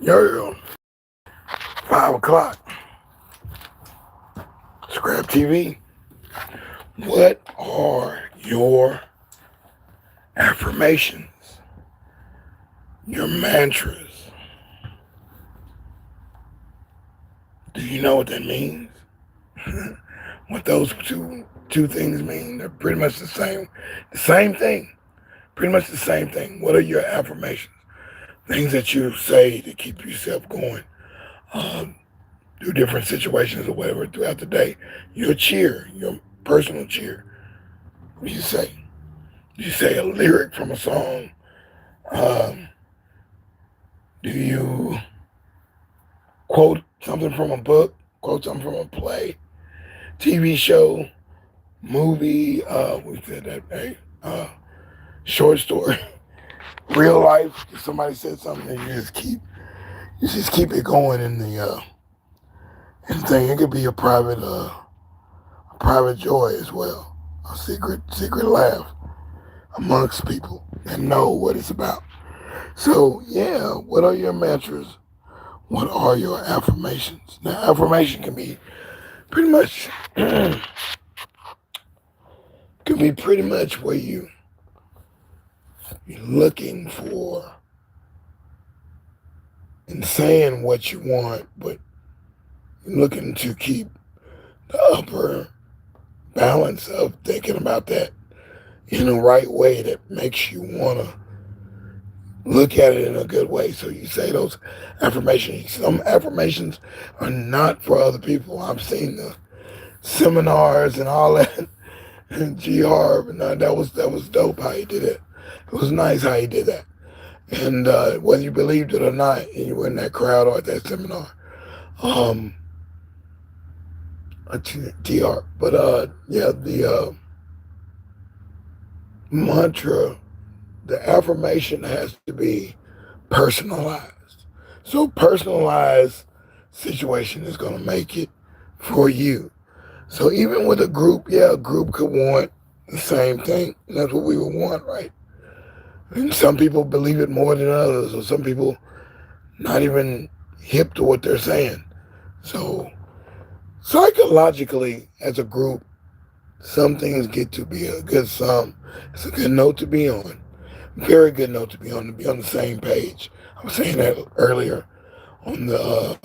Yo, 5 o'clock, ScrAp TV. What are your affirmations, your mantras? Do you know what that means? What those two things mean? They're pretty much the same thing. Pretty much the same thing. What are your affirmations? Things that you say to keep yourself going um, through different situations or whatever throughout the day. Your cheer, your personal cheer. What do you say? Do you say a lyric from a song? Um, do you quote something from a book? Quote something from a play, TV show, movie? We said that. Hey, short story, real life. If somebody said something, and you just keep it going in the thing. It could be a private joy as well, a secret laugh amongst people that know what it's about. So yeah, what are your mantras? What are your affirmations? Now, affirmation can be pretty much where you're looking for and saying what you want, but you're looking to keep the upper balance of thinking about that in the right way that makes you want to look at it in a good way. So you say those affirmations. Some affirmations are not for other people. I've seen the seminars and all that, and youR, and that was dope how he did it. It was nice how he did that. And whether you believed it or not, and you were in that crowd or at that seminar, TR. But yeah, the mantra, the affirmation has to be personalized. So personalized situation is going to make it for you. So even with a group, yeah, a group could want the same thing. And that's what we would want, right? And some people believe it more than others, or some people not even hip to what they're saying. So psychologically, as a group, some things get to be a good sum. It's a good note to be on. Very good note to be on the same page. I was saying that earlier on the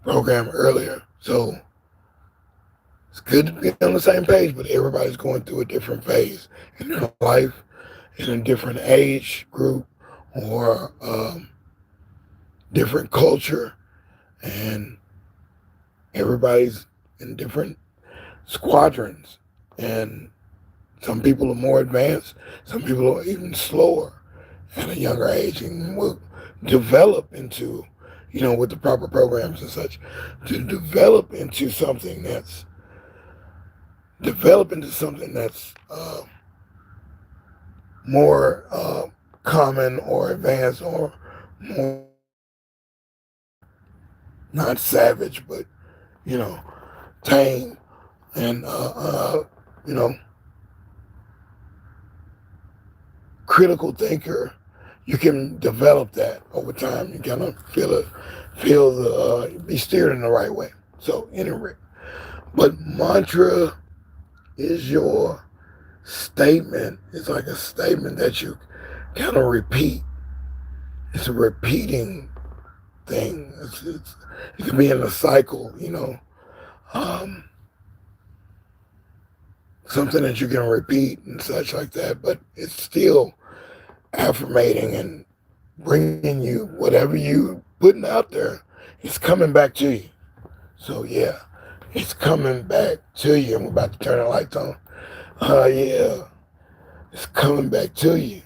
program earlier. So it's good to be on the same page, but everybody's going through a different phase in their life, in a different age group, or different culture, and everybody's in different squadrons. And some people are more advanced, some people are even slower at a younger age and will develop into, with the proper programs and such, to develop into something that's more common or advanced, or more, not savage, but, tame and, you know, critical thinker. You can develop that over time. You kind of be steered in the right way. So anyway, but mantra is your statement. It's like a statement that you kind of repeat. It's a repeating thing. It can be in a cycle, something that you can repeat and such like that, but it's still affirmating and bringing you whatever you putting out there. It's coming back to you. So yeah, it's coming back to you. I'm about to turn the lights on. Yeah, it's coming back to you.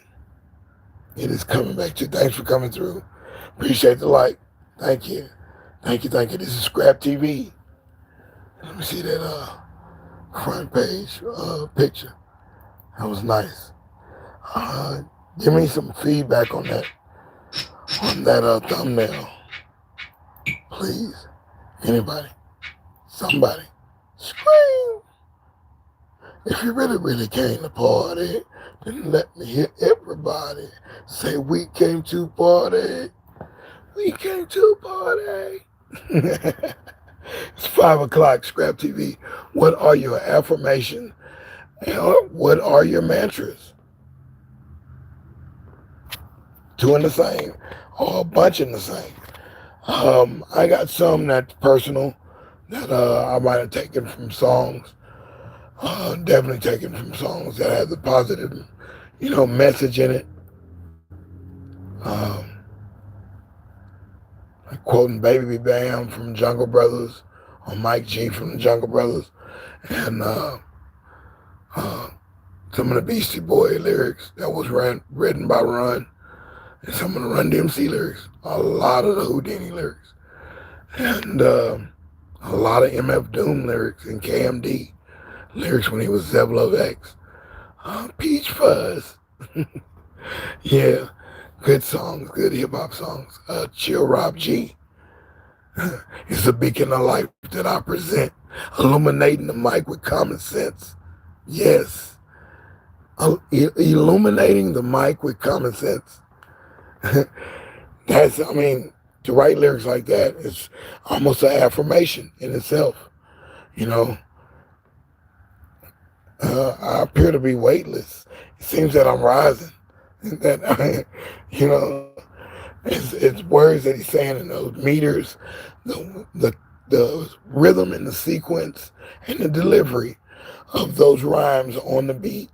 It is coming back to you. Thanks for coming through. Appreciate the light. Thank you. Thank you. Thank you. This is ScrAp TV. Let me see that front page picture. That was nice. Give me some feedback on that thumbnail, please. Anybody, somebody, scream. If you really, really came to party, then let me hear everybody say we came to party. We came to party. It's 5 o'clock, Scrap TV. What are your affirmations? What are your mantras? Two in the same, or a bunch in the same. I got some that's personal that I might have taken from songs. Definitely taken from songs that have a positive, message in it. Like quoting Baby Bam from Jungle Brothers, or Mike G from the Jungle Brothers, and uh, some of the Beastie Boy lyrics that was written by Run, and some of the Run DMC lyrics, a lot of the Houdini lyrics, and a lot of MF Doom lyrics and KMD lyrics when he was Zevlov X. Peach Fuzz. Yeah, good songs, good hip hop songs. Chill Rob G. It's a beacon of light that I present, illuminating the mic with common sense. Yes, illuminating the mic with common sense. To write lyrics like that is almost an affirmation in itself. You know, I appear to be weightless. It seems that I'm rising. That it's words that he's saying in those meters, the rhythm and the sequence and the delivery of those rhymes on the beat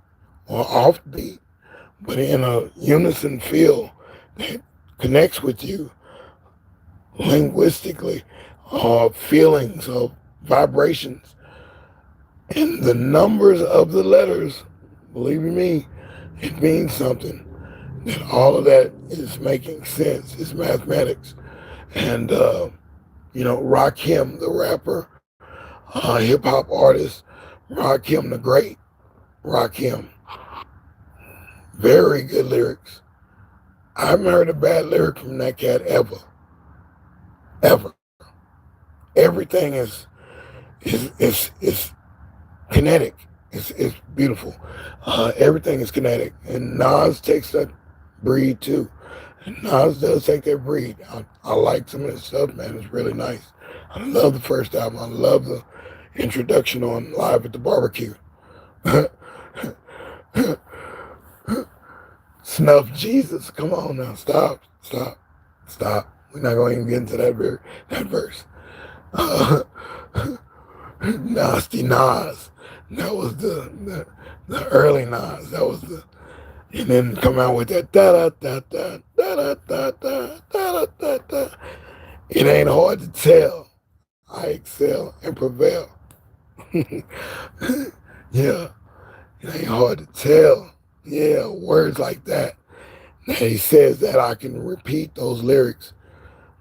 or off the beat, but in a unison feel that connects with you linguistically, feelings of vibrations. And the numbers of the letters, believe me, it means something. That all of that is making sense. It's mathematics. And, Rakim, the rapper, hip hop artist, Rakim the Great, Rakim. Very good lyrics. I haven't heard a bad lyric from that cat ever. Ever. Everything is kinetic. It's beautiful. Everything is kinetic. And Nas takes that breed too. And Nas does take that breed. I like some of his stuff, man. It's really nice. I love the first album. I love the introduction on Live at the Barbecue. Snuff Jesus. Come on now. Stop. We're not going to even get into that verse. Nasty Nas. That was the early Nas. That was and then come out with that da da da da da da da da da da. It ain't hard to tell. I excel and prevail. Yeah, it ain't hard to tell. Yeah, words like that. Now he says that I can repeat those lyrics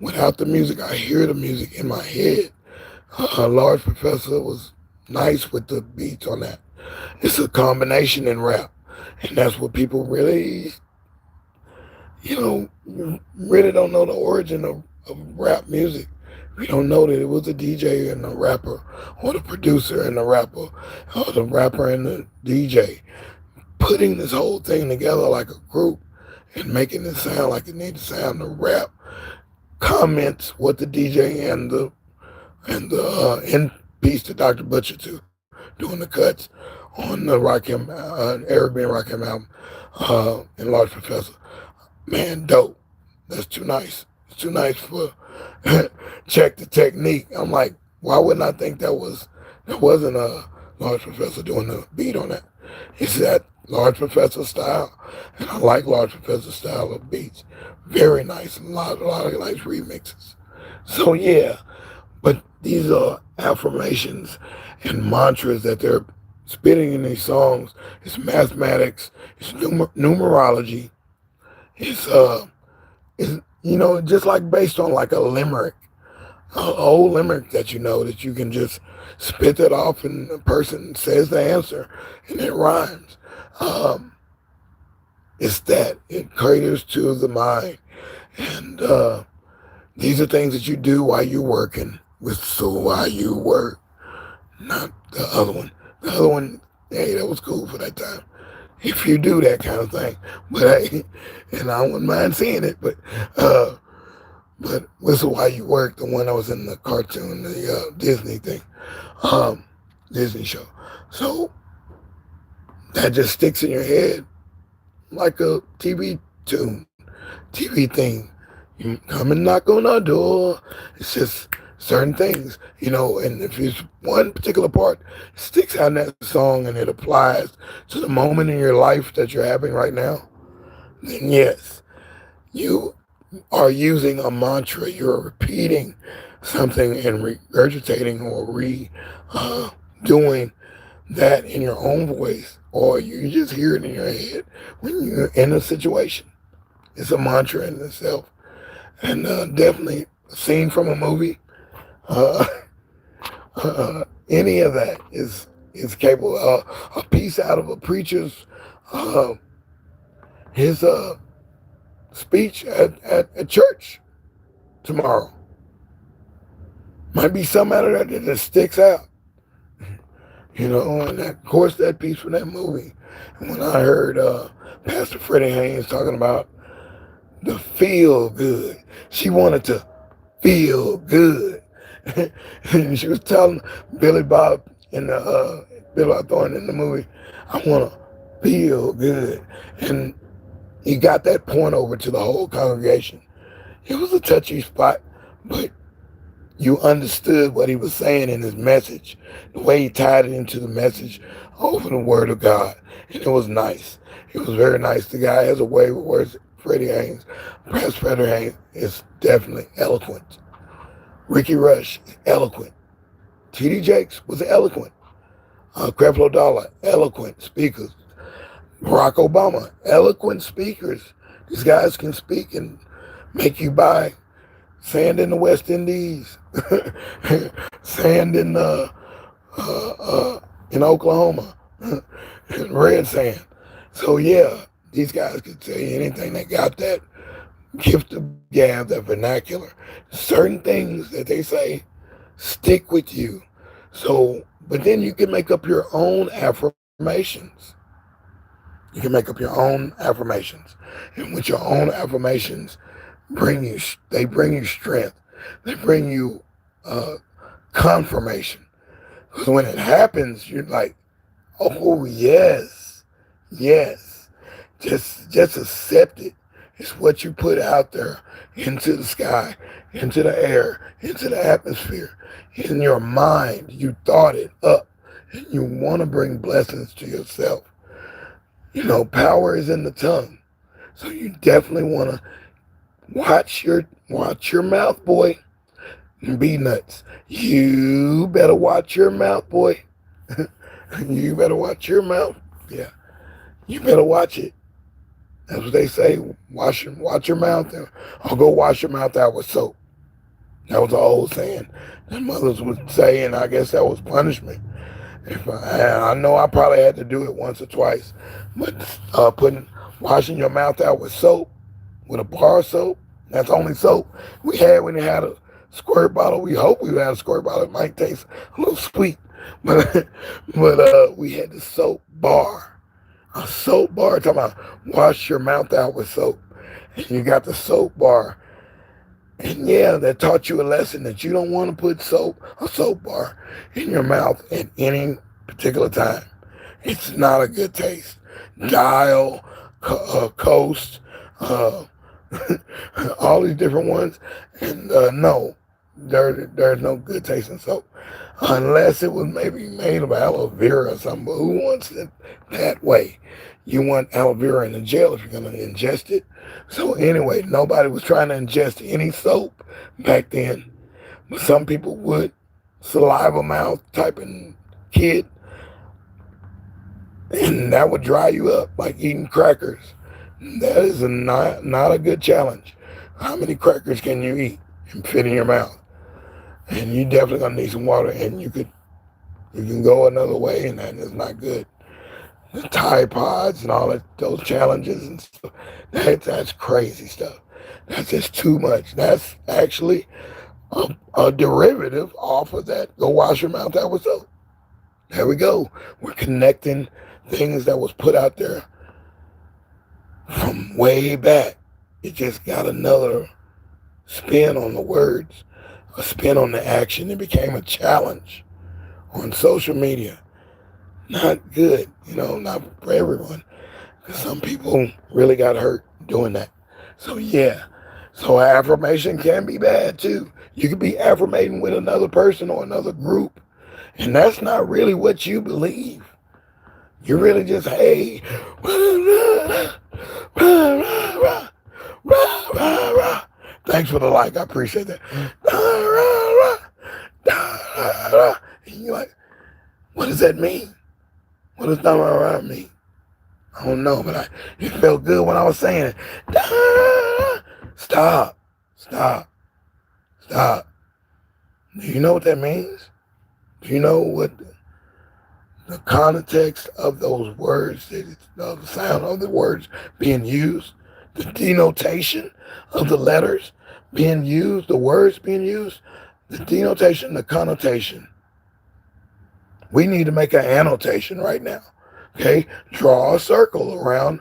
without the music. I hear the music in my head. Large Professor was nice with the beats on that. It's a combination in rap. And that's what people really, really don't know the origin of rap music. We don't know that it was the DJ and the rapper, or the producer and the rapper, or the rapper and the DJ putting this whole thing together like a group and making it sound like it needs to sound. The rap comments what the DJ and the in peace to Dr. Butcher too, doing the cuts on the Rakim, Eric B. and Rakim album, and Large Professor. Man, dope. That's too nice. It's too nice for Check the Technique. I'm like, why wouldn't I think that wasn't a Large Professor doing the beat on that? It's that Large Professor style, and I like Large Professor style of beats. Very nice, a lot of nice remixes. So yeah, but these are affirmations and mantras that they're spitting in these songs. It's mathematics. It's numerology. It's just like based on like a limerick, an old limerick that that you can just spit that off and the person says the answer and it rhymes. It's that it caters to the mind, and these are things that you do while you're working. While you work, not the other one. The other one, hey, that was cool for that time. If you do that kind of thing, but hey, and I wouldn't mind seeing it, but This is why you work, the one that was in the cartoon, the Disney thing, Disney show. So that just sticks in your head like a TV tune, TV thing. You come and knock on our door. It's just certain things, and if it's one particular part sticks out in that song and it applies to the moment in your life that you're having right now, then yes, you are using a mantra. You're repeating something and regurgitating or doing that in your own voice, or you just hear it in your head when you're in a situation. It's a mantra in itself. And definitely a scene from a movie, any of that is capable. A piece out of a preacher's his speech at church tomorrow might be something out of that just sticks out. And of course that piece from that movie. And when I heard Pastor Freddie Haynes talking about the feel good, she wanted to feel good. And she was telling Billy Bob in the Billy Bob Thornton in the movie, I want to feel good. And he got that point over to the whole congregation. It was a touchy spot, but you understood what he was saying in his message, the way he tied it into the message over the Word of God. And it was nice. It was very nice. The guy has a way with words. Freddie Haynes, Pastor Freddie Haynes is definitely eloquent. Ricky Rush is eloquent. T.D. Jakes was eloquent. Creflo Dollar, eloquent speakers. Barack Obama, eloquent speakers. These guys can speak and make you buy sand in the West Indies, sand in Oklahoma, red sand. So yeah, these guys could say anything. They got that gift of gab, that vernacular. Certain things that they say stick with you. So, but then you can make up your own affirmations. You can make up your own affirmations. And with your own affirmations, they bring you strength. They bring you confirmation. Because when it happens, you're like, oh yes, yes. Just accept it. It's what you put out there into the sky, into the air, into the atmosphere. In your mind, you thought it up. And you want to bring blessings to yourself. Power is in the tongue. So you definitely want to watch your mouth, boy. Be nuts. You better watch your mouth, boy. You better watch your mouth. Yeah. You better watch it. That's what they say. Watch your mouth. Or go wash your mouth out with soap. That was an old saying that mothers would say, and I guess that was punishment. I know I probably had to do it once or twice, but washing your mouth out with soap, with a bar of soap, that's only soap we had when they had a squirt bottle. We hope we had a squirt bottle. It might taste a little sweet, but we had the soap bar. A soap bar, talking about wash your mouth out with soap. And you got the soap bar. And yeah, that taught you a lesson that you don't want to put a soap bar in your mouth at any particular time. It's not a good taste. Dial, Coast, all these different ones. And no, there's no good tasting soap. Unless it was maybe made of aloe vera or something. But who wants it that way? You want aloe vera in the jail if you're going to ingest it. So anyway, nobody was trying to ingest any soap back then. But some people would. Saliva mouth type of kid. And that would dry you up like eating crackers. That is not a good challenge. How many crackers can you eat and fit in your mouth? And you definitely gonna need some water, and you can go another way, and that is not good. The Tide Pods and all that, those challenges and stuff, that's crazy stuff. That's just too much. That's actually a derivative off of that. Go wash your mouth out with soap. There we go. We're connecting things that was put out there from way back. It just got another spin on the words, a spin on the action. It became a challenge on social media. Not good, not for everyone. Some people really got hurt doing that. So yeah, so affirmation can be bad too. You could be affirmating with another person or another group, and that's not really what you believe. You're really just, hey, thanks for the like, I appreciate that. And you're like, what does that mean? What does that around mean? I don't know, but it felt good when I was saying it. Stop, stop, stop. Do you know what that means? Do you know what the context of those words, the sound of the words being used, the denotation of the letters being used, the words being used, the denotation, the connotation? We need to make an annotation right now. Okay? Draw a circle around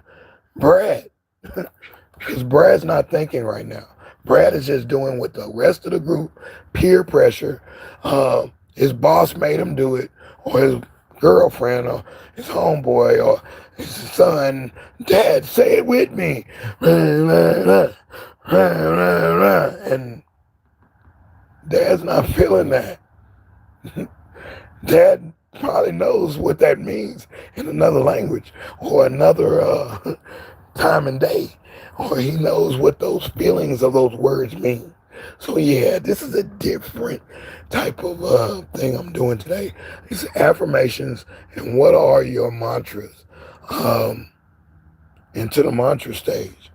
Brad. Because Brad's not thinking right now. Brad is just doing what the rest of the group, peer pressure, his boss made him do it, or his girlfriend, or his homeboy, or his son. Dad, say it with me. And Dad's not feeling that. Dad probably knows what that means in another language or another time and day, or he knows what those feelings of those words mean. So yeah, this is a different type of thing I'm doing today. It's affirmations and what are your mantras into the mantra stage.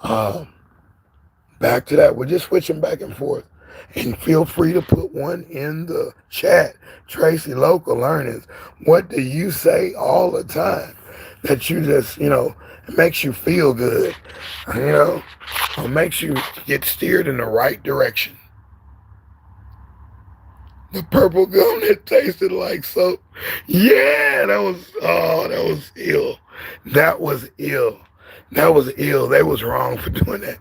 Back to that. We're just switching back and forth. And feel free to put one in the chat. Tracy, local learnings. What do you say all the time that you just, it makes you feel good, or makes you get steered in the right direction? The purple gum that tasted like soap. Yeah, that was ill. That was ill. That was ill. They was wrong for doing that.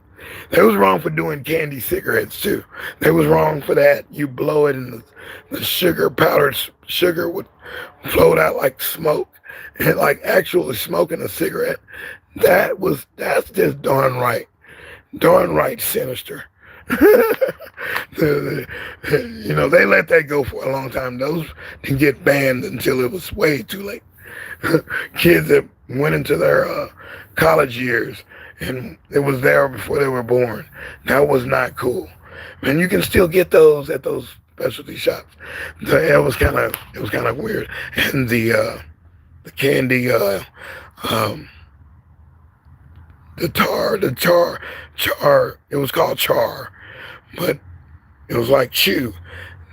They was wrong for doing candy cigarettes too. They was wrong for that. You blow it and the sugar, powdered sugar would float out like smoke. And like actually smoking a cigarette. That's just darn right sinister. They let that go for a long time. Those didn't get banned until it was way too late. Kids that went into their college years and it was there before they were born. That was not cool. And you can still get those at those specialty shops. It was kind of weird. And the candy, the char. It was called char, but it was like chew,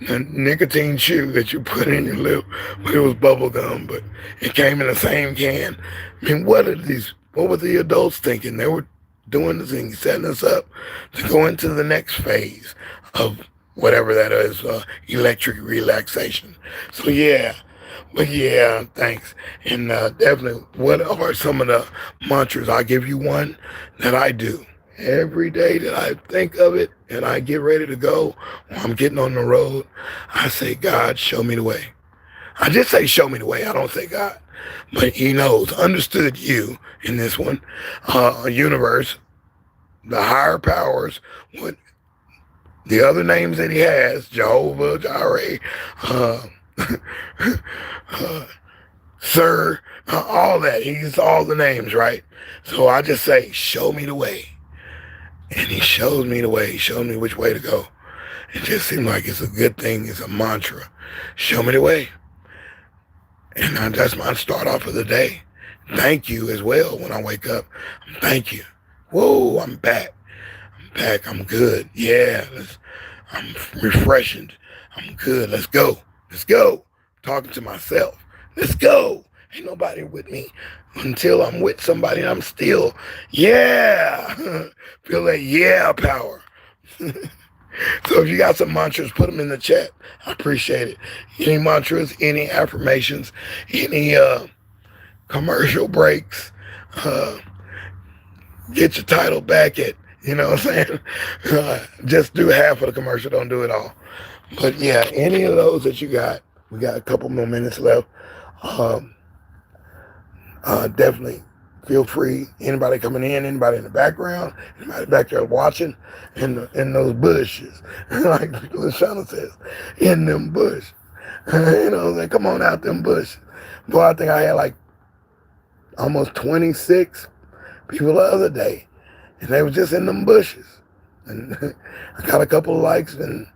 the nicotine chew that you put in your lip, but it was bubble gum, but it came in the same can. I mean, what were the adults thinking? They were doing this thing, setting us up to go into the next phase of whatever that is, electric relaxation. So yeah, but yeah, thanks. And definitely, what are some of the mantras? I'll give you one that I do every day that I think of it and I get ready to go, or I'm getting on the road. I say, God, show me the way. I just say, show me the way. I don't say God. But he knows, understood you in this one. Universe, the higher powers, what the other names that he has, Jehovah, Jireh, Sir, all that. He's all the names, right? So I just say, show me the way. And he shows me the way. He showed me which way to go. It just seemed like it's a good thing. It's a mantra. Show me the way. And that's my start off of the day. Thank you as well when I wake up. Thank you. Whoa, I'm back. I'm good. Yeah, I'm refreshed. I'm good. Let's go. Talking to myself. Let's go. Ain't nobody with me until I'm with somebody and I'm still, yeah. Feel that yeah power. So if you got some mantras, put them in the chat. I appreciate it. Any mantras, any affirmations, any commercial breaks, get your title back at You know what I'm saying? Just do half of the commercial, don't do it all. But yeah, any of those that you got, we got a couple more minutes left. Um, Definitely feel free. Anybody coming in, anybody in the background, anybody back there watching in those bushes, like Lashana says, in them bushes. You know, they come on out them bushes. Boy, I think I had like almost 26 people the other day, and they were just in them bushes. And I got a couple of likes, and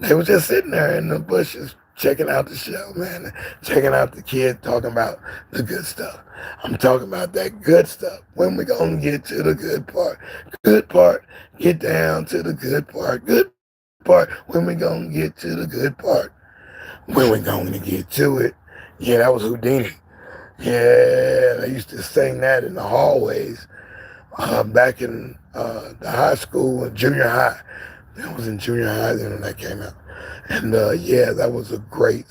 they were just sitting there in the bushes checking out the show, man. Checking out the kid talking about the good stuff. I'm talking about that good stuff. When we gonna get to the good part? Good part, get down to the good part. Good part, when we gonna get to the good part? When we gonna get to it? Yeah, that was Houdini. Yeah, they used to sing that in the hallways back in the high school and junior high. That was in junior high then when that came out. And yeah, that was a great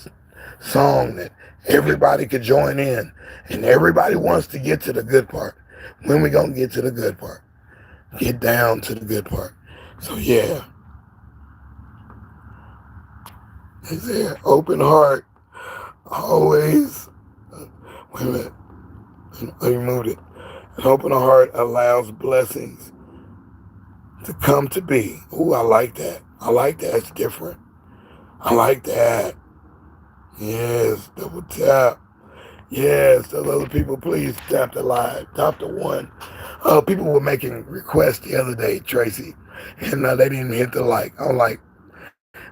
song that everybody could join in. And everybody wants to get to the good part. When we gonna get to the good part? Get down to the good part. So yeah, they say open heart always. Wait a minute, I removed it. An open heart allows blessings to come to be. Ooh, I like that. I like that. It's different. I like that. Yes, double tap. Yes, those other people, please tap the live. Tap the one. People were making requests the other day, Tracy, and they didn't hit the like. I'm like,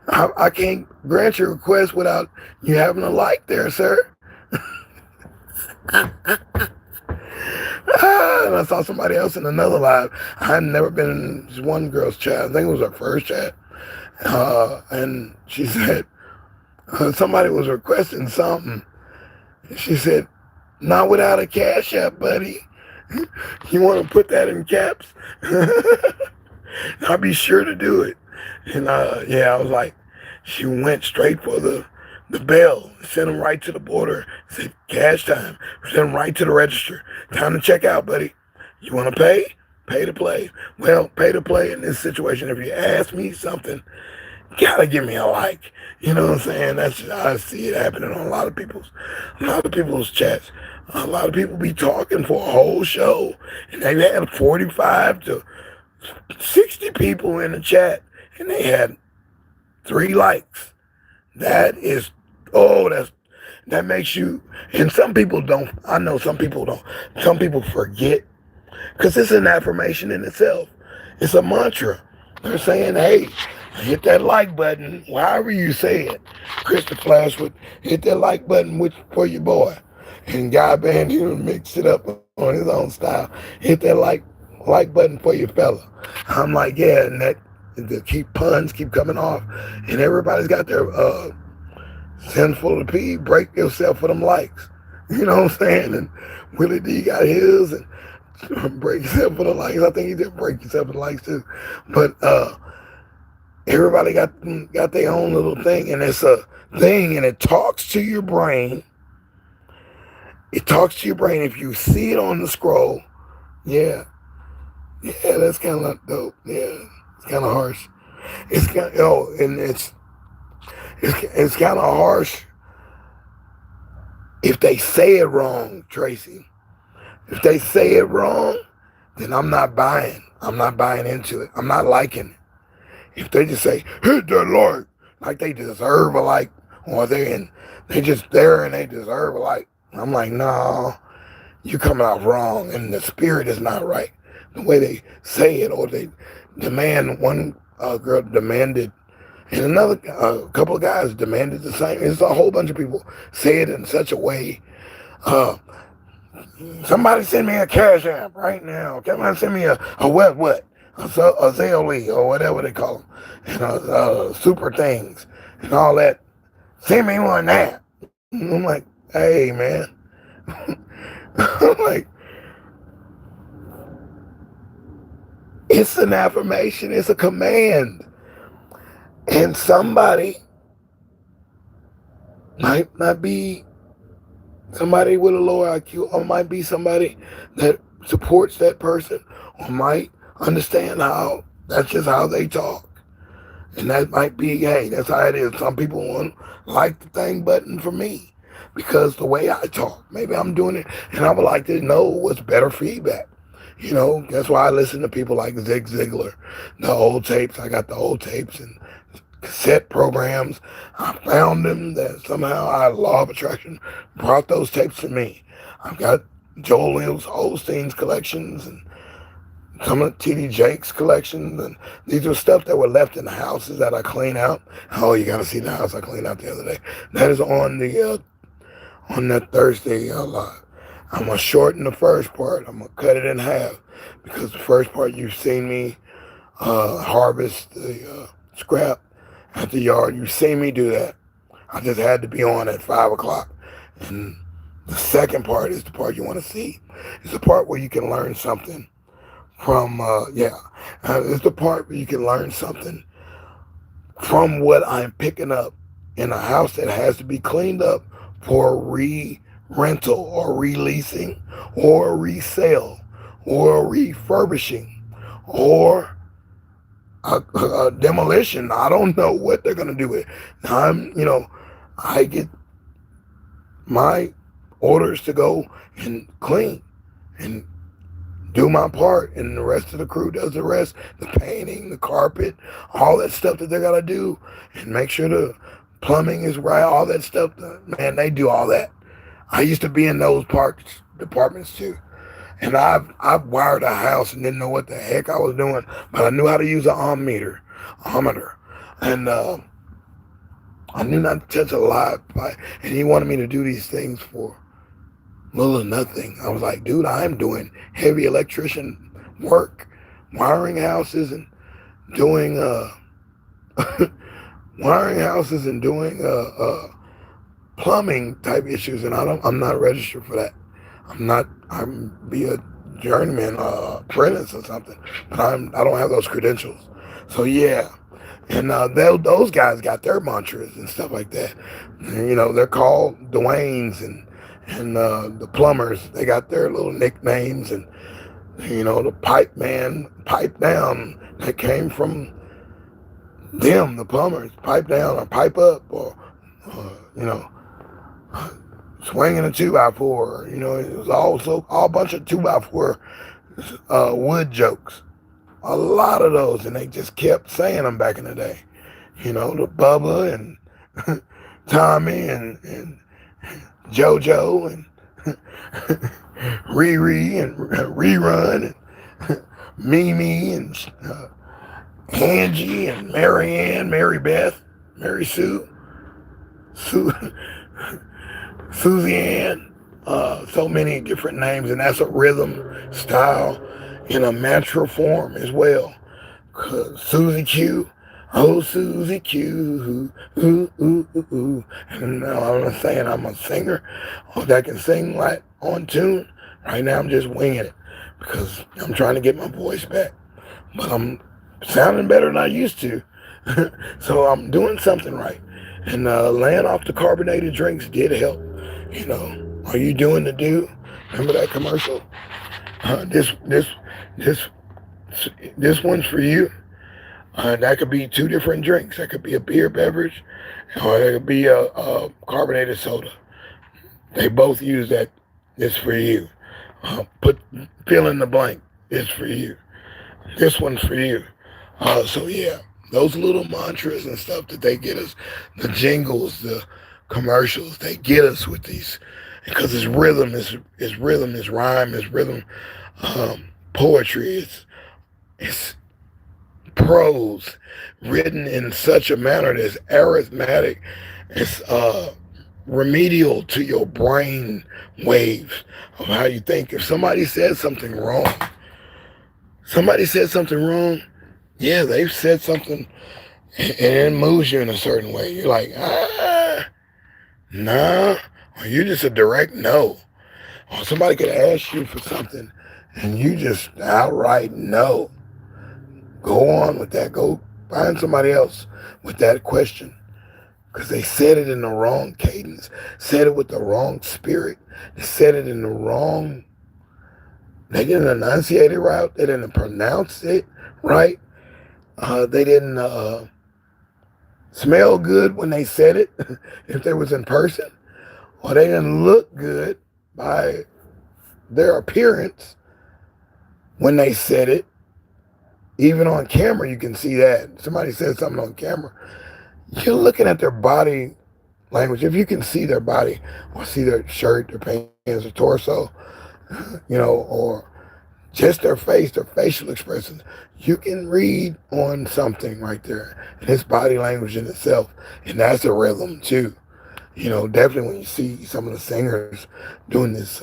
I can't grant your request without you having a like there, sir. And I saw somebody else in another live. I'd never been in this one girl's chat. I think it was her first chat. And she said, somebody was requesting something. She said, not without a cash app, buddy. You want to put that in caps? I'll be sure to do it. And yeah, I was like, she went straight for the bell, sent him right to the border, said cash time, sent him right to the register. Time to check out, buddy. You want to pay? Pay to play. Well, pay to play in this situation. If you ask me something, gotta give me a like. You know what I'm saying? That's I see it happening on a lot of people's chats. A lot of people be talking for a whole show, and they've had 45 to 60 people in the chat, and they had 3 likes. That is, that makes you, and some people don't, I know some people don't, some people forget, because it's an affirmation in itself. It's a mantra. They're saying, hey, hit that like button, however you say it. Krista Flash would hit that like button for your boy. And Guy Band, he would mix it up on his own style. Hit that like button for your fella. I'm like, yeah, and that the puns keep coming off. And everybody's got their send full of pee, break yourself for them likes. You know what I'm saying? And Willie D got his, and break yourself for the likes. I think he did break yourself for the likes too. But everybody got their own little thing, and it's a thing, and it talks to your brain. It talks to your brain. If you see it on the scroll, yeah, that's kind of dope. Yeah, it's kind of harsh. It's kind and it's kind of harsh if they say it wrong, Tracy. If they say it wrong, then I'm not buying. I'm not buying into it. I'm not liking it. If they just say, hit that like they deserve a like, or they just there and they deserve a like, I'm like, no, you coming out wrong, and the spirit is not right. The way they say it, or they demand, one girl demanded, and another couple of guys demanded the same. It's a whole bunch of people say it in such a way. Somebody send me a cash app right now. Somebody send me a what? A Zelle or whatever they call them, and super things and all that. Send me one now. I'm like, hey man. I'm like, it's an affirmation. It's a command, and somebody might not be somebody with a lower IQ, or might be somebody that supports that person, or might understand how that's just how they talk. And that might be, hey, that's how it is. Some people won't like the thing button for me because the way I talk. Maybe I'm doing it, and I would like to know what's better feedback. You know, that's why I listen to people like Zig Ziglar, the old tapes. I got the old tapes and cassette programs. I found them that somehow law of attraction brought those tapes to me. I've got Joel Osteen's collections and some of T.D. Jake's collections, and these were stuff that were left in the houses that I clean out. Oh, you got to see the house I cleaned out the other day. That is on that Thursday live. I'm gonna shorten the first part. I'm gonna cut it in half because the first part you've seen me harvest the scrap at the yard. You've seen me do that. I just had to be on at 5 o'clock, and the second part is the part you want to see. It's the part where you can learn something from it's the part where you can learn something from what I'm picking up in a house that has to be cleaned up for re-rental or releasing or resale or refurbishing or a demolition. I don't know what they're going to do with it. I get my orders to go and clean and do my part, and the rest of the crew does the rest, the painting, the carpet, all that stuff that they got to do, and make sure the plumbing is right, all that stuff. Man, they do all that. I used to be in those departments too, and I've wired a house and didn't know what the heck I was doing, but I knew how to use an ohmmeter, and I knew not to touch a live pipe, and he wanted me to do these things for little or nothing. I was like, dude, I'm doing heavy electrician work, wiring houses and doing plumbing type issues, and I'm not registered for that. I'm be a journeyman apprentice or something, but I don't have those credentials. So yeah. And those guys got their mantras and stuff like that. And, they're called Dwayne's and the plumbers. They got their little nicknames, and the pipe man, pipe down. That came from them, the plumbers. Pipe down or pipe up, or swinging a 2x4. It was also all bunch of 2x4 wood jokes. A lot of those, and they just kept saying them back in the day. The Bubba and Tommy and JoJo and Riri and Rerun and Mimi and Angie and Marianne, Mary Beth, Mary Sue, Susie Ann, so many different names, and that's a rhythm style in a mantra form as well. Susie Q, oh Susie Q, ooh, ooh, ooh, ooh. And I'm not saying I'm a singer that can sing like on tune. Right now I'm just winging it because I'm trying to get my voice back. But I'm sounding better than I used to. So I'm doing something right. And laying off the carbonated drinks did help. Are you doing the do? Remember that commercial? This one's for you. That could be two different drinks. That could be a beer beverage, or that could be a carbonated soda. They both use that. It's for you. Fill in the blank. It's for you. This one's for you. So yeah, those little mantras and stuff that they get us, the jingles, the commercials, they get us with these, because it's rhythm, it's rhythm, it's rhyme, it's rhythm, poetry, it's prose written in such a manner that's arithmetic, it's remedial to your brain waves of how you think. If somebody said something wrong, yeah, they've said something and it moves you in a certain way. You're like, nah, or you're just a direct no. Or somebody could ask you for something and you just outright no. Go on with that. Go find somebody else with that question, because they said it in the wrong cadence, said it with the wrong spirit, they said it in the wrong They didn't enunciate it right. They didn't pronounce it right. They didn't smell good when they said it, if they was in person, or they didn't look good by their appearance when they said it. Even on camera, you can see that. Somebody said something on camera. You're looking at their body language. If you can see their body or see their shirt, their pants, their torso, or just their face, their facial expressions, you can read on something right there. And it's body language in itself. And that's a rhythm too. Definitely when you see some of the singers doing this,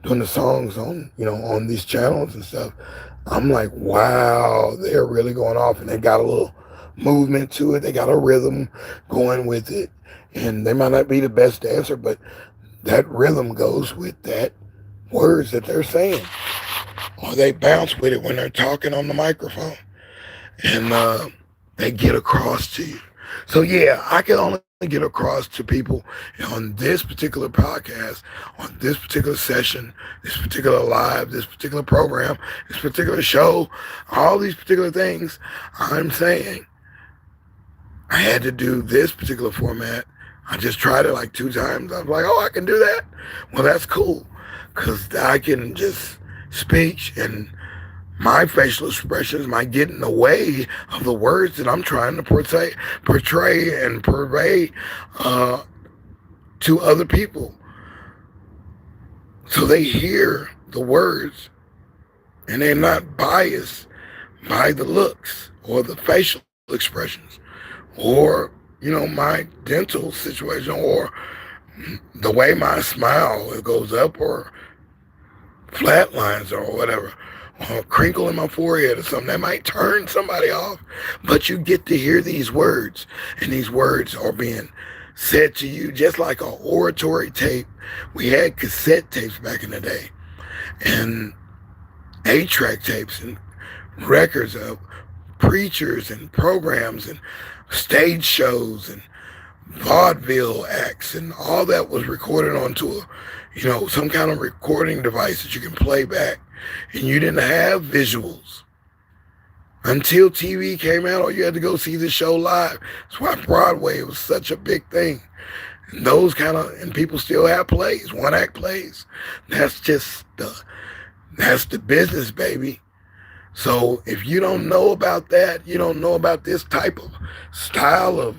doing the songs on, on these channels and stuff, I'm like, wow, they're really going off, and they got a little movement to it. They got a rhythm going with it. And they might not be the best dancer, but that rhythm goes with that words that they're saying. Or they bounce with it when they're talking on the microphone. And they get across to you. So yeah, I can only get across to people on this particular podcast, on this particular session, this particular live, this particular program, this particular show, all these particular things. I'm saying I had to do this particular format. I just tried it like 2 times. I was like, oh, I can do that. Well, that's cool, because I can just speak, and my facial expressions might get in the way of the words that I'm trying to portray and purvey to other people. So they hear the words and they're not biased by the looks or the facial expressions or, my dental situation or the way my smile goes up or flat lines or whatever, or a crinkle in my forehead or something that might turn somebody off. But you get to hear these words, and these words are being said to you just like an oratory tape. We had cassette tapes back in the day, and 8-track tapes, and records of preachers and programs and stage shows and vaudeville acts, and all that was recorded onto some kind of recording device that you can play back. And you didn't have visuals until TV came out, or you had to go see the show live. That's why Broadway was such a big thing. And and people still have plays, 1-act plays. That's the business, baby. So if you don't know about that, you don't know about this type of style of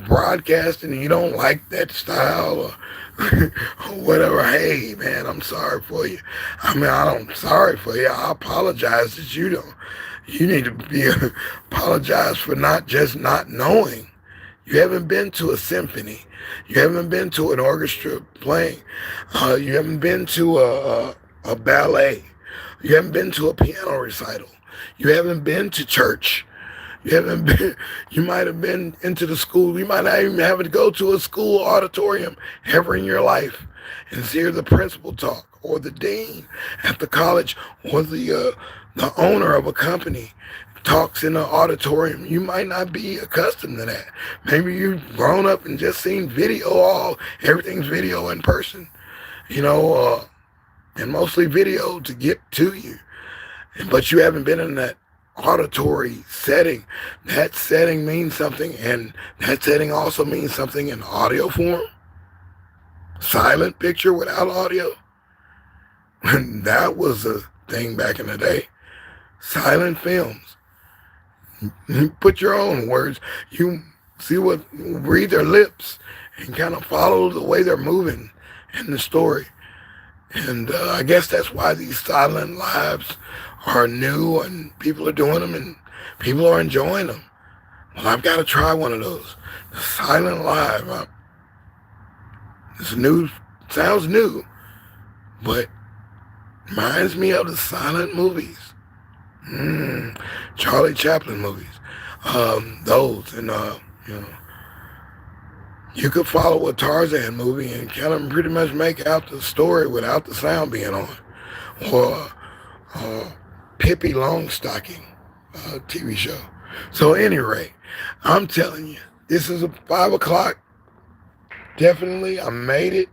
broadcasting, and you don't like that style or whatever, hey man, I'm sorry for you. I'm sorry for you. I apologize that you don't. You need to be apologize for not just not knowing. You haven't been to a symphony. You haven't been to an orchestra playing. You haven't been to a ballet. You haven't been to a piano recital. You haven't been to church. You might have been into the school. You might not even have to go to a school auditorium ever in your life and hear the principal talk, or the dean at the college, or the owner of a company talks in an auditorium. You might not be accustomed to that. Maybe you've grown up and just seen video, everything's video in person, and mostly video to get to you. But you haven't been in that auditory setting. That setting means something, and that setting also means something in audio form. Silent picture without audio. And that was a thing back in the day. Silent films. You put your own words. You read their lips and kind of follow the way they're moving in the story. And I guess that's why these silent lives are new, and people are doing them, and people are enjoying them. Well, I've got to try one of those. The silent live. It's new, sounds new, but reminds me of the silent movies. Charlie Chaplin movies. Those, and you could follow a Tarzan movie and kind of pretty much make out the story without the sound being on. Or Pippi Longstocking TV show. So at any rate, I'm telling you, this is a 5 o'clock. Definitely, I made it.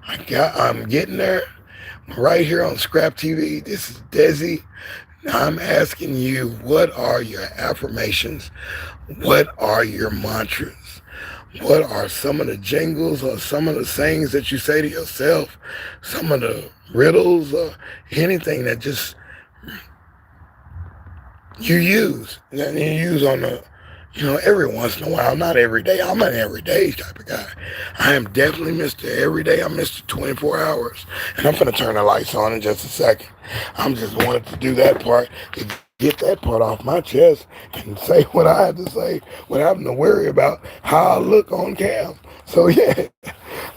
I'm getting there. right here on ScrAp TV. This is deSz'e. I'm asking you, what are your affirmations? What are your mantras? What are some of the jingles or some of the sayings that you say to yourself? Some of the riddles or anything that just you use. And you use on the, every once in a while, not every day. I'm an everyday type of guy. I am definitely Mr. Everyday. I'm Mr. 24 hours. And I'm going to turn the lights on in just a second. I'm just wanted to do that part to get that part off my chest and say what I had to say without having to worry about how I look on cam. So yeah,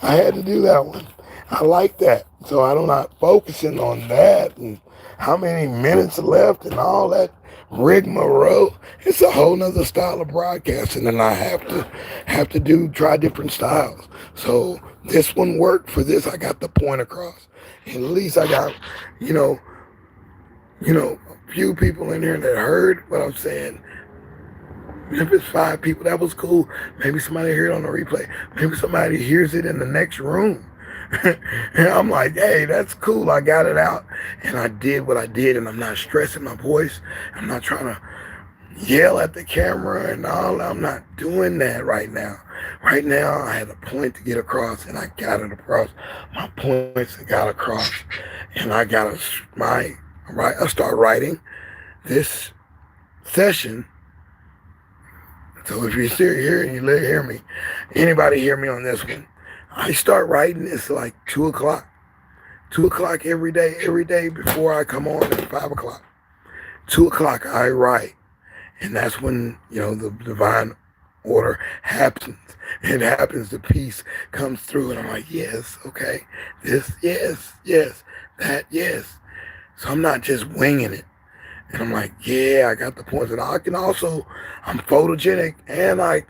I had to do that one. I like that. So I'm not focusing on that and how many minutes left and all that rigmarole. It's a whole nother style of broadcasting, and I have to try different styles. So this one worked for this. I got the point across. At least I got, you know, a few people in here that heard what I'm saying. If it's 5 people, that was cool. Maybe somebody heard it on the replay. Maybe somebody hears it in the next room. And I'm like, hey, that's cool. I got it out. And I did what I did. And I'm not stressing my voice. I'm not trying to yell at the camera and all. I'm not doing that right now. Right now, I had a point to get across. And I got it across. My points I got across. And I got I start writing this session. So if you're still here and you hear me, anybody hear me on this one? I start writing this like 2 o'clock. 2 o'clock every day before I come on at 5 o'clock. 2 o'clock I write. And that's when, the divine order happens. It happens, the peace comes through and I'm like, yes, okay. This, yes, that, yes. So I'm not just winging it. And I'm like, yeah, I got the points. And I'm photogenic and I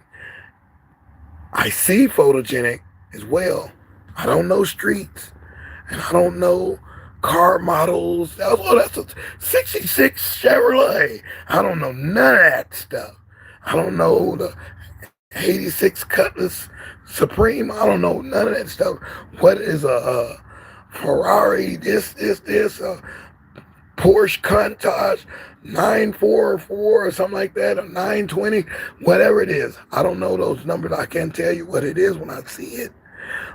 see photogenic as well. I don't know streets and I don't know car models. Oh, that's a 66 Chevrolet. I don't know none of that stuff. I don't know the 86 Cutlass Supreme. I don't know none of that stuff. What is a Ferrari, this, Porsche Countach 944 or something like that, or 920, whatever it is. I don't know those numbers. I can't tell you what it is when I see it.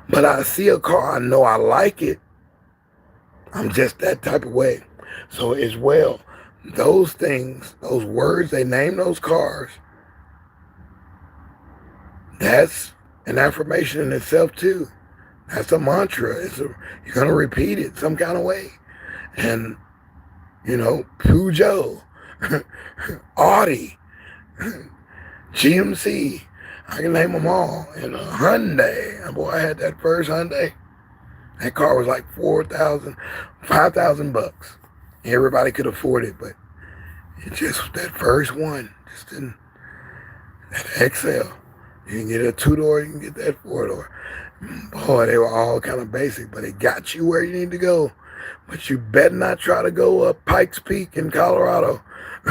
But I see a car, I know I like it. I'm just that type of way. So as well, those things, those words, they name those cars, that's an affirmation in itself too. That's a mantra. You're going to repeat it some kind of way. And Peugeot, Audi, GMC, I can name them all. And a Hyundai, boy, I had that first Hyundai. That car was like $5,000. Everybody could afford it, but it just, that first one, just didn't, that XL. You can get a 2-door, you can get that 4-door. Boy, they were all kind of basic, but it got you where you need to go. But you better not try to go up Pikes Peak in Colorado.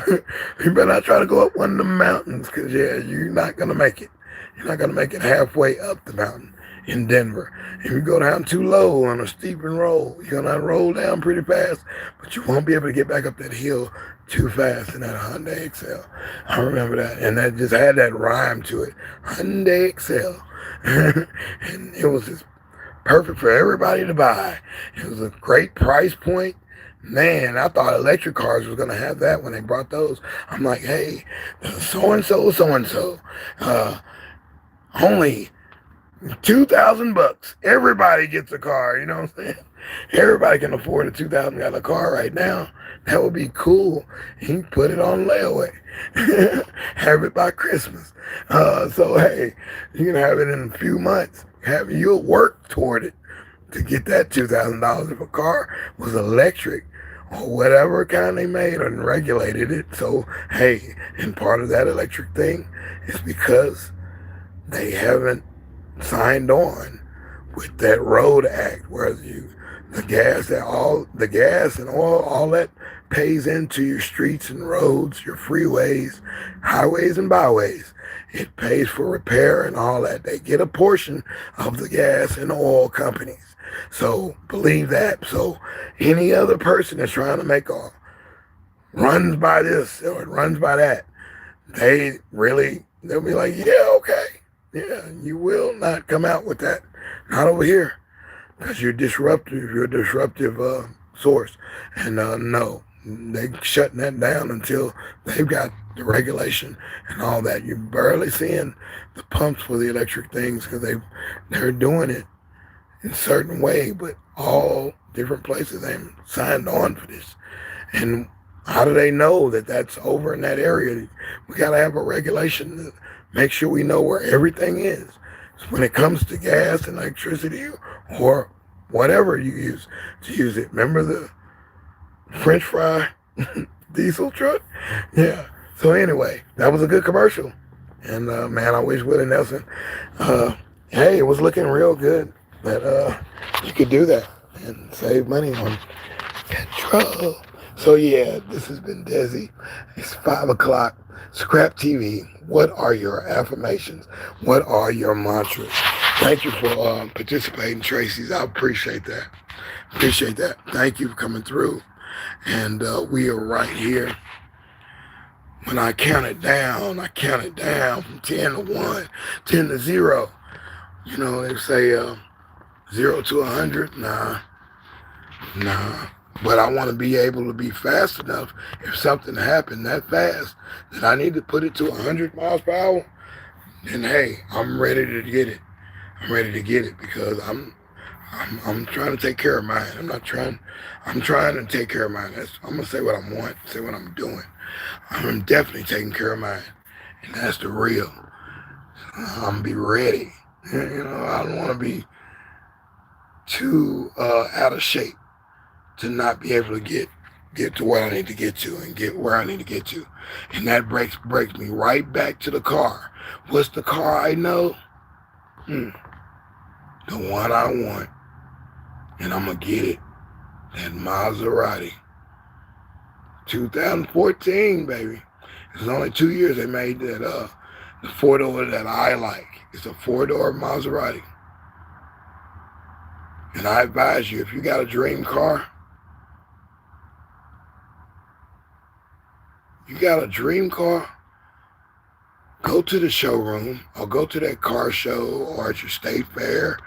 You better not try to go up one of the mountains, because, you're not going to make it. You're not going to make it halfway up the mountain in Denver. If you go down too low on a steep and roll, you're going to roll down pretty fast, but you won't be able to get back up that hill too fast in that Hyundai XL. I remember that. And that just had that rhyme to it. Hyundai XL. And it was just perfect for everybody to buy. It was a great price point. Man, I thought electric cars was going to have that when they brought those. I'm like, hey, so-and-so, only $2,000. Everybody gets a car, you know what I'm saying? Everybody can afford a $2,000 car right now. That would be cool. You can put it on layaway. Have it by Christmas. So, hey, you can have it in a few months. You'll work toward it to get that $2,000 if a car was electric or whatever kind they made and regulated it. So, hey, and part of that electric thing is because they haven't signed on with that road act where the gas and oil, all that pays into your streets and roads, your freeways, highways and byways. It pays for repair and all that. They get a portion of the gas and oil companies. So believe that. So any other person that's trying to make a runs by this or runs by that, they'll be like, yeah, okay. Yeah, you will not come out with that. Not over here. Because you're disruptive. You're a disruptive source. And no, they shutting that down until they've got the regulation and all that. You're barely seeing the pumps for the electric things because they're doing it in a certain way, but all different places ain't signed on for this. And how do they know that that's over in that area? We got to have a regulation to make sure we know where everything is. So when it comes to gas and electricity or whatever you use to use it. Remember the French fry diesel truck? Yeah. So anyway, that was a good commercial. And man, I wish Willie Nelson, hey, it was looking real good that you could do that and save money on petrol. So yeah, this has been deSz'e. It's 5 o'clock. ScrAp TV. What are your affirmations? What are your mantras? Thank you for participating, Tracy's. I appreciate that. Appreciate that. Thank you for coming through. And we are right here. When I count it down from 10 to 1, 10 to 0. You know, they say 0 to 100. Nah. But I want to be able to be fast enough if something happened that fast that I need to put it to 100 miles per hour, then hey, I'm ready to get it. I'm ready to get it because I'm trying to take care of mine. I'm trying to take care of mine. I'm going to say what I want, say what I'm doing. I'm definitely taking care of mine. And that's the real. I'm going to be ready. You know, I don't want to be too out of shape to not be able to get to where I need to get to and get where I need to get to. And that breaks me right back to the car. What's the car I know? The one I want. And I'm going to get it. That Maserati. 2014, baby. It's only 2 years they made that the four-door that I like. It's a four-door Maserati. And I advise you, if you got a dream car, go to the showroom or go to that car show or at your state fair,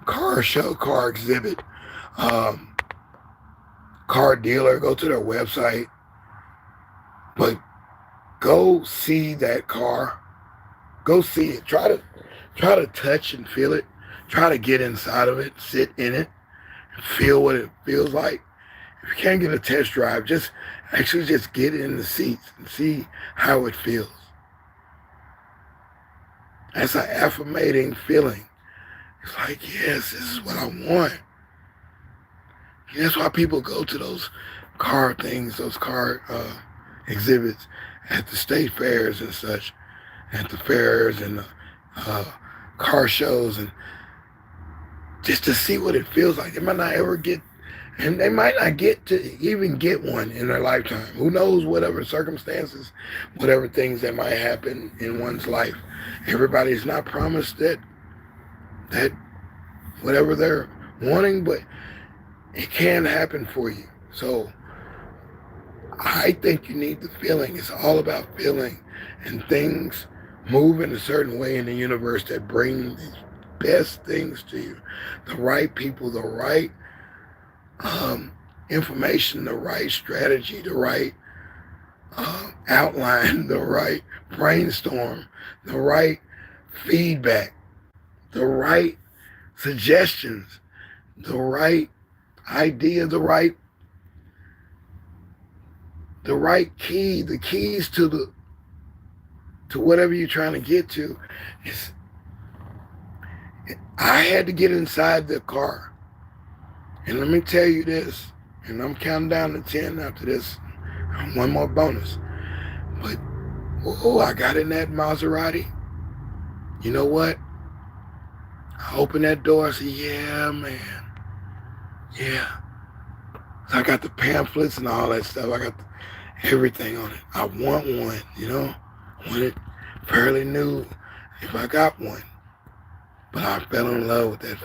car show, car exhibit, car dealer, go to their website, but go see that car. Go see it. Try to touch and feel it. Try to get inside of it, sit in it, and feel what it feels like. If you can't get a test drive, just get in the seats and see how it feels. That's an affirmating feeling. It's like, yes, this is what I want. And that's why people go to those car things, those car exhibits at the state fairs and such, at the fairs and the car shows, and just to see what it feels like. They might not ever get, and they might not get to even get one in their lifetime. Who knows, whatever circumstances, whatever things that might happen in one's life. Everybody's not promised that whatever they're wanting, but it can happen for you. So I think you need the feeling. It's all about feeling, and things move in a certain way in the universe that bring the best things to you. The right people, the right information, the right strategy, the right outline, the right brainstorm, the right feedback, the right suggestions, the right idea, the right key, the keys to whatever you're trying to get to. I had to get inside the car. And let me tell you this, and I'm counting down to 10 after this. One more bonus. But, I got in that Maserati. You know what? I opened that door. I said, yeah, man. Yeah. So I got the pamphlets and all that stuff. I got everything on it. I want one, you know. I want it fairly new if I got one. But I fell in love with that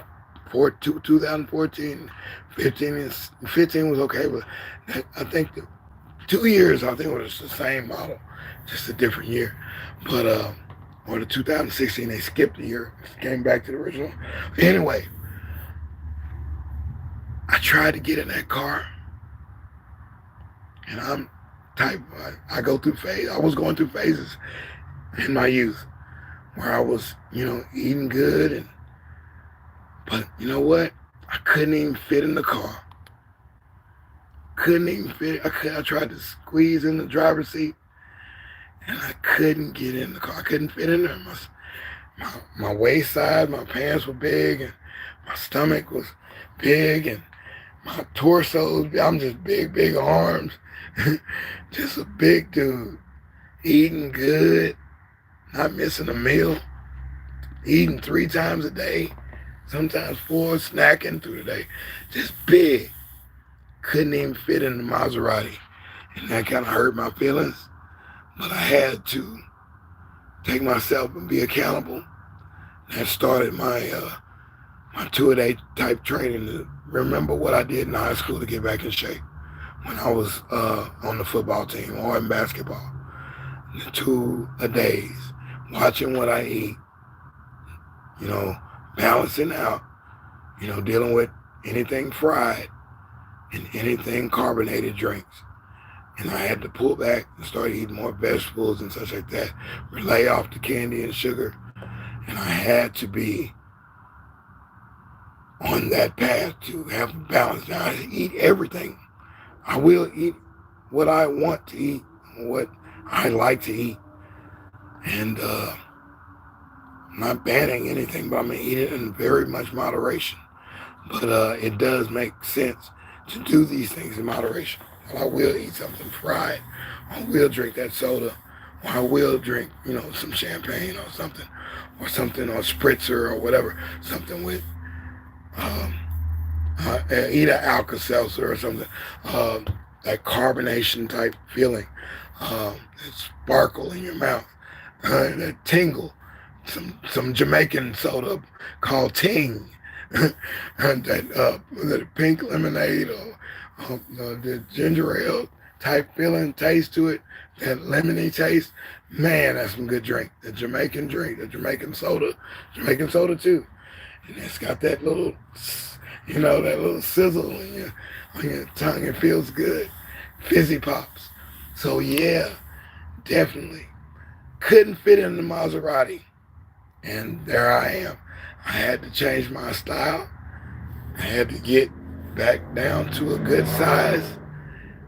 2014, 15 was okay, but I think the 2 years, I think it was the same model, just a different year. But, or the 2016, they skipped a year, came back to the original. Anyway, I tried to get in that car, and I go through phase. I was going through phases in my youth where I was, eating good, but you know what? I couldn't even fit in the car. Couldn't even fit. I tried to squeeze in the driver's seat, and I couldn't get in the car. I couldn't fit in there. My waist size, my pants were big, and my stomach was big, and my torso. I'm just big arms, just a big dude, eating good, not missing a meal, eating 3 times a day, sometimes 4, snacking through the day, just big. Couldn't even fit in the Maserati, and that kind of hurt my feelings. But I had to take myself and be accountable. That started my my 2-a-day type training to remember what I did in high school to get back in shape when I was on the football team or in basketball. The 2-a-days, watching what I eat, balancing out, dealing with anything fried and anything carbonated drinks. And I had to pull back and start eating more vegetables and such like that, lay off the candy and sugar. And I had to be on that path to have a balance. Now, I eat everything. I will eat what I want to eat, what I like to eat. And I'm not banning anything, but I'm going to eat it in very much moderation. But it does make sense to do these things in moderation. I will eat something fried. I will drink that soda. Or I will drink, some champagne or something, or spritzer or whatever, something with, eat an Alka-Seltzer or something, that carbonation type feeling, that sparkle in your mouth, that tingle, some Jamaican soda called Ting, and that pink lemonade or the ginger ale type feeling, taste to it, that lemony taste. Man, that's some good drink. The Jamaican drink, the Jamaican soda too. And it's got that little, that little sizzle on your tongue. It feels good. Fizzy pops. So yeah, definitely. Couldn't fit in the Maserati. And there I am. I had to change my style. I had to get back down to a good size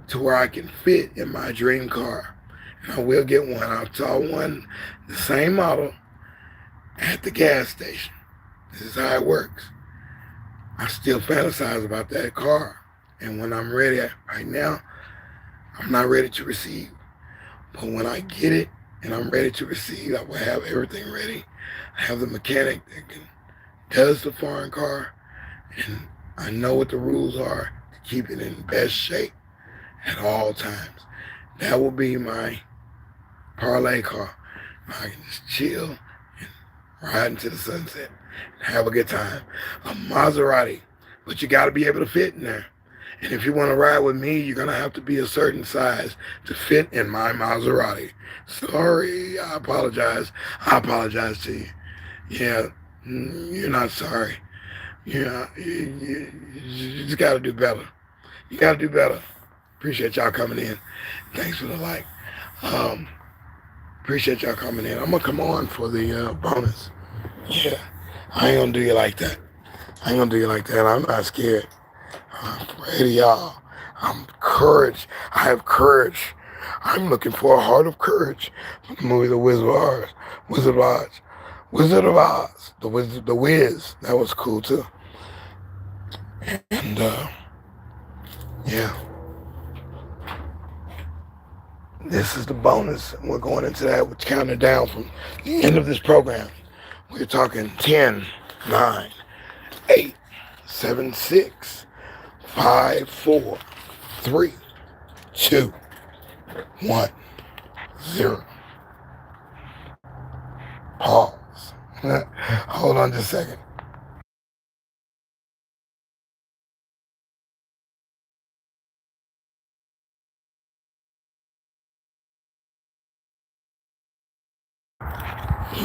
to where I can fit in my dream car. And I will get one. I saw one, the same model, at the gas station. This is how it works. I still fantasize about that car. And when I'm ready, right now, I'm not ready to receive. But when I get it and I'm ready to receive, I will have everything ready. I have the mechanic that does the foreign car, and I know what the rules are to keep it in best shape at all times. That will be my parlay car. I can just chill and ride into the sunset and have a good time. A Maserati, but you got to be able to fit in there. And if you want to ride with me, you're going to have to be a certain size to fit in my Maserati. Sorry, I apologize. I apologize to you. Yeah, you're not sorry. You just got to do better. You got to do better. Appreciate y'all coming in. Thanks for the like. Appreciate y'all coming in. I'm going to come on for the bonus. Yeah, I ain't going to do you like that. I ain't going to do you like that. I'm not scared. I'm afraid of y'all. I'm courage. I have courage. I'm looking for a heart of courage for the movie The Wizard of Oz. Wizard of Oz. Wizard of Oz. The Wiz. That was cool too. And yeah. This is the bonus. We're going into that. We're counting down from the end of this program. We're talking 10, 9, 8, 7, 6, 5, 4, 3, 2, 1, 0. Pause. Hold on just a second.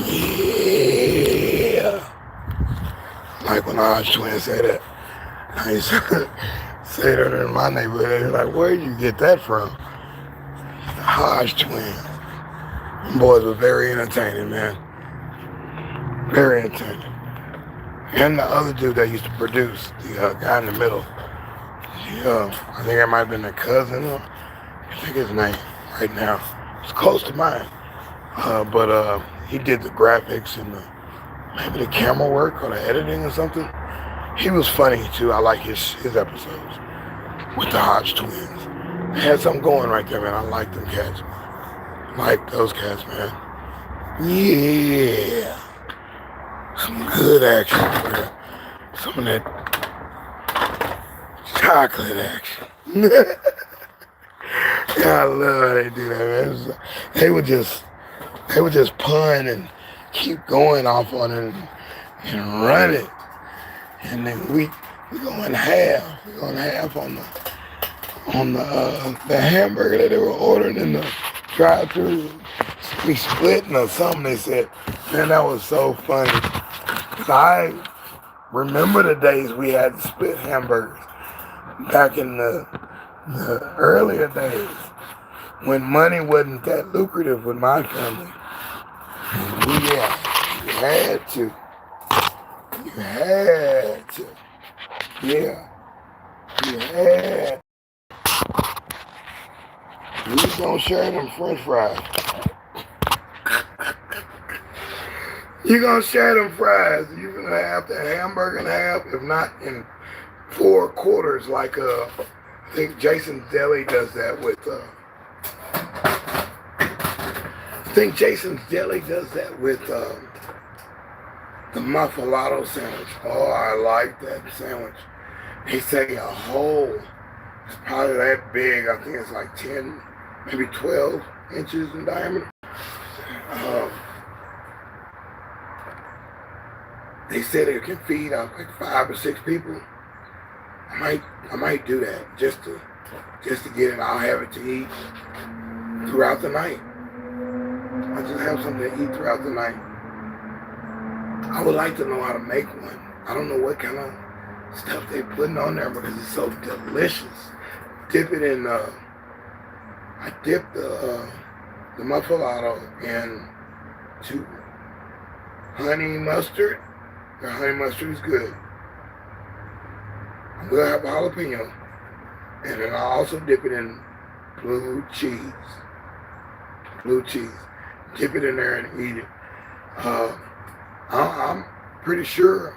Yeah. Like when our twins say that. I used to say that in my neighborhood. They're like, where did you get that from? The Hodge twins. Them boys were very entertaining, man. Very entertaining. And the other dude that used to produce, the guy in the middle. I think that might have been their cousin. I think his name right now. It's close to mine. But he did the graphics and maybe the camera work or the editing or something. He was funny too. I like his episodes with the Hodge twins. They had something going right there, man. I like them cats. I like those cats, man. Yeah. Some good action, man. Some of that chocolate action. Yeah, I love how they do that, man. They would just pun and keep going off on it and run it. And then we go in half. We go in half on the hamburger that they were ordering in the drive-thru. We splitting or something. They said, man, that was so funny. 'Cause I remember the days we had to split hamburgers back in the earlier days when money wasn't that lucrative with my family. Yeah, you had to. You had to. Yeah. You had. You just don't share them french fries. You gonna share them fries. You gonna have the hamburger in half, if not in 4 quarters, like I think Jason's Deli does that with the muffalotto sandwich. Oh, I like that sandwich. They say a hole. It's probably that big. I think it's like 10, maybe 12 inches in diameter. They said it can feed like 5 or 6 people. I might do that just to get it. I'll have it to eat throughout the night. I just have something to eat throughout the night. I would like to know how to make one. I don't know what kind of stuff they're putting on there because it's so delicious. Dip it in, I dip the muffalotto into honey mustard. The honey mustard is good. I'm gonna have a jalapeno. And then I'll also dip it in blue cheese. Blue cheese. Dip it in there and eat it. I'm pretty sure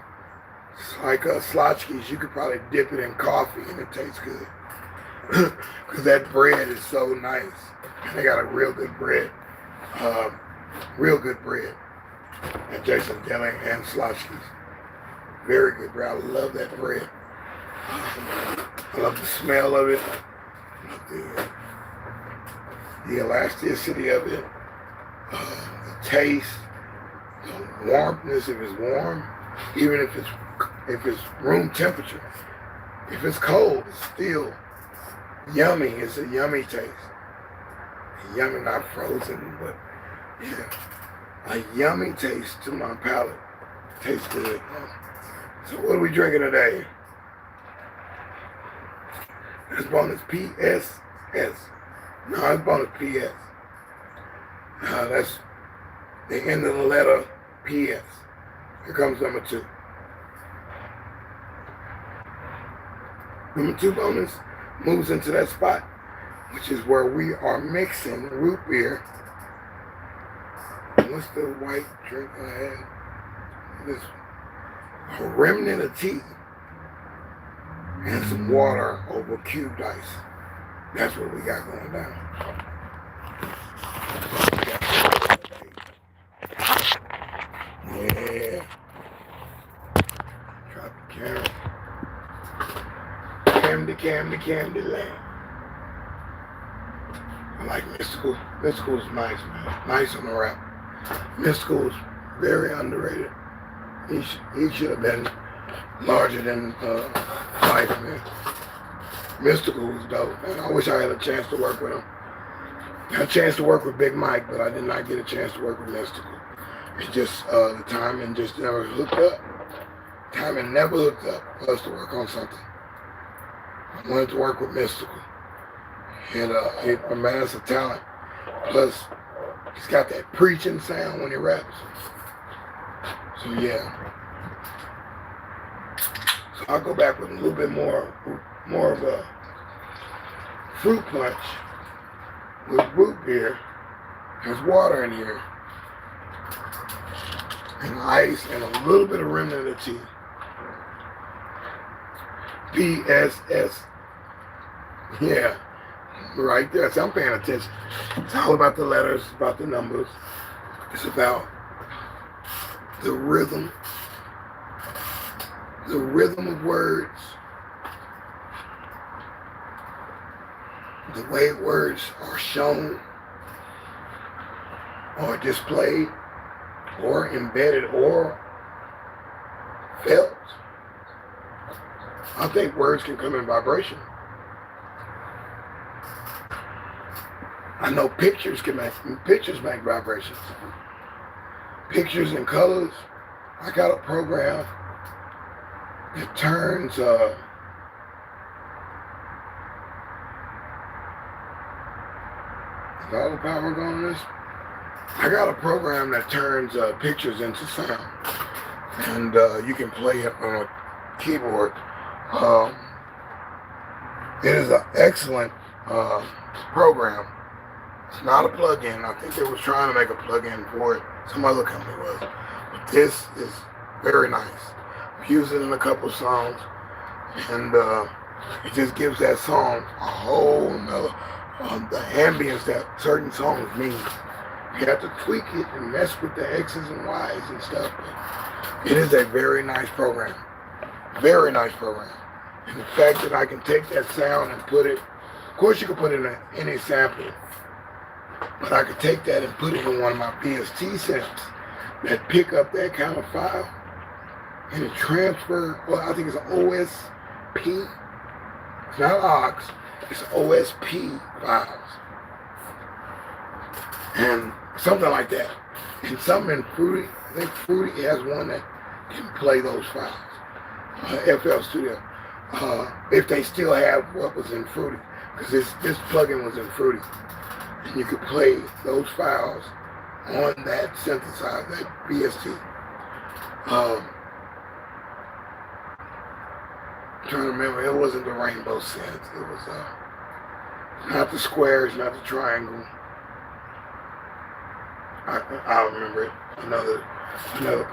it's like Slotchkis. You could probably dip it in coffee and it tastes good. Because that bread is so nice. And they got a real good bread. Real good bread at Jason's Deli and Slotchkis. Very good bread. I love that bread. I love the smell of it. I love the elasticity of it. The taste. The warmness if it's warm. Even if it's room temperature. If it's cold, it's still yummy. It's a yummy taste. Yummy, not frozen, but yeah. A yummy taste to my palate. Tastes good. So what are we drinking today? This bonus PSS. No, it's bonus PS. That's the end of the letter PS. Here comes number 2. Number 2 bonus moves into that spot, which is where we are mixing root beer. What's the white drink I had? This a remnant of tea and some water over cubed ice. That's what we got going down. Yeah. Drop the camera. Candy land. I like Mystical. Mystical is nice, man. Nice on the wrap. Mystical is very underrated. He should have been larger than life, man. Mystical was dope, man. I wish I had a chance to work with him. I had a chance to work with Big Mike, but I did not get a chance to work with Mystical. It's just the timing just never hooked up. Timing never hooked up for us to work on something. I wanted to work with Mystical. And a massive talent. Plus, he's got that preaching sound when he raps. So yeah. So I'll go back with a little bit more of a fruit punch with root beer. There's water in here. And ice and a little bit of remnant of tea. PSS. Yeah. Right there. So I'm paying attention. It's all about the letters, it's about the numbers. It's about the rhythm. The rhythm of words. The way words are shown or displayed or embedded or felt. I think words can come in vibration. I know pictures make vibrations. Pictures and colors. I got a program that turns is all the power going on this? I got a program that turns pictures into sound, and you can play it on a keyboard. It is an excellent program. It's not a plug-in. I think they was trying to make a plug-in for it. Some other company was. But this is very nice. I've used it in a couple songs, and it just gives that song a whole nother, the ambience that certain songs mean. You have to tweak it and mess with the X's and Y's and stuff. But it is a very nice program. Very nice program. And the fact that I can take that sound and put it, of course you can put it in any sample, but I could take that and put it in one of my VST synths that pick up that kind of file and it transfer, well, I think it's an OSP. It's not aux, it's OSP files. And something like that. And something in Fruity, I think Fruity has one that can play those files. FL Studio. If they still have what was in Fruity. Because this plugin was in Fruity. And you could play those files on that synthesizer, that VST. I'm trying to remember, it wasn't the rainbow synth. It was not the squares, not the triangle. I'll remember it. Another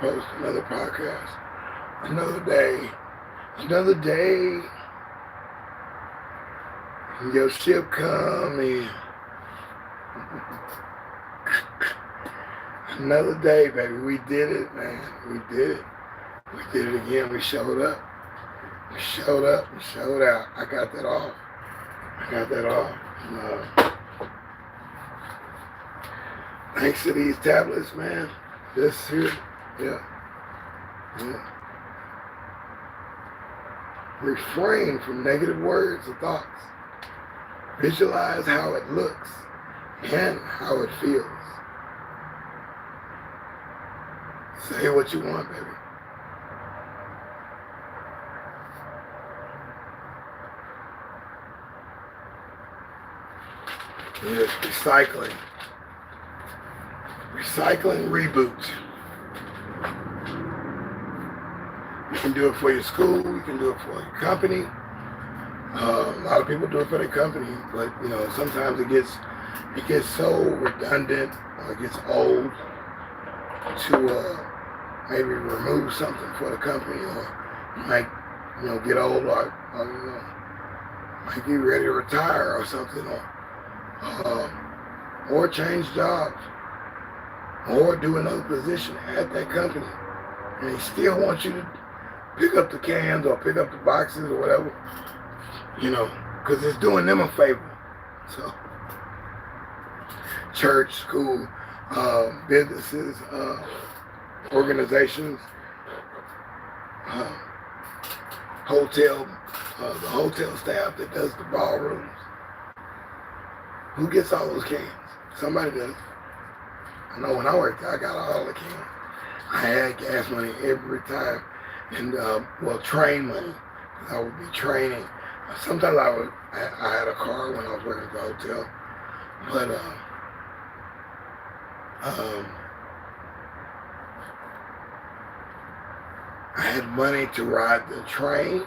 post, another podcast, another day. Your ship coming. Another day, baby. We did it, man. We did it. We did it again. We showed up. We showed up. We showed out. I got that off. Thanks to these tablets, man. This here, yeah. Refrain from negative words or thoughts. Visualize how it looks and how it feels. Say what you want, baby. It's recycling. Recycling reboot. You can do it for your school, you can do it for your company. A lot of people do it for their company, but you know, sometimes it gets so redundant or it gets old to maybe remove something for the company, or you might, you know, get old or you know, might be ready to retire or something, or change jobs, or do another position at that company, and they still want you to pick up the cans or pick up the boxes or whatever, you know, because it's doing them a favor. So, church, school, businesses, organizations, hotel, the hotel staff that does the ballrooms. Who gets all those cans? Somebody does. I know when I worked there, I got all the cans. I had gas money every time, and well, train money. I would be training. Sometimes I had a car when I was working at the hotel, but um, I had money to ride the train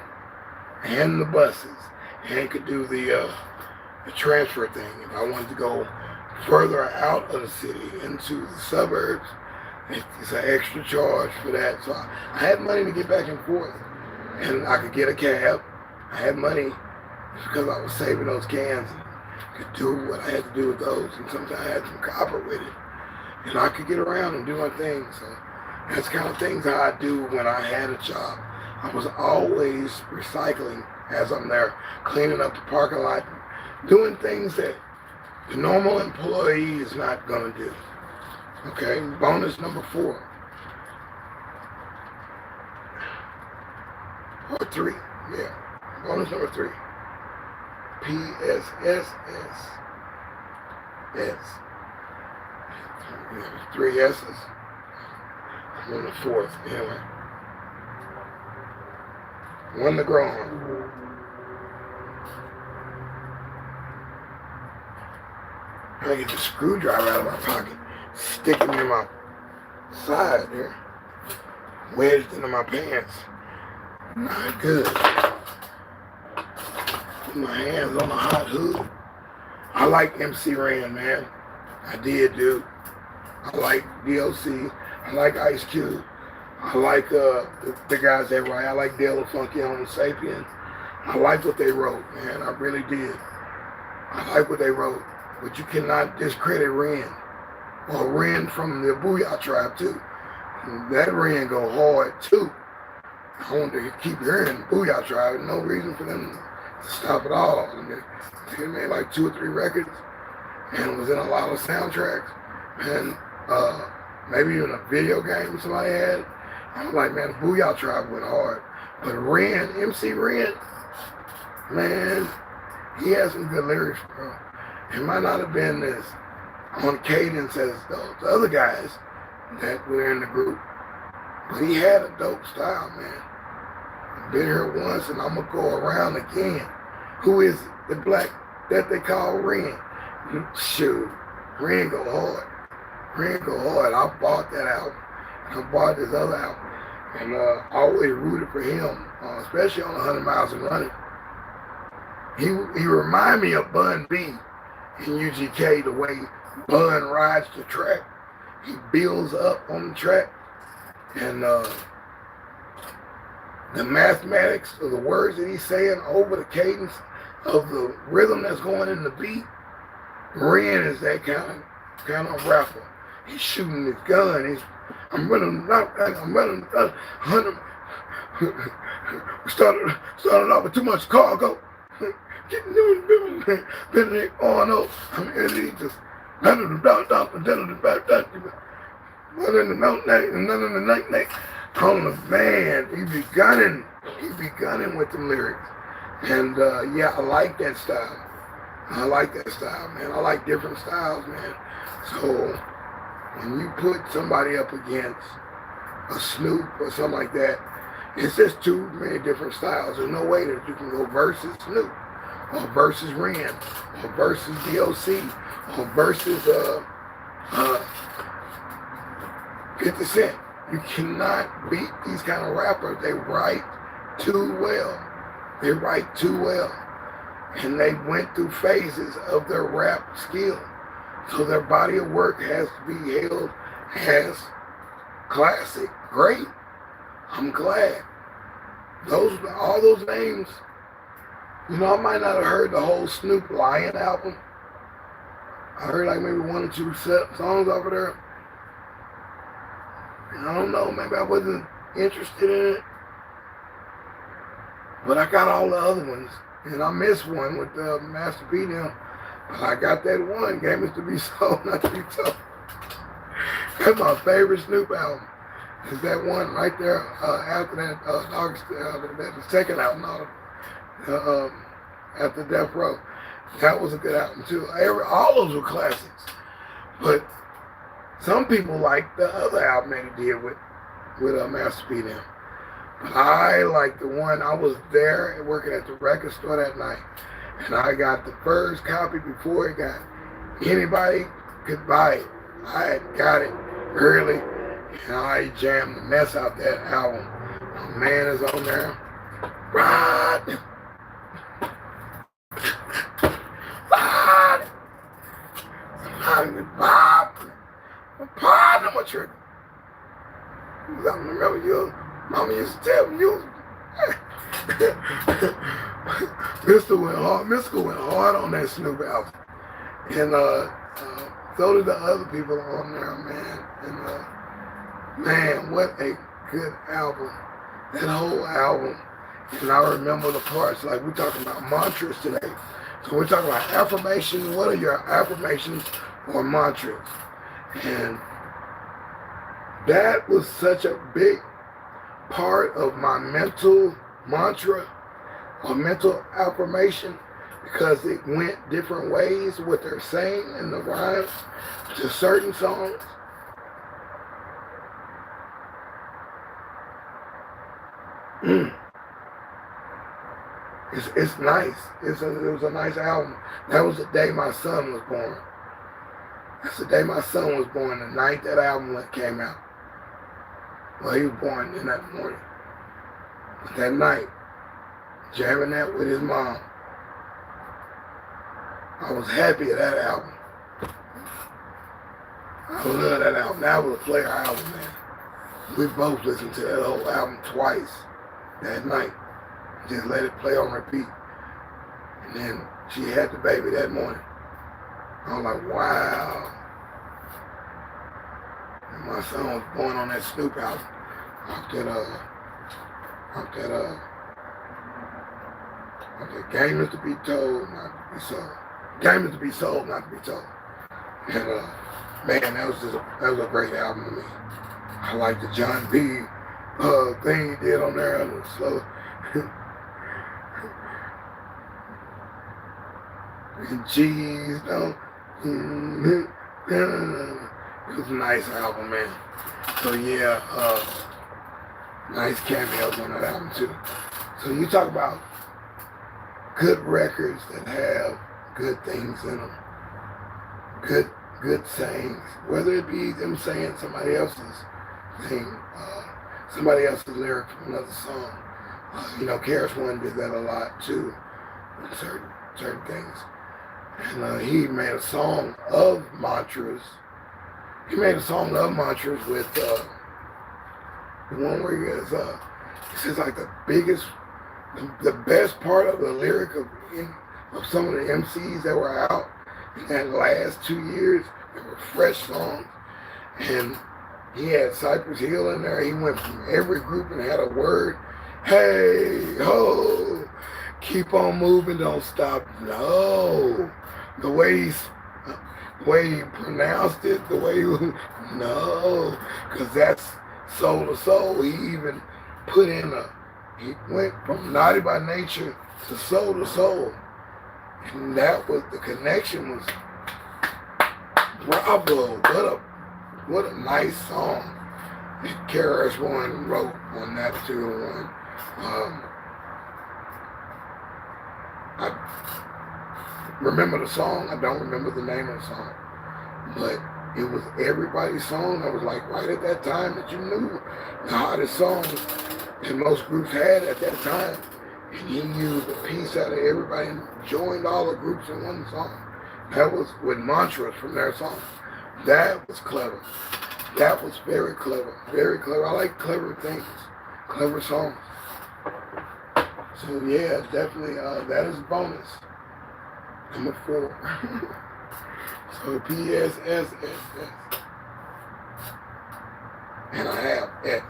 and the buses, and could do the transfer thing. If I wanted to go further out of the city into the suburbs, it's an extra charge for that. So I had money to get back and forth, and I could get a cab. I had money because I was saving those cans and could do what I had to do with those, and sometimes I had some copper with it, and I could get around and do my thing. So that's kind of things I do when I had a job. I was always recycling as I'm there, cleaning up the parking lot, doing things that the normal employee is not going to do. Okay, bonus number 4. Or 3, yeah. Bonus number 3. PSSS. S. 3 S's. I'm on the 4th, anyway. One to grow on. I get the screwdriver out of my pocket, stick it in my side there, wedged into my pants. Not good. Put my hands on the hot hood. I like MC Ren, man. I did, dude. I like DOC. I like Ice Cube. I like the guys that write. I like deSz'e, Funky Homo Sapien. I like what they wrote, man. I really did. I like what they wrote. But you cannot discredit Ren. Or Ren from the Booyah tribe, too. That Ren go hard, too. I want to keep hearing Booyah tribe. No reason for them to stop at all. They made like 2 or 3 records. And was in a lot of soundtracks. And maybe even a video game somebody had. I was like, man, Booyah tribe went hard. But Ren, MC Ren, man, he has some good lyrics, bro. It might not have been as on cadence as those other guys that were in the group, but he had a dope style, man. I've been here once and I'm going to go around again. Who is the black that they call Ren? Shoot, Ren go hard. Ren go hard. I bought that album. I bought this other album. And I always rooted for him, especially on 100 Miles and Running. He reminded me of Bun B in UGK, the way Bun rides the track. He builds up on the track, and the mathematics of the words that he's saying over the cadence of the rhythm that's going in the beat. Ren is that kind of rapper. He's shooting his gun. I'm running 100. Started off with too much cargo. Getting building on up. I'm really just man, he be gunning with them lyrics. And yeah, I like that style. I like that style, man. I like different styles, man. So when you put somebody up against a Snoop or something like that, it's just too many different styles. There's no way that you can go versus Snoop, or versus Ren, or versus DOC, or versus 50 Cent. You cannot beat these kind of rappers. They write too well. They write too well. And they went through phases of their rap skill. So their body of work has to be hailed as classic, great. I'm glad. All those names, you know, I might not have heard the whole Snoop Lion album. I heard like maybe 1 or 2 songs over there. I don't know, maybe I wasn't interested in it. But I got all the other ones. And I missed one with Master P now. But I got that one, Game is to be sold, not to be told. That's my favorite Snoop album. Is that one right there after that, the second album, after Death Row. That was a good album too. All those were classics. But some people like the other album that he did with with Master P them. But I like the one, I was there working at the record store that night, and I got the first copy before it got anybody could buy it. I had got it early, and I jammed the mess out that album. My man is on there. Rod! Rod! Bob! Pardon what you're... I remember you, Mama used to tell me you... Mystical went hard on that Snoop album. And so did the other people on there, man. And man, what a good album. That whole album. And I remember the parts, like we're talking about mantras today. So we're talking about affirmations. What are your affirmations or mantras? And that was such a big part of my mental mantra or mental affirmation, because it went different ways what they're saying in the rhymes to certain songs. It's nice. It was a nice album. That was the day my son was born. That's the day my son was born, the night that album came out. Well, he was born in that morning. But that night, jamming that with his mom, I was happy at that album. I love that album. That was a player album, man. We both listened to that whole album twice that night. Just let it play on repeat. And then she had the baby that morning. I was like, wow. And my son was born on that Snoop album. Off that game is to be told, not to be sold. Game is to be sold, not to be told. And man, that was a great album to me. I like the John B thing he did on there. And slow. And cheese, no. It was a nice album, man. So yeah, nice cameos on that album too. So you talk about good records that have good things in them, good sayings, whether it be them saying somebody else's thing, somebody else's lyric from another song. Karis One did that a lot too, on certain things. And he made a song of mantras. He made a song of mantras with the one where he says like the best part of the lyric of some of the MCs that were out in that last 2 years. They were fresh songs. And he had Cypress Hill in there. He went from every group and had a word. Hey, ho, keep on moving, don't stop. No. The way he pronounced it, no, because that's soul to soul. He even put in he went from naughty by nature to soul. And that was, the connection was, bravo, what a nice song that KRS One wrote on that particular one. I remember the song. I don't remember the name of the song, but it was everybody's song. That was like right at that time that you knew the hottest song that most groups had at that time. And he used a piece out of everybody and joined all the groups in one song. That was with mantras from their song. That was clever. That was very clever. Very clever. I like clever things, clever songs. So yeah, definitely that is a bonus. Number 4. So PSSSS. And I have X.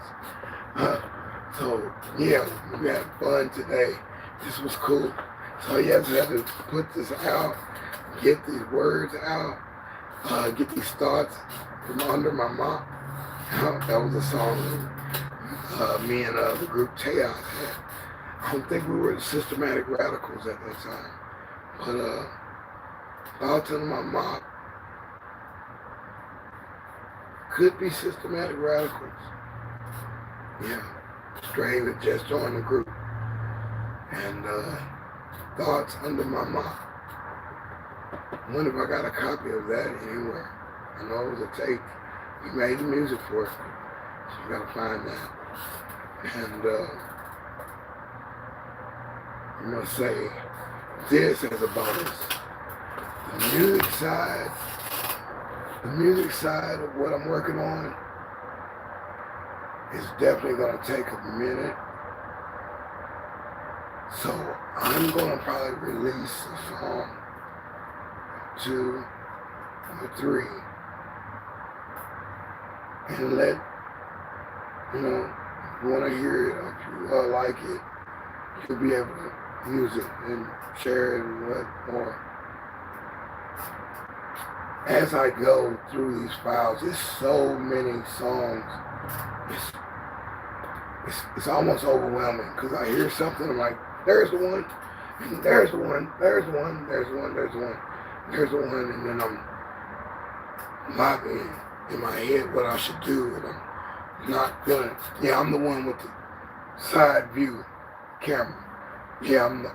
So yeah, we had fun today. This was cool. So you have to put this out, get these words out, get these thoughts from under my mouth. That was a song me and the group Chaos had. I don't think we were the Systematic Radicals at that time. But thoughts under my mouth could be Systematic Radicals. Yeah, Stray that just joined the group. And Thoughts Under My Mouth. I wonder if I got a copy of that anywhere. I know it was a tape. We made the music for it. So you gotta find that. And I'm gonna say this as a bonus. The music side of what I'm working on is definitely gonna take a minute. So I'm gonna probably release a song, 2 or 3, and let, you know, if you wanna hear it or if you like it, you'll be able to use it and share it and what more. As I go through these files, there's so many songs. It's almost overwhelming because I hear something, I'm like, there's the one, and there's the one, there's the one, there's the one, there's the one, there's the one, and then I'm locking in my head what I should do, and I'm not feeling, yeah, I'm the one with the side view camera. Yeah, I'm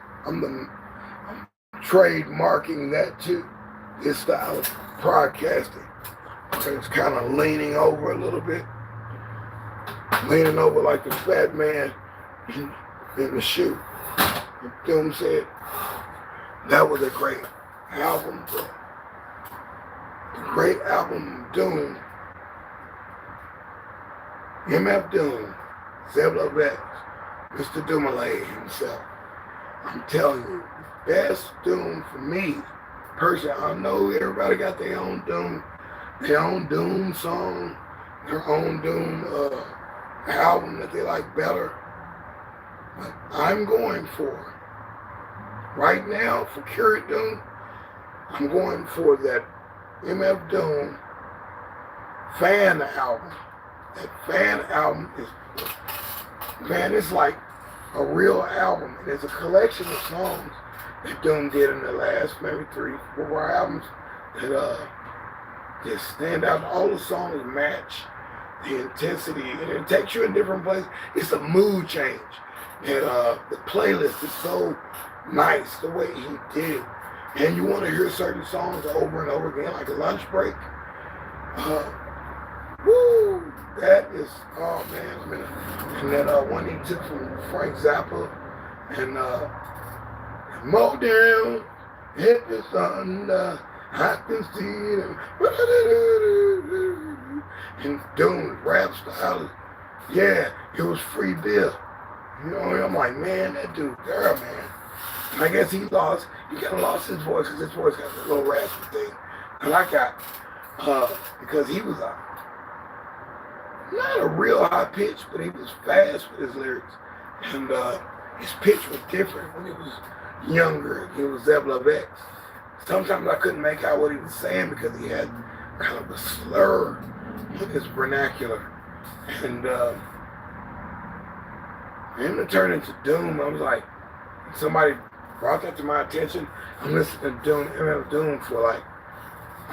trademarking that too. This style of broadcasting. It's kind of leaning over a little bit. Leaning over like the fat man in the shoe. Doom said that was a great album. The great album Doom. MF Doom, Zebla Vex, Mr. Dumoulin himself. I'm telling you, the best Doom for me, personally, I know everybody got their own Doom song, their own Doom album that they like better. But I'm going for, right now, for current Doom, I'm going for that MF Doom fan album. That fan album is, man, it's like a real album. And it's a collection of songs that Doom did in the last maybe 3, 4 albums that just stand out. All the songs match the intensity, and it takes you in different places. It's a mood change. And the playlist is so nice the way he did it. And you want to hear certain songs over and over again, like a lunch break. Woo! That is, oh man, I mean, and then one he took from Frank Zappa, and mow down, hit the sun, I can see it, and Doom rap style, yeah, it was free Bill. You know, I'm like, man, that dude, girl, man. And I guess he kind of lost his voice, because his voice got a little raspy thing. And I got, because he was not a real high pitch, but he was fast with his lyrics. And his pitch was different when he was younger. He was Zebla Vex. Sometimes I couldn't make out what he was saying because he had kind of a slur in his vernacular. And him to turn into Doom, I was like, somebody brought that to my attention. I'm listening to Doom, MF Doom for like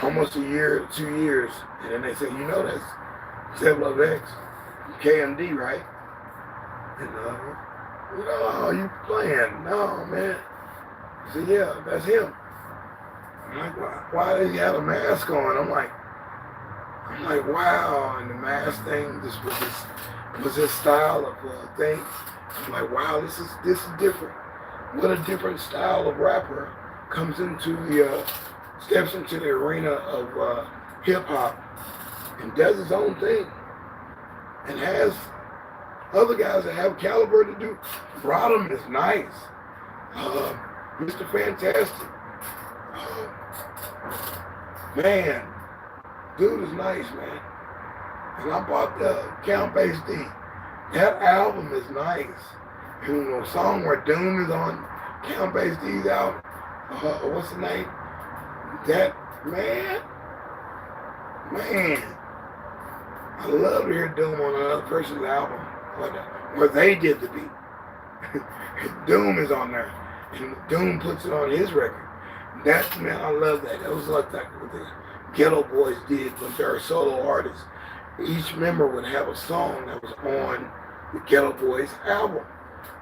almost a year, 2 years. And then they said, you know, that's Zebla Vex, KMD, right? And you know, oh, you playing? No, man. I said, yeah, that's him. I'm like, why does he have a mask on? I'm like, wow. And the mask thing just was his style of thing. I'm like, wow, this is different. What a different style of rapper comes into steps into the arena of hip hop and does his own thing, and has other guys that have caliber to do. Rodham is nice. Mr. Fantastic. Man, dude is nice, man. And I bought the Count Bass D. That album is nice. And you know, a song where Doom is on Count Bass D's album, what's the name? That, man, I love to hear Doom on another person's album where they did the beat. Doom is on there, and Doom puts it on his record. That, man, I love that. That was like that what the Ghetto Boys did when they were solo artists. Each member would have a song that was on the Ghetto Boys album.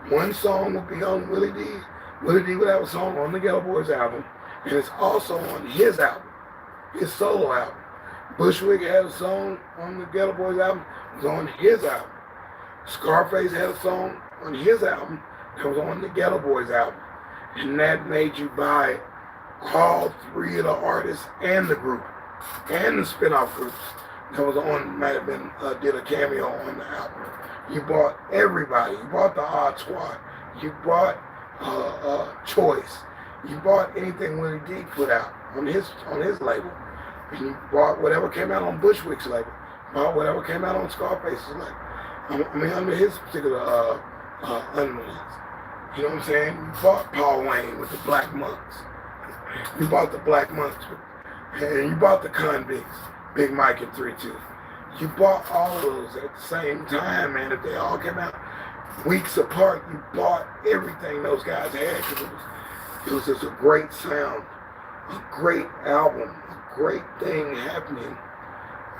One song would be on Willie D. Willie D would have a song on the Ghetto Boys album, and it's also on his album, his solo album. Bushwick had a song on the Ghetto Boys album, it was on his album. Scarface had a song on his album that was on the Ghetto Boys album. And that made you buy all three of the artists and the group, and the spin-off groups that was on, might have been, did a cameo on the album. You bought everybody. You bought the Odd Squad. You bought Choice. You bought anything Willie D put out on his label. And you bought whatever came out on Bushwick's label. Bought whatever came out on Scarface's label. I mean, under his particular underlings. You know what I'm saying? You bought Paul Wayne with the Black Monks. You bought the Black Monks. And you bought the Convicts, Big Mike and 3-2. You bought all of those at the same time, man. If they all came out weeks apart, you bought everything those guys had, because it was just a great sound, a great album, a great thing happening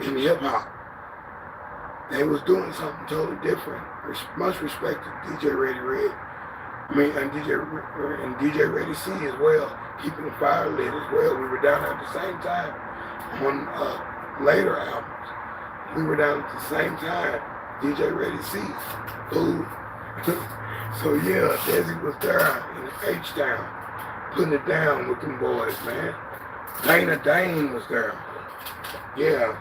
in hip-hop. They was doing something totally different. Much respect to DJ Ready Red. I mean, and DJ Ready C as well, keeping the fire lit as well. We were down at the same time on later albums. We were down at the same time, DJ Ready C. Ooh. So yeah, DeSz'e was there in the H-Town, putting it down with them boys, man. Dana Dane was there. Yeah,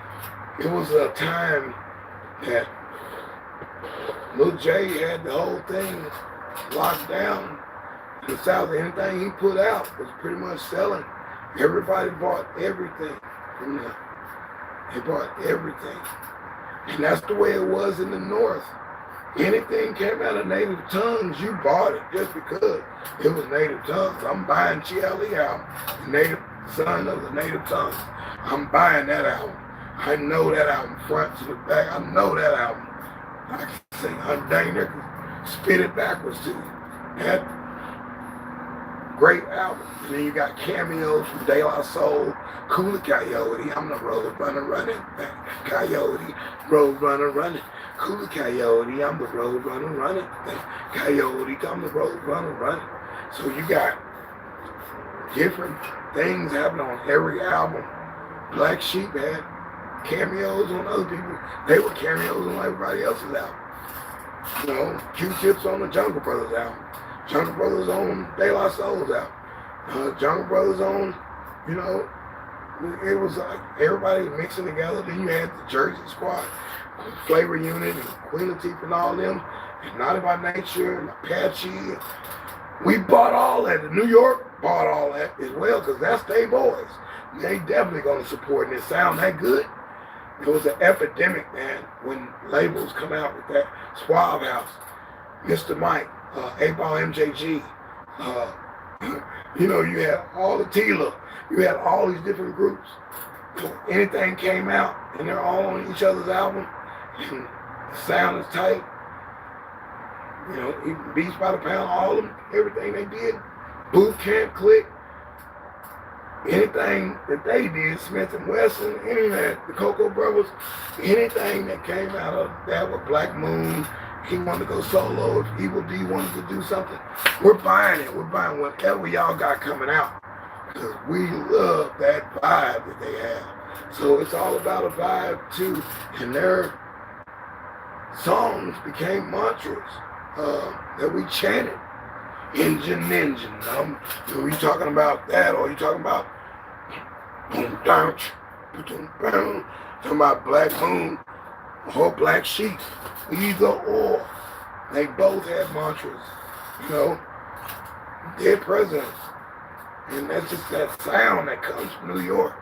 it was a time that Lil J had the whole thing locked down in the South. Anything he put out was pretty much selling. Everybody bought everything from there. They bought everything. And that's the way it was in the North. Anything came out of native tongues, you bought it just because it was native tongues. I'm buying Chiali album, the native son of the native tongues. I'm buying that album. I know that album front to the back. I know that album. I can sing, I'm dang near can spit it backwards to you. That great album. And then you got cameos from deSz'e, Cooler Coyote, I'm the road runner running, Coyote, road runner running, Cooler Coyote, I'm the road runner running, Coyote, I'm the road runner running. So you got different things happening on every album. Black Sheep had cameos on other people. They were cameos on everybody else's album. You know, Q-Tips on the Jungle Brothers album. Jungle Brothers on deSz'e's album. Jungle Brothers on, you know, it was like everybody mixing together. Then you had the Jersey Squad, Flavor Unit, and Queen Latifah and all them, and Naughty by Nature, and Apache. We bought all that. And New York bought all that as well, because that's they boys. They definitely going to support, and it sound that good. It was an epidemic, man, when labels come out with that. Suave House, Mr. Mike, 8-Ball MJG, you know, you had all the Tila, you had all these different groups. So anything came out, and they're all on each other's album, and the sound is tight. You know, even Beats by the Pound, all of them, everything they did, Boot Camp Click, anything that they did, Smith and Wesson, any of that, the Cocoa Brothers, anything that came out of that with Black Moon, he wanted to go solo, if Evil D wanted to do something, we're buying it. We're buying whatever y'all got coming out, because we love that vibe that they have. So it's all about a vibe too, and their songs became mantras that we chanted. Engine. Are you talking about that, or are you talking about talking about Black Moon or Black Sheep? Either or. They both had mantras, you know. Dead presidents. And that's just that sound that comes from New York.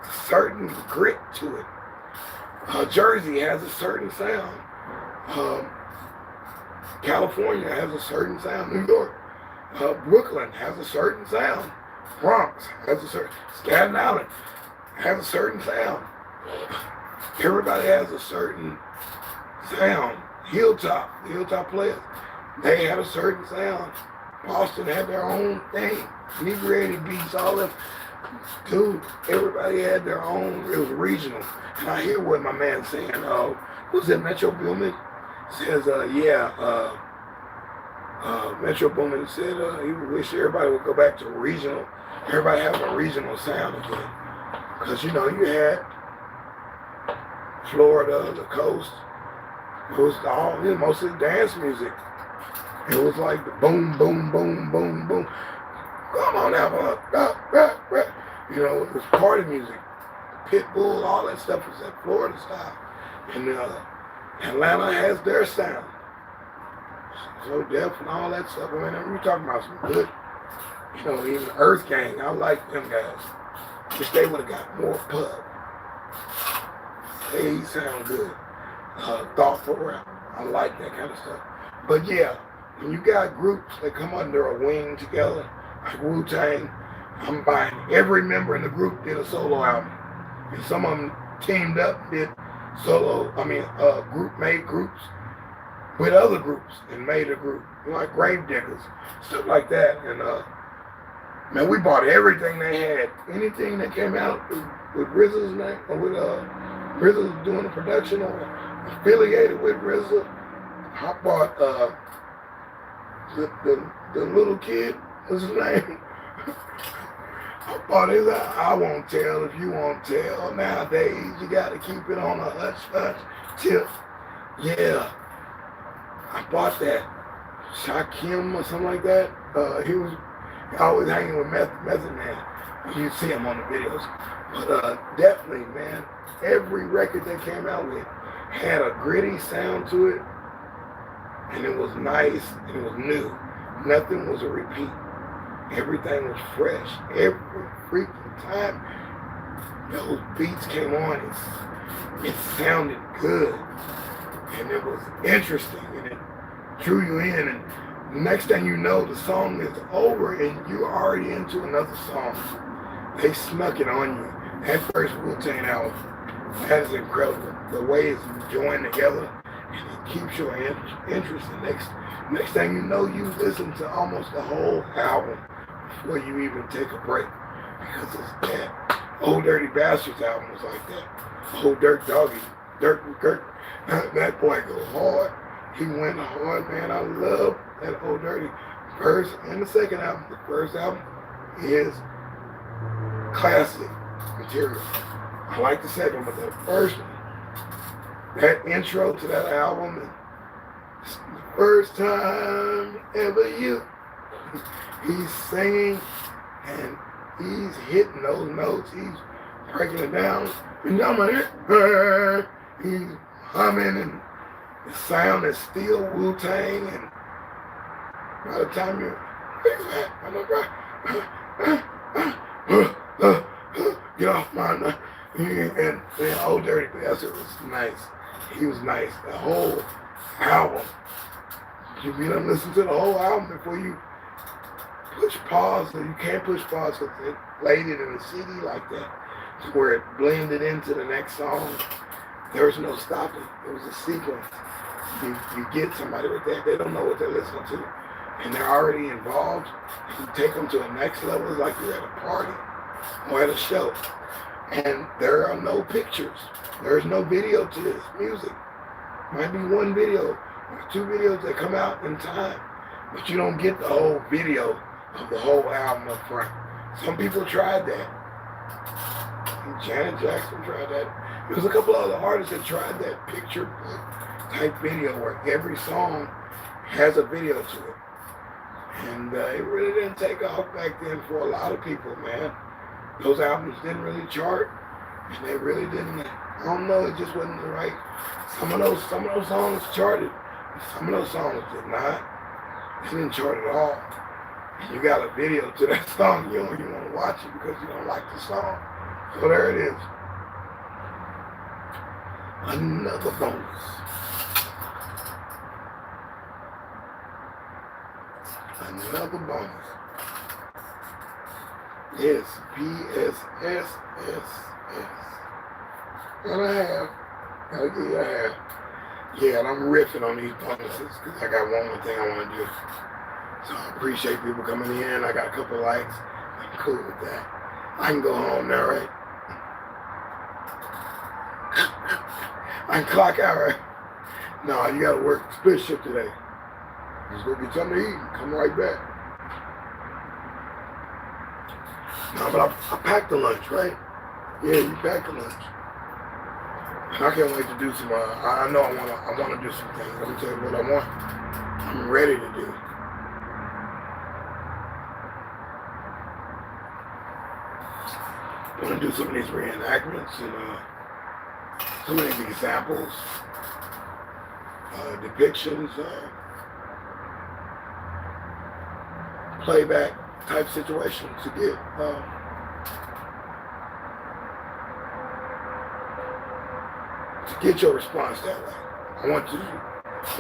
A certain grit to it. Jersey has a certain sound. California has a certain sound. New York. Brooklyn has a certain sound. Bronx has a certain, Staten Island has a certain sound. Everybody has a certain sound. The Hilltop Players, they had a certain sound. Boston had their own thing. Inebriated Beats, all them. Dude, everybody had their own, it was regional. And I hear what my man's saying, was it Metro Boomin? Says, Metro Boomin said he would wish everybody would go back to regional. Everybody have a regional sound again. Because, you know, you had Florida, the coast. It was mostly dance music. It was like the boom, boom, boom, boom, boom. Come on now, you know, it was party music. Pitbull, all that stuff was that Florida style. And Atlanta has their sound. So Def and all that stuff. I mean, we're talking about some good, you know, even Earth Gang. I like them guys. Wish they would have got more pub. They sound good. Thoughtful rap. I like that kind of stuff. But yeah, when you got groups that come under a wing together, like Wu-Tang, I'm buying every member in the group did a solo album. And some of them teamed up, did group made groups with other groups and made a group, like Grave Diggers, stuff like that. And man, we bought everything they had. Anything that came out with RZA's name, or with RZA doing the production or affiliated with RZA. I bought the little kid, what's his name? I bought his, I won't tell if you won't tell. Nowadays, you got to keep it on a hush-hush tip. Yeah, I bought that. Shakim or something like that. He was always hanging with Method Man. You see him on the videos. But definitely, man, every record they came out with had a gritty sound to it. And it was nice, and it was new. Nothing was a repeat. Everything was fresh. Every freaking time those beats came on, it sounded good. And it was interesting, and it drew you in. And the next thing you know, the song is over, and you're already into another song. They snuck it on you. That first Wu-Tang album, that is incredible. The way it's joined together, and it keeps your interest. The next thing you know, you listen to almost the whole album before you even take a break, because it's that. Old Dirty Bastards album was like that. Old Dirt Doggy, Dirt, that boy goes hard. He went hard, man. I love that Old Dirty first and the second album. The first album is classic material. I like the second, but the first one, that intro to that album, the first time ever you. He's singing and he's hitting those notes. He's breaking it down. He's humming, and the sound is still Wu-Tang. And by the time you get off my and Old Dirty Bastard was nice. He was nice. The whole album. You don't listen to the whole album before you push pause. So you can't push pause because they played it in a CD like that, where it blended into the next song. There was no stopping. It was a sequence. You get somebody with that, they don't know what they're listening to, and they're already involved. You take them to the next level. It's like you're at a party or at a show, and there are no pictures. There's no video to this music. Might be one video or two videos that come out in time, but you don't get the whole video of the whole album up front. Some people tried that. Janet Jackson tried that. There was a couple other artists that tried that picture book type video where every song has a video to it. And it really didn't take off back then for a lot of people, man. Those albums didn't really chart, and they really didn't. I don't know, it just wasn't the right. Some of those songs charted, some of those songs did not. They didn't chart at all. And you got a video to that song, you don't even want to watch it because you don't like the song. So there it is. Another bonus. Another bonus. Yes, PSSSS. Gotta have. Gotta give you a half. Yeah, and I'm riffing on these bonuses because I got one more thing I want to do. So I appreciate people coming in. I got a couple likes. I'm cool with that. I can go home now, right? I can clock out, right? No, you gotta work split shift today. Just go get something to eat and come right back. No, but I packed the lunch, right? Yeah, you packed the lunch. And I can't wait to do some, I know I wanna do some things. Let me tell you what I want. I'm ready to do. I want to do some of these reenactments and some of these examples, depictions, playback type situations to get your response that way. I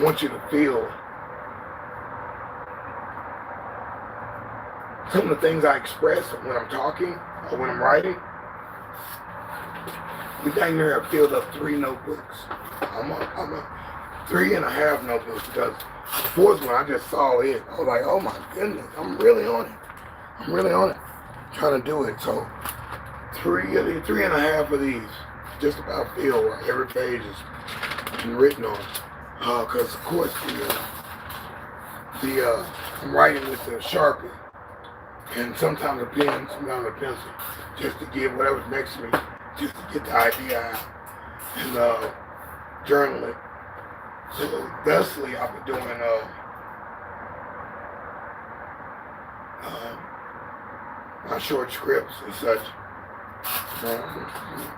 want you to feel some of the things I express when I'm talking or when I'm writing. We dang near have filled up 3 notebooks. I'm a 3.5 notebooks because the 4th one I just saw it. I was like, oh my goodness, I'm really on it. I'm really on it. Trying to do it. So 3.5 of these just about feel where every page is been written on. Because of course I'm writing with the Sharpie. And sometimes a pen, sometimes a pencil, just to give whatever's next to me, just to get the idea out and journal it. So thusly, I've been doing my short scripts and such.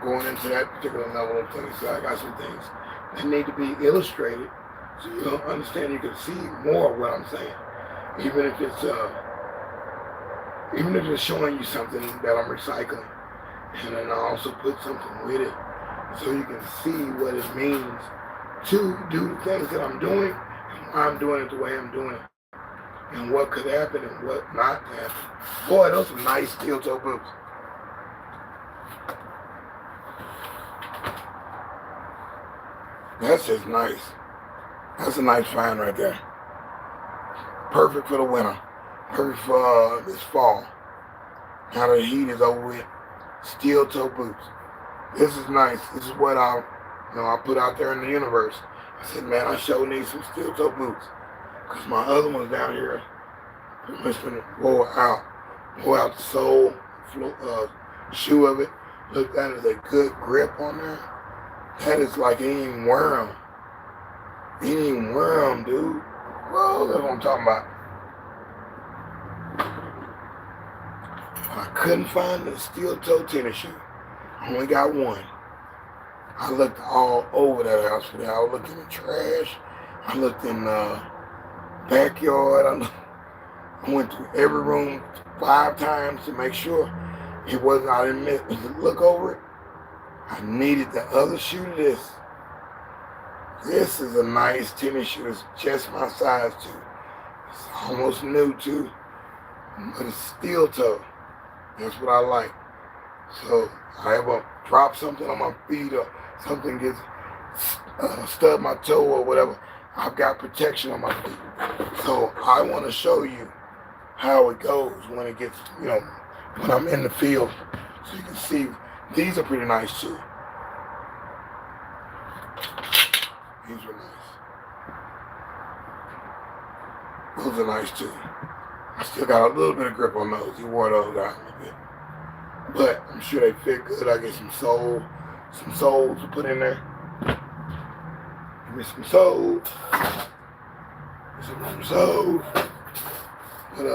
Going into that particular level of things, so I got some things that need to be illustrated, so you don't understand. You can see more of what I'm saying, even if it's showing you something that I'm recycling. And then I also put something with it so you can see what it means to do the things that I'm doing and why I'm doing it the way I'm doing it. And what could happen and what not to happen. Boy, those are nice steel toe boots. That's just nice. That's a nice find right there. Perfect for the winter. Perfect for this fall. Now the heat is over with. Steel toe boots. This is nice. This is what I put out there in the universe. I said, man, I sure need some steel toe boots. Because my other ones down here pretty much been wore out. Wore out the sole, shoe of it. Look, that is a good grip on there. That is like it ain't even wear 'em. It ain't even wear 'em, dude. Whoa, that's what I'm talking about. I couldn't find the steel toe tennis shoe. I only got one. I looked all over that house for that. I looked in the trash. I looked in the backyard. I went to every room 5 times to make sure it wasn't. I didn't look over it. I needed the other shoe to this. This is a nice tennis shoe. It's just my size too. It's almost new too, but it's steel toe. That's what I like. So I ever drop something on my feet or something gets stubbed my toe or whatever, I've got protection on my feet. So I want to show you how it goes when it gets, when I'm in the field. So you can see these are pretty nice too. These are nice. Those are nice too. I still got a little bit of grip on those. You wore those out a little bit. But I'm sure they fit good. I get some soles to put in there. Give me some soles. Some soles. But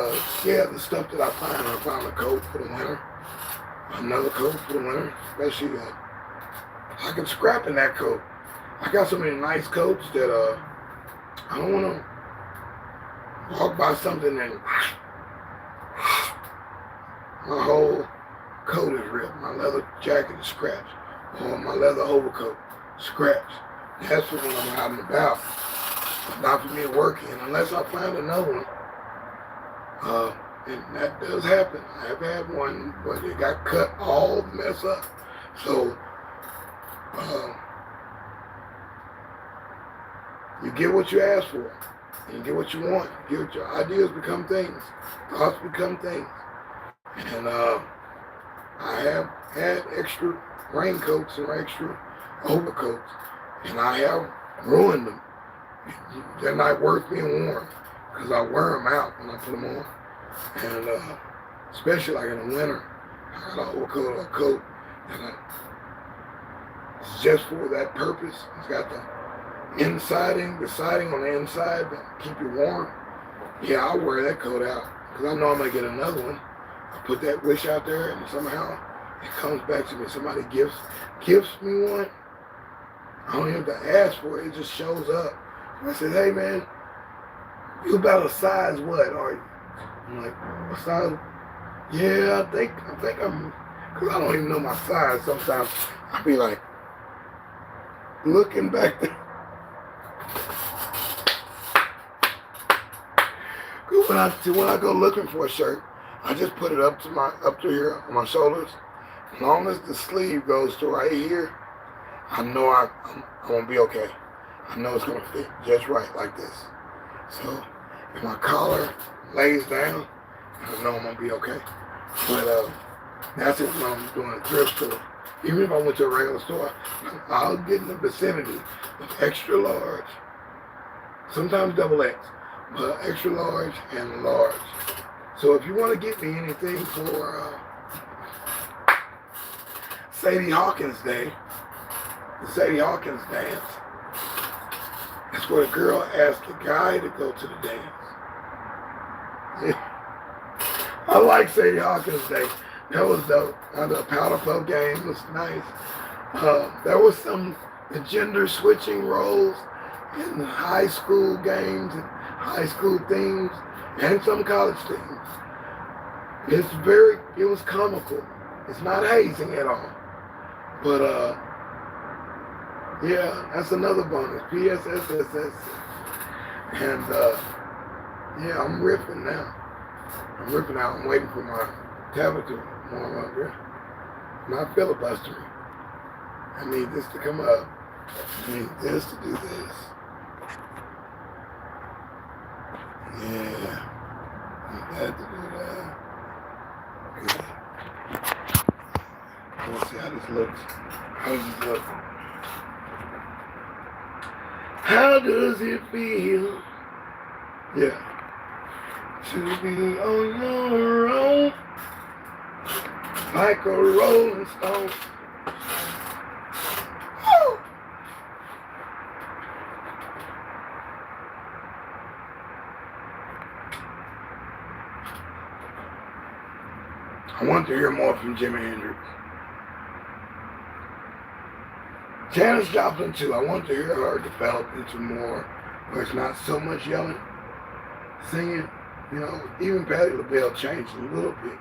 yeah, the stuff that I found a coat for the winter. Another coat for the winter. Especially I can scrap in that coat. I got so many nice coats that I don't want to walk by something and my whole coat is ripped. My leather jacket is scratched. Or my leather overcoat scratched. That's for when I'm out and about. Not for me to work in unless I find another one. And that does happen. I have had one where it got cut all the mess up. So you get what you ask for. And you get what you want. You get what your ideas become things. Thoughts become things. And I have had extra raincoats and extra overcoats. And I have ruined them. They're not worth being worn because I wear them out when I put them on. And especially like in the winter, I got an overcoat or a coat that it's just for that purpose. It's got the siding on the inside to keep you warm. Yeah, I'll wear that coat out because I know I'm going to get another one. I put that wish out there and somehow it comes back to me. Somebody gives me one. I don't even have to ask for it. It just shows up. I said, hey man, you about a size what are you? I'm like, a size? Yeah, I think I'm, because I don't even know my size sometimes. I'll be like, looking back there. When I go looking for a shirt, I just put it up to here on my shoulders. As long as the sleeve goes to right here, I know I'm gonna be okay. I know it's gonna fit just right like this. So if my collar lays down, I know I'm gonna be okay. But that's it when I'm doing a thrift store. Even if I went to a regular store, I'll get in the vicinity of extra large, sometimes double X, but extra large and large. So if you want to get me anything for Sadie Hawkins Day, the Sadie Hawkins dance, that's where the girl asked the guy to go to the dance. Yeah. I like Sadie Hawkins Day. That was dope. The Powder Puff game was nice. There was the gender switching roles in the high school games and high school themes and some college themes. It was comical. It's not hazing at all. But yeah, that's another bonus. PSSSS. And yeah, I'm ripping now. I'm ripping out. I'm waiting for my tablet to warm up here. Not filibustering. I need this to come up. I need this to do this. Yeah. I need that to do that. Good. Let's see how this looks. How does this look? How does it feel? Yeah. To be on your own, like a rolling stone. Woo! I want to hear more from Jimi Hendrix. Janis Joplin too. I want to hear her develop into more, where it's not so much yelling, singing. You know, even Patti LaBelle changed a little bit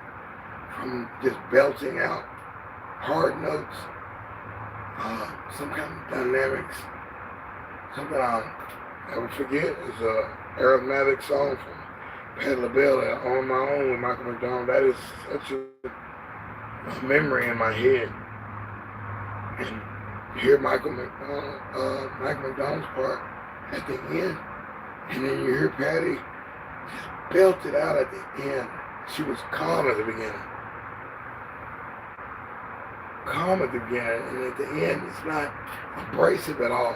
from just belting out hard notes, some kind of dynamics. Something I'll never forget is an aromatic song from Patti LaBelle, On My Own with Michael McDonald. That is such a memory in my head. And hear Michael McDonald's part at the end, and then you hear Patti belted out at the end. She was calm at the beginning. Calm at the beginning, and at the end, it's not abrasive at all.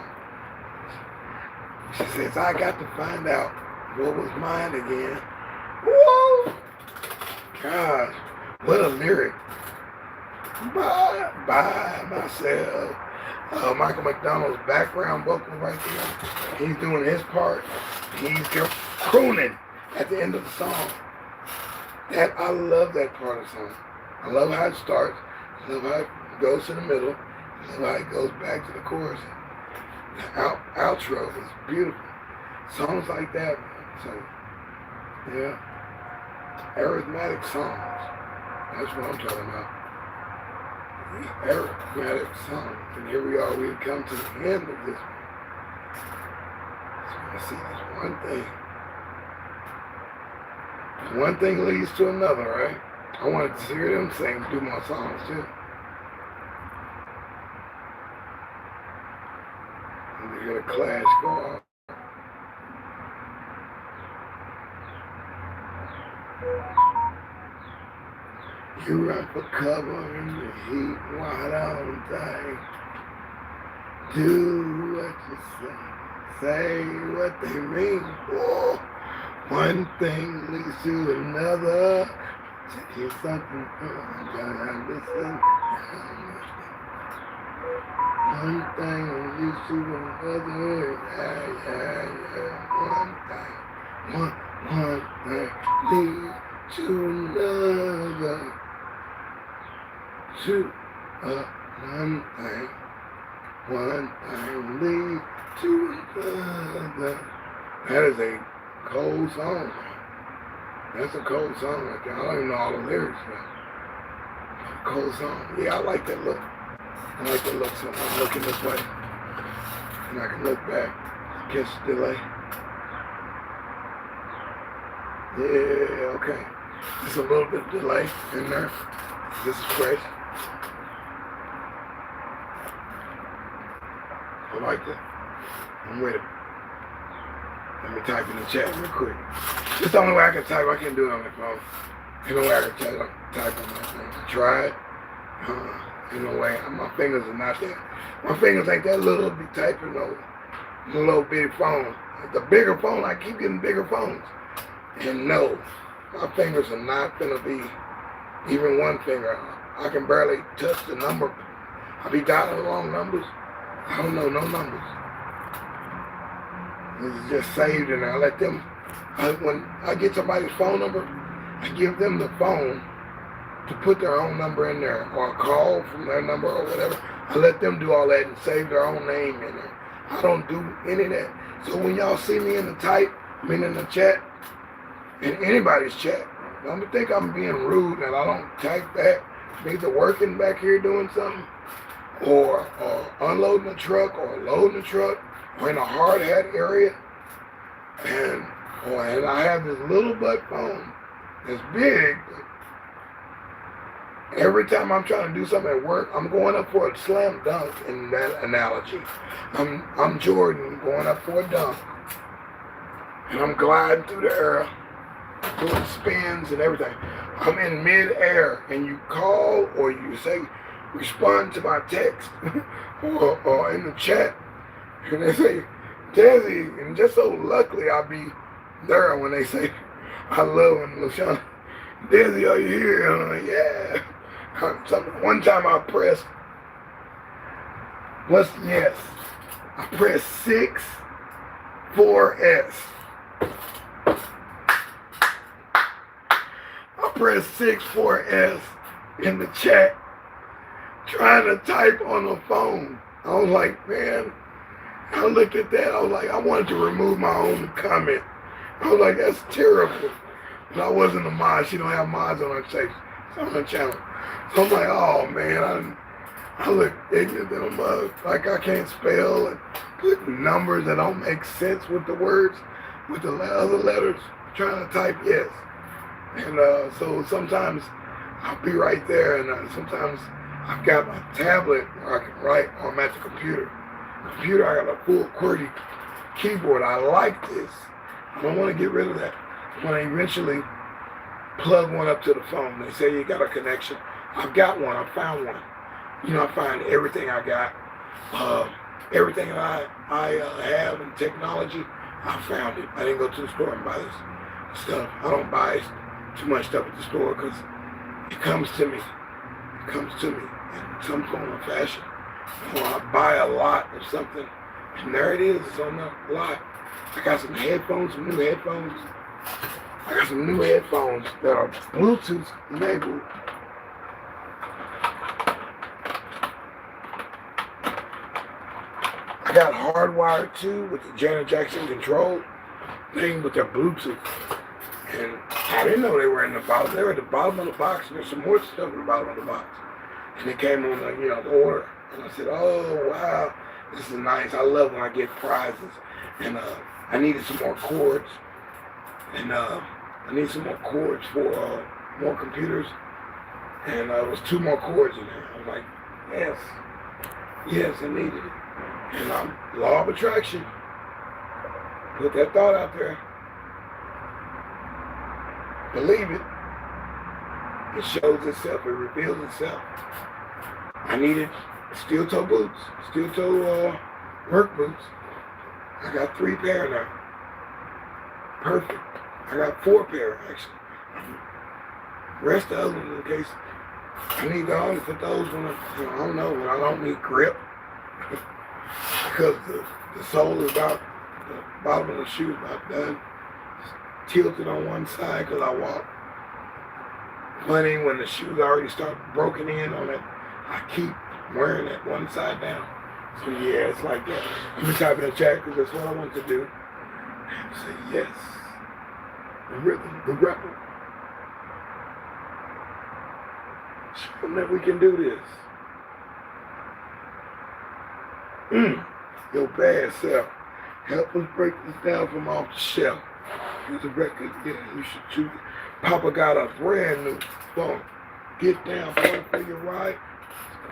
She says, I got to find out what was mine again. Whoa! Gosh, what a lyric. By myself. Michael McDonald's background vocal right there. He's doing his part. He's just crooning at the end of the song. I love that part of the song. I love how it starts. I love how it goes to the middle. I love how it goes back to the chorus. The outro is beautiful. Songs like that. So, yeah. Arithmetic songs. That's what I'm talking about. Arithmetic songs. And here we are. We've come to the end of this one. So I see this one thing. One thing leads to another, right? I wanted to hear them sing, do my songs too. And to hear the Clash go on. You run for cover in the heat, why don't I do what you say? say what they mean. Whoa. One thing leads to another. Here's something. Listen. One thing leads to another. Yeah. One thing leads to another. One thing leads to another. That is a cold song. That's a cold song right there. I don't even know all the lyrics, but cold song. Yeah, I like that look. I like that look, so I'm looking this way. And I can look back, catch the delay. Yeah, okay. Just a little bit of delay in there. This is fresh. I like that. I'm with it. Let me type in the chat real quick. It's the only way I can type. I can't do it on my phone. Ain't no way I can type on my thing. I tried. Ain't no way. My fingers are not there. My fingers ain't that little to be typing on a little bitty phone. The bigger phone, I keep getting bigger phones. And no, my fingers are not gonna be even one finger. I can barely touch the number. I be dialing the wrong numbers. I don't know no numbers. This is just saved and I let them, when I get somebody's phone number, I give them the phone to put their own number in there or a call from their number or whatever. I let them do all that and save their own name in there. I don't do any of that. So when y'all see me in the in the chat, in anybody's chat, don't think I'm being rude and I don't type back. I'm either working back here doing something or unloading a truck or loading a truck or in a hard hat area. And I have this little butt phone that's big. Every time I'm trying to do something at work, I'm going up for a slam dunk in that analogy. I'm Jordan going up for a dunk. And I'm gliding through the air, doing spins and everything. I'm in mid-air and you call or you say, respond to my text or in the chat. And they say, deSz'e, and just so luckily I'll be there when they say, I love him, LaShawn. deSz'e, are you here? And I'm like, yeah. One time I pressed, I pressed 6, 4S. I pressed 6, 4S in the chat, trying to type on the phone. I was like, man, I looked at that, I was like, I wanted to remove my own comment. I was like, that's terrible. But I wasn't a mod. She don't have mods on her channel. So I'm like, oh man, I look ignorant than a mug. Like I can't spell and put numbers that don't make sense with the words, with the other letters, trying to type yes. And so sometimes I'll be right there, and sometimes I've got my tablet where I can write, or I'm at the computer. I got a full QWERTY keyboard. I like this. I don't want to get rid of that. When I eventually plug one up to the phone, they say you got a connection. I've got one. I found one. You know, I find everything I got, everything I have in technology, I found it. I didn't go to the store and buy this stuff. I don't buy too much stuff at the store because it comes to me. It comes to me in some form of fashion. Or I buy a lot of something, and there it is. It's on the lot. I got some headphones, some new headphones. I got some new headphones that are Bluetooth enabled. I got hardwired too with the Janet Jackson control thing with their Bluetooth. And I didn't know they were in the bottom. They were at the bottom of the box, and there's some more stuff at the bottom of the box. And it came on the order. And I said, oh wow, this is nice. I love when I get prizes. And I needed some more cords. And I need some more cords for more computers. And there was 2 more cords in there. I was like, yes, I needed it. And law of attraction. Put that thought out there. Believe it. It shows itself. It reveals itself. I needed steel toe boots, steel toe work boots. I got 3 pair now. Perfect. I got 4 pair actually. Rest of the other ones in case I need to only put those when I don't know, when I don't need grip. Because the sole is about, the bottom of the shoe is about done. It's tilted on one side because I walk plenty. When the shoes already start broken in on it, I keep wearing that one side down. So yeah, it's like that. Let me type in the chat because that's what I want to do. Say yes. The rhythm, the rebel. Show them that we can do this. Your bad self. Help us break this down from off the shelf. Here's a record, yeah, you should choose it. Papa got a brand new phone. Get down, point for your ride.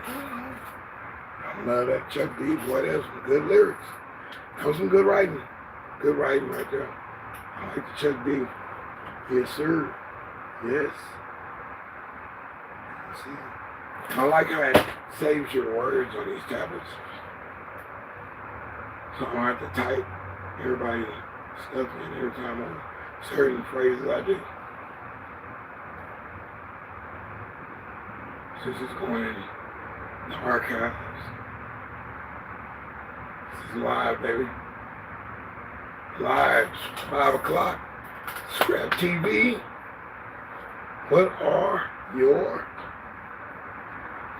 I love that Chuck D. Boy, that was some good lyrics. That was some good writing. Good writing right there. I like the Chuck D. Yes, sir. Yes. See, I like how it saves your words on these tablets. So I don't have to type everybody's stuff in every time on certain phrases I do. This is going in the archives. This is live, baby. Live, 5 o'clock. ScrAp TV. What are your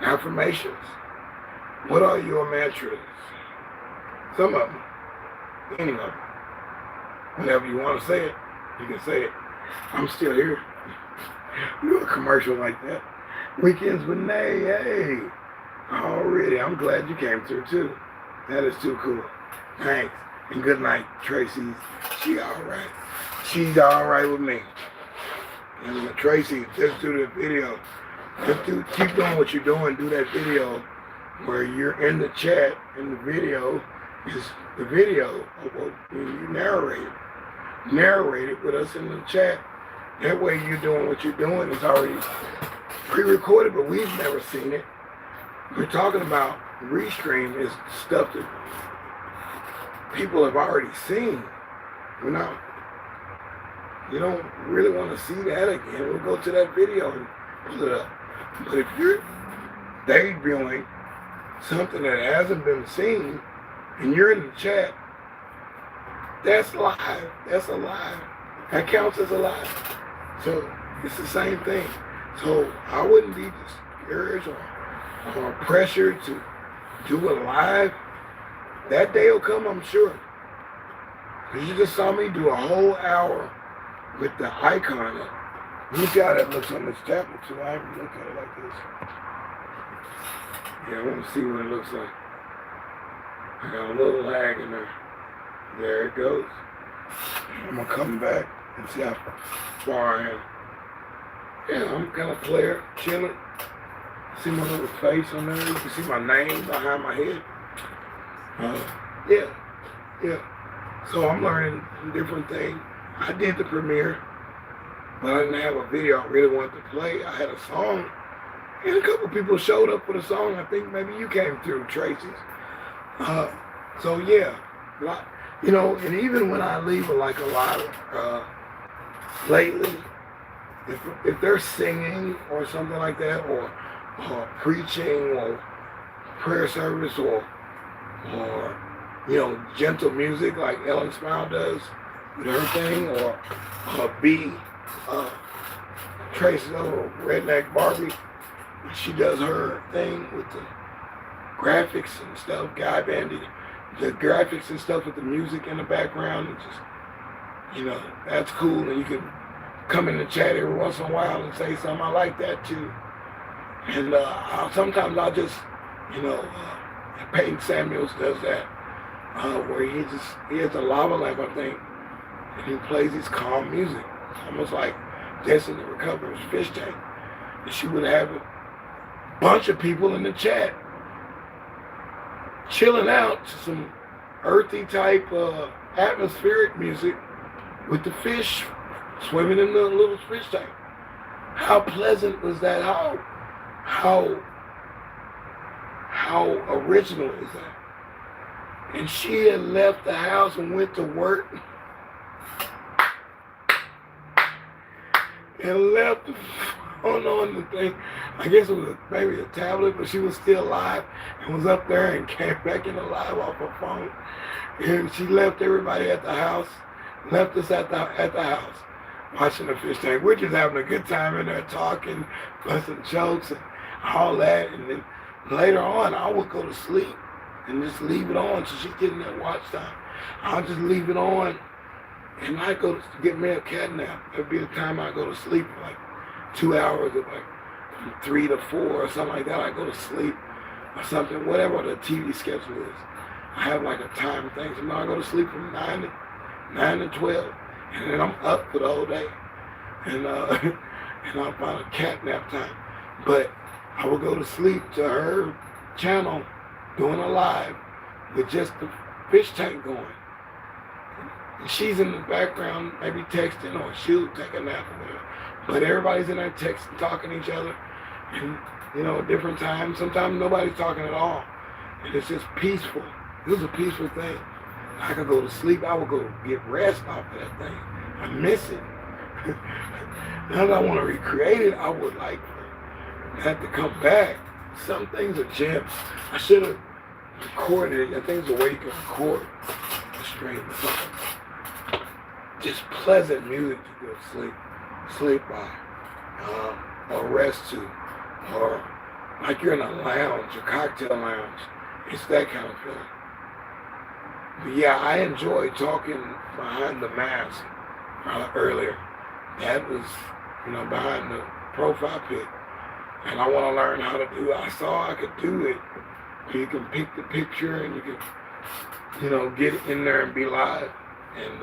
affirmations? What are your mantras? Some of them. Any of them. Whenever you want to say it, you can say it. I'm still here. Do a commercial like that. Weekends with Nay, hey. Already, I'm glad you came through too. That is too cool. Thanks. And good night, Tracy. She alright. She's alright with me. And Tracy, just do the video. Keep doing what you're doing. Do that video where you're in the chat and the video is the video of what you narrate. Narrate it with us in the chat. That way you're doing what you're doing. It's already pre-recorded, but we've never seen it. We're talking about restream is stuff that people have already seen. We're not, you don't really want to see that again. We'll go to that video and pull it up. But if you're debuting something that hasn't been seen and you're in the chat, that's live. That's alive. That counts as alive. So it's the same thing. So I wouldn't be discouraged or pressured to do it live. That day will come, I'm sure. Because you just saw me do a whole hour with the icon up. Let me see how that looks on this tablet too. I haven't looked at it like this. Yeah, I want to see what it looks like. I got a little lag in there. There it goes. I'm going to come back and see how far I am. Yeah, I'm kind of clear, chilling. See my little face on there. You can see my name behind my head. Yeah. So I'm learning different things. I did the premiere, but I didn't have a video I really wanted to play. I had a song, and a couple people showed up for the song. I think maybe you came through, Tracy's. So yeah, you know, and even when I leave like a lot lately, if they're singing or something like that, or preaching or prayer service or you know, gentle music like Ellen Smile does with her thing, or B, Tracy's little redneck Barbie, she does her thing with the graphics and stuff, Guy Bandy, the graphics and stuff with the music in the background, and just, you know, that's cool. And you can come in the chat every once in a while and say something. I like that too. And sometimes I'll just, you know, Peyton Samuels does that, where he has a lava lamp, I think, and he plays his calm music, almost like dancing to recover his fish tank. And she would have a bunch of people in the chat chilling out to some earthy type atmospheric music with the fish swimming in the little fish tank. How pleasant was that? How original is that? And she had left the house and went to work and left the phone on the thing. I guess it was maybe a tablet, but she was still alive and was up there and came back in alive off her phone. And she left everybody at the house, left us at the house, watching the fish tank. We're just having a good time in there talking, busting jokes and all that. And then later on, I would go to sleep and just leave it on so she getting that watch time. I'll just leave it on and I go to get me a cat nap. That'd be the time I go to sleep, like 2 hours, or like from 3 to 4 or something like that. I go to sleep or something, whatever the TV schedule is. I have like a time thing. So now I go to sleep from 9 to 12, and then I'm up for the whole day. And and I'll find a cat nap time. But I will go to sleep to her channel doing a live with just the fish tank going. And she's in the background, maybe texting, or she'll take a nap or whatever. But everybody's in there texting, talking to each other, and different times. Sometimes nobody's talking at all, and it's just peaceful. It was a peaceful thing. I could go to sleep. I would go get rest off of that thing. I miss it. Now that I want to recreate it, I would like have to come back. Some things are gems. I should have recorded it. I think there's a way you can record a stream or something. Just pleasant music to go to sleep. Sleep by. Or rest to. Or like you're in a lounge, a cocktail lounge. It's that kind of feeling. But yeah, I enjoyed talking behind the mask earlier. That was, behind the profile pic. And I want to learn how to do it. I saw I could do it. You can pick the picture and you can, get in there and be live. And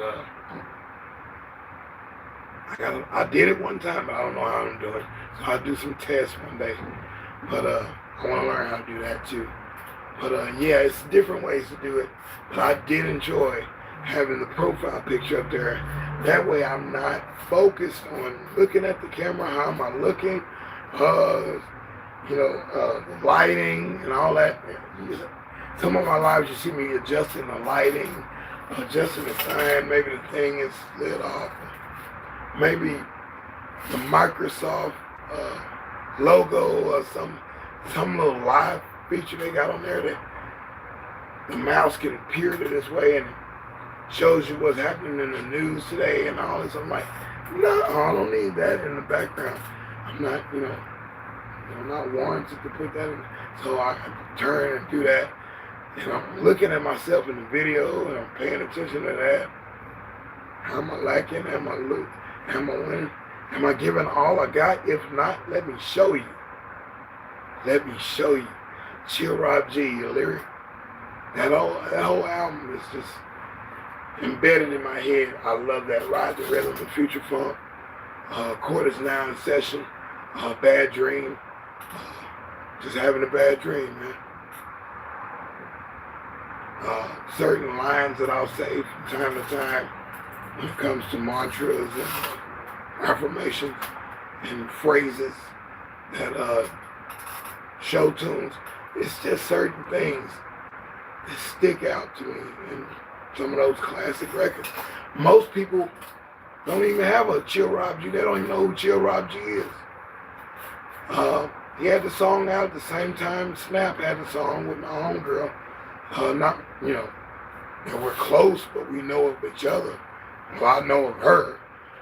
I did it one time, but I don't know how I'm doing. So I'll do some tests one day. But I want to learn how to do that too. But yeah, it's different ways to do it. But I did enjoy having the profile picture up there. That way I'm not focused on looking at the camera, how am I looking, the lighting and all that. Some of my lives you see me adjusting the lighting, adjusting the sign, maybe the thing is slid off. Maybe the Microsoft logo or some little live feature they got on there that the mouse can peer to this way and shows you what's happening in the news today and all this. I'm like, no, I don't need that in the background. I'm not, not warranted to put that in. So I turn and do that. And I'm looking at myself in the video and I'm paying attention to that. How am I lacking? Am I winning? Am I giving all I got? If not, let me show you. Let me show you. Chill Rob G, your lyric. That whole album is just embedded in my head. I love that. Ride the Rhythm of Future Funk. Quarters Now in Session. Bad Dream. Just having a bad dream, man. Certain lines that I'll say from time to time when it comes to mantras and affirmations and phrases that show tunes. It's just certain things that stick out to me in some of those classic records. Most people don't even have a Chill Rob G. They don't even know who Chill Rob G is. He had the song out at the same time ScrAp had the song with my homegirl. And we're close, but we know of each other. Well, I know of her.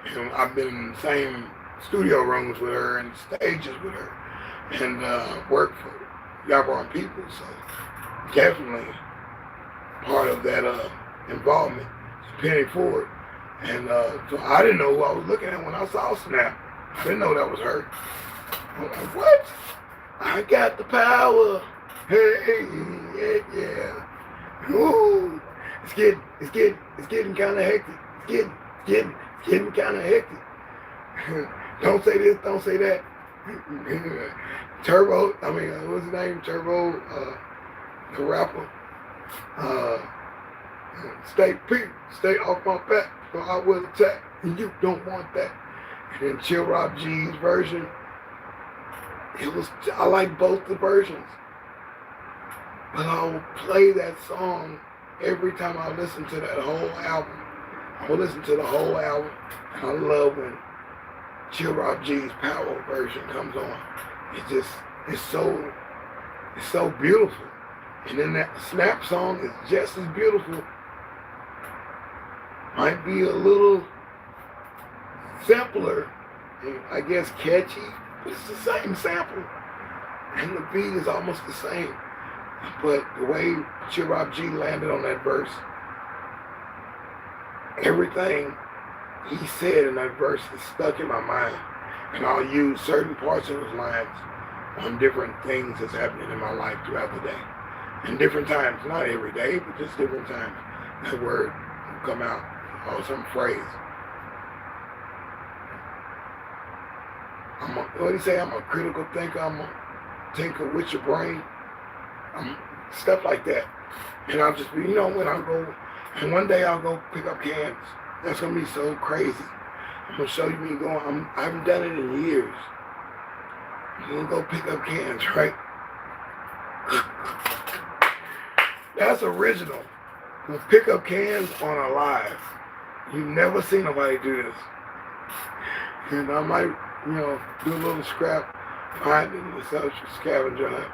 And I've been in the same studio rooms with her and stages with her. And worked for youR people. So definitely part of that involvement. Penny Ford. And so I didn't know who I was looking at when I saw ScrAp. I didn't know that was her. I'm like, what? I got the power. Hey, yeah. Ooh, it's getting kind of hectic. It's getting kind of hectic. Don't say this, don't say that. Turbo, what's his name? Turbo, the rapper. Stay off my back, or I will attack, and you don't want that. And then Chill Rob G's version, I like both the versions. But I'll play that song every time I listen to that whole album, I will listen to the whole album, and I love when youR G's power version comes on. It's so beautiful. And then that Snap song is just as beautiful. Might be a little simpler, and I guess catchy, but it's the same sample. And the beat is almost the same. But the way youR G landed on that verse, everything he said in that verse is stuck in my mind. And I'll use certain parts of his lines on different things that's happening in my life throughout the day. And different times, not every day, but just different times, that word will come out, or some phrase. What do you say? I'm a critical thinker. I'm a thinker with your brain. Stuff like that. And I'll just be, when I go, and one day I'll go pick up cans. That's going to be so crazy. I'm going to show you me going. I haven't done it in years. I'm going to go pick up cans, right? That's original. We'll pick up cans on a live. You've never seen nobody do this. And I might, do a little scrap, find it in the social scavenger hunt.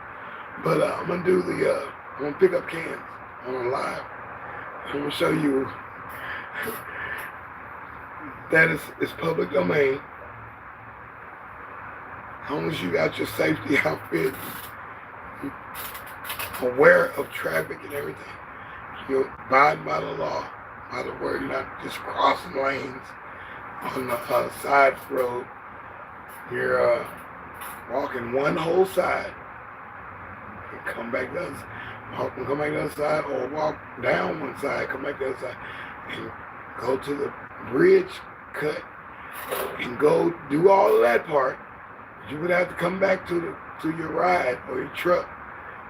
But I'm going to do I'm going to pick up cans on a live. I'm going to show you that it's public domain. As long as you got your safety outfit, aware of traffic and everything, you're abiding by the law, by the word. You're not just crossing lanes on the side road. You're walking one whole side and come back the other side, or walk down one side, come back the other side, and go to the bridge cut and go do all of that part. You would have to come back to your ride or your truck,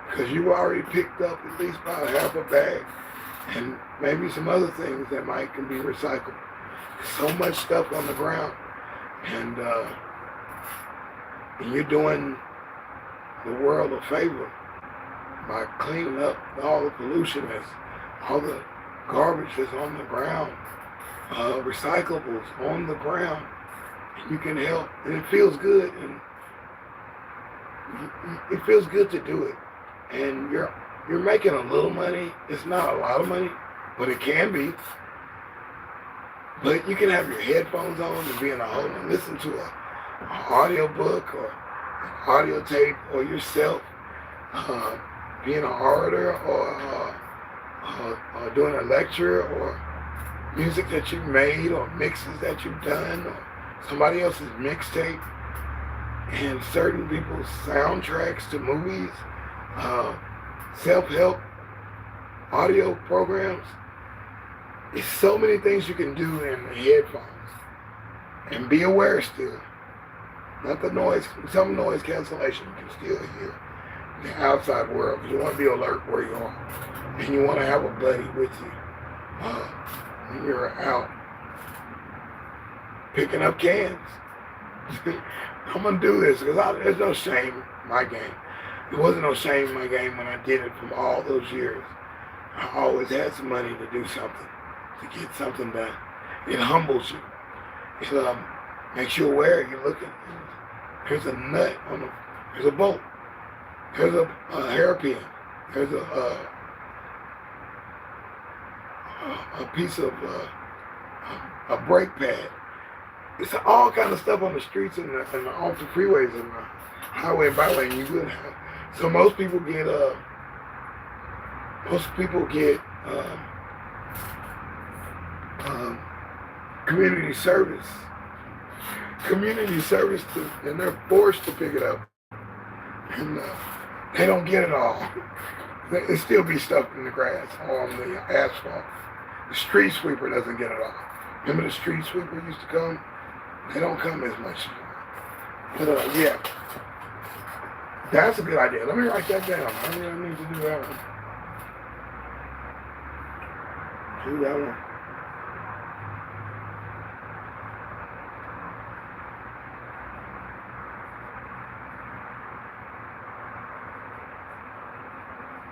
because you already picked up at least about half a bag and maybe some other things that can be recycled. So much stuff on the ground, and you're doing the world a favor by cleaning up all the pollution all the garbage that's on the ground, recyclables on the ground. You can help, and it feels good, and it feels good to do it. And you're making a little money. It's not a lot of money, but it can be. But you can have your headphones on and be in a home and listen to an audio book or an audio tape, or yourself being an orator, or doing a lecture, or music that you made, or mixes that you've done, or somebody else's mixtape, and certain people's soundtracks to movies, self-help audio programs. There's so many things you can do in the headphones, and be aware still. Not the noise, some noise cancellation you can still hear the outside world, because you want to be alert where you are, and you want to have a buddy with you when you're out picking up cans. I'm going to do this because there's no shame in my game. There wasn't no shame in my game when I did it from all those years. I always had some money to do something, to get something done. It humbles you. It makes you aware. You're looking. There's a nut there's a bolt. There's a hairpin. There's a piece of a brake pad. It's all kind of stuff on the streets and off the freeways and the highway and byway, and you would have. So most people get community service. And they're forced to pick it up. And they don't get it all. There still be stuff in the grass, on the asphalt. The street sweeper doesn't get it all. Remember the street sweeper used to come? They don't come as much anymore. But yeah, that's a good idea. Let me write that down. I need to do that one. Do that one.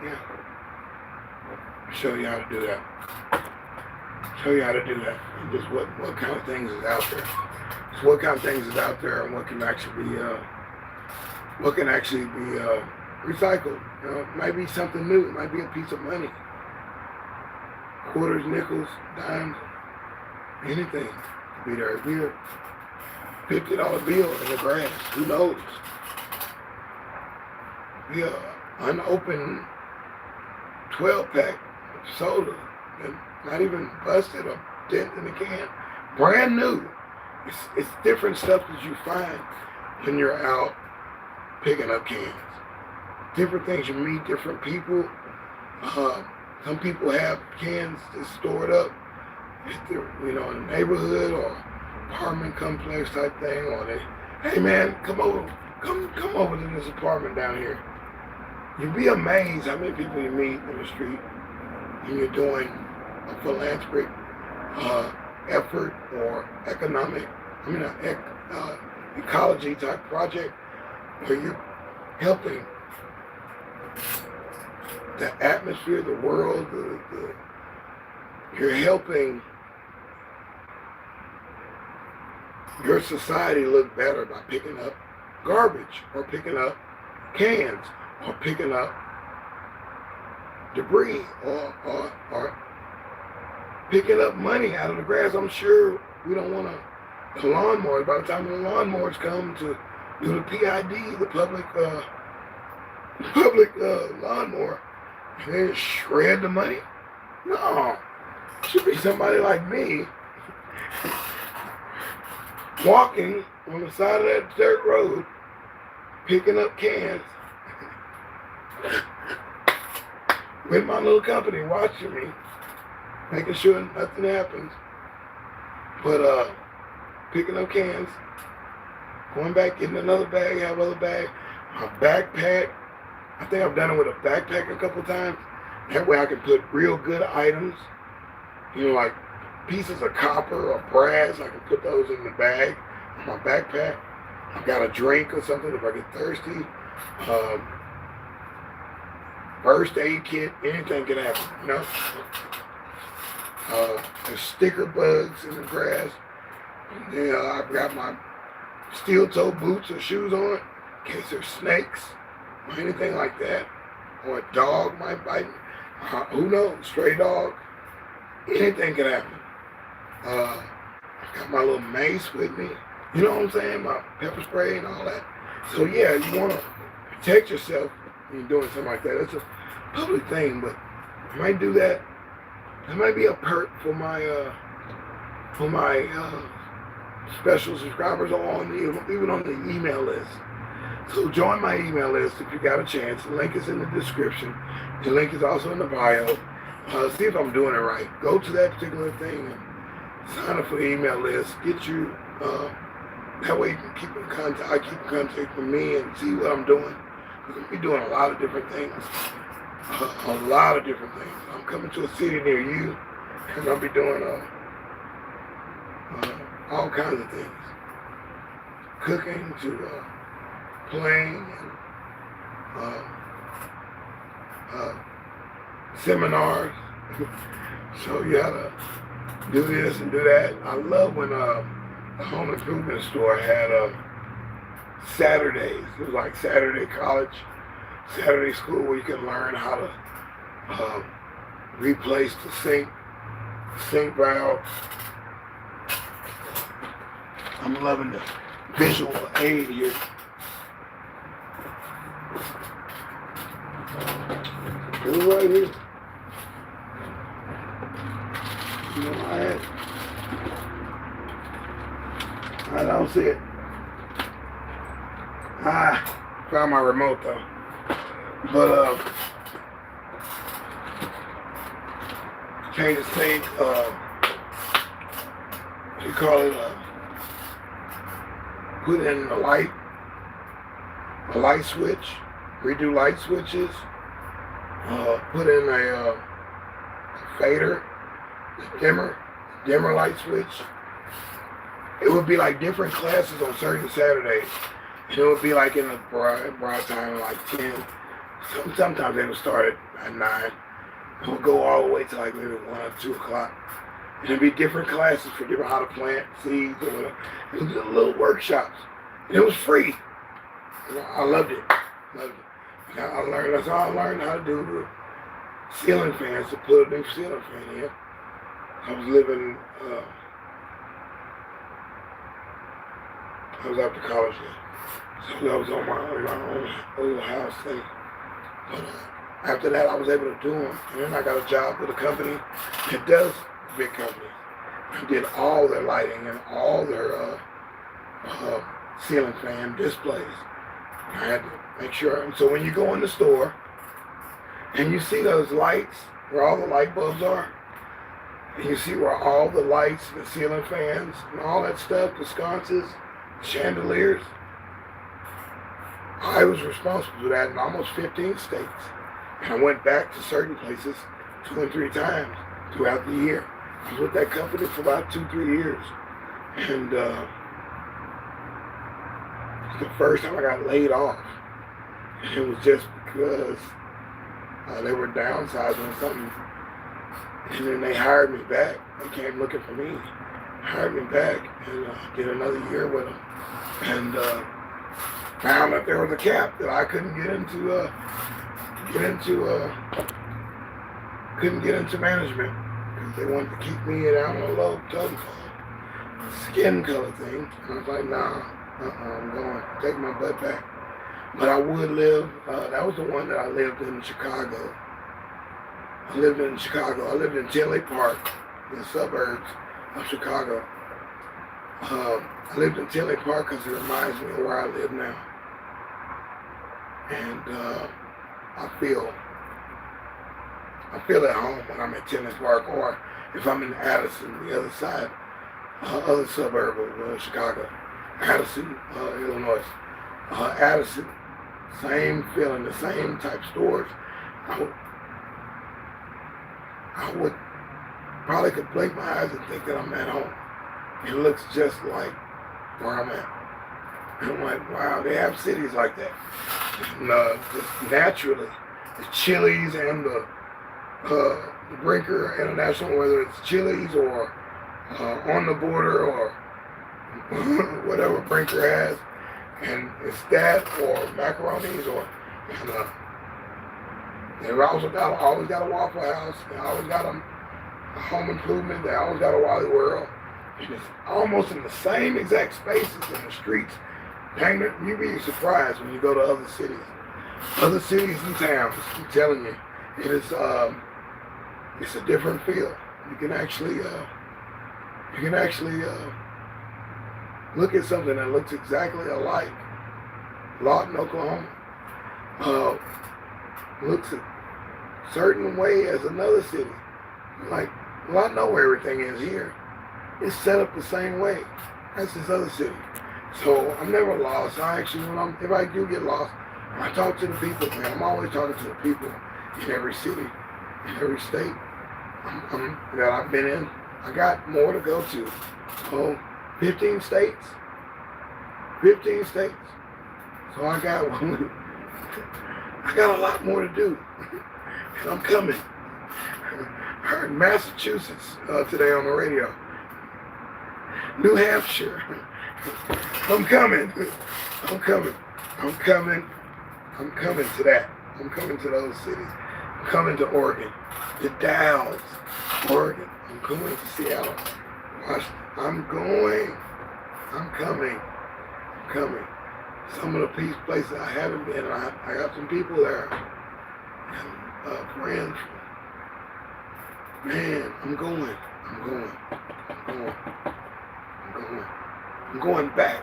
Yeah. show you how to do that. Show you how to do that. And just what kind of things is out there. Just what kind of things is out there, and what can actually be recycled. You know, it might be something new. It might be a piece of money. Quarters, nickels, dimes, anything could be there. It'd be a $50 bill in the grass. Who knows? Be a unopened 12-pack of soda, and not even busted or dent in the can. Brand new. It's different stuff that you find when you're out picking up cans. Different things. You meet different people. Some people have cans that's stored up at the, in the neighborhood or apartment complex type thing, or they, hey man, come over to this apartment down here. You'd be amazed how many people you meet in the street when you're doing a philanthropic effort or ecology type project where you're helping the atmosphere, the world, you're helping your society look better by picking up garbage or picking up cans or picking up debris or picking up money out of the grass. I'm sure we don't want the lawnmowers. By the time the lawnmowers come to do the PID, the public lawnmower, and then shred the money. No, it should be somebody like me walking on the side of that dirt road, picking up cans with my little company watching me, making sure nothing happens. But picking up cans, going back, getting another bag, have another bag, my backpack. I think I've done it with a backpack a couple times. That way I can put real good items, like pieces of copper or brass. I can put those in the bag, in my backpack. I've got a drink or something if I get thirsty. First aid kit, anything can happen, There's sticker bugs in the grass. And then I've got my steel toe boots or shoes on in case there's snakes or anything like that. Or a dog might bite me. Who knows? Stray dog. Anything can happen. I've got my little mace with me. You know what I'm saying? My pepper spray and all that. So yeah, you want to protect yourself when you're doing something like that. It's a public thing, but I might do that. That might be a perk for my special subscribers even on the email list. So join my email list if you got a chance. The link is in the description. The link is also in the bio. See if I'm doing it right. Go to that particular thing and sign up for the email list. Get you, that way you can keep in contact. I keep in contact with me and see what I'm doing. I'm going to be doing a lot of different things. I'm coming to a city near you, and I'll be doing all kinds of things. Cooking to playing and seminars. Show you how to do this and do that. I love when the home improvement store had Saturdays. It was like Saturday college, Saturday school, where you can learn how to replace the sink valve. I'm loving the visual aid here. It's right here. I don't see it. Found my remote though. But change the sink, what do you call it? Put in a light switch, redo light switches, put in a fader, dimmer light switch. It would be like different classes on certain Saturdays. And it would be like in the broad time, like 10. Sometimes they would start at 9. I would go all the way to like maybe 1 or 2 o'clock. And there'd be different classes for different how to plant seeds or whatever. It was just little workshops. And it was free. And I loved it. Loved it. And I learned, that's all I learned how to do the ceiling fans, to put a new ceiling fan in. I was living, I was after college then. So I was on my own little house thing. But after that, I was able to do them. And then I got a job with a company that does big companies. I did all their lighting and all their ceiling fan displays. I had to make sure. And so when you go in the store and you see those lights, where all the light bulbs are, and you see where all the lights, the ceiling fans, and all that stuff, the sconces, chandeliers, I was responsible for that in almost 15 states. And I went back to certain places 2 and 3 times throughout the year. I was with that company for about 2-3 years. And the first time I got laid off, it was just because they were downsizing something. And then they hired me back. They came looking for me, hired me back, and did another year with them. And found that there was a cap that I couldn't get into management, because they wanted to keep me down on a low totem pole, skin color thing. And I was like, nah, I'm going to take my butt back. But I would live, that was the one that I lived in Chicago. I lived in Tinley Park, in the suburbs of Chicago. I lived in Tinley Park because it reminds me of where I live now. And I feel at home when I'm at Tinley Park, or if I'm in Addison, the other side, other suburb of Chicago, Addison, Illinois. Addison, same feeling, the same type stores. I would probably could blink my eyes and think that I'm at home. It looks just like where I'm at. And I'm like, wow, they have cities like that. And just naturally, the Chili's and the Brinker International, whether it's Chili's or On the Border or whatever Brinker has, and it's that or macaronis or, and they've always got a Waffle House, they always got a Home Improvement, they always got a Wally World. And it's almost in the same exact spaces in the streets. Dang it, you'd be surprised when you go to other cities and towns. I'm telling you, it is it's a different feel. You can actually look at something that looks exactly alike. Lawton, Oklahoma, looks a certain way as another city. Like, well, I know where everything is here. It's set up the same way as this other city. So I'm never lost. If I do get lost, I talk to the people, man. I'm always talking to the people in every city, in every state that I've been in. I got more to go to. So 15 states. 15 states. So I got a lot more to do. And I'm coming. I heard Massachusetts today on the radio. New Hampshire. I'm coming to that. I'm coming to those cities. I'm coming to Oregon, to Dallas, Oregon. I'm going to Seattle, Washington. I'm coming. Some of the places I haven't been, I got some people there, and friends. Man, I'm going back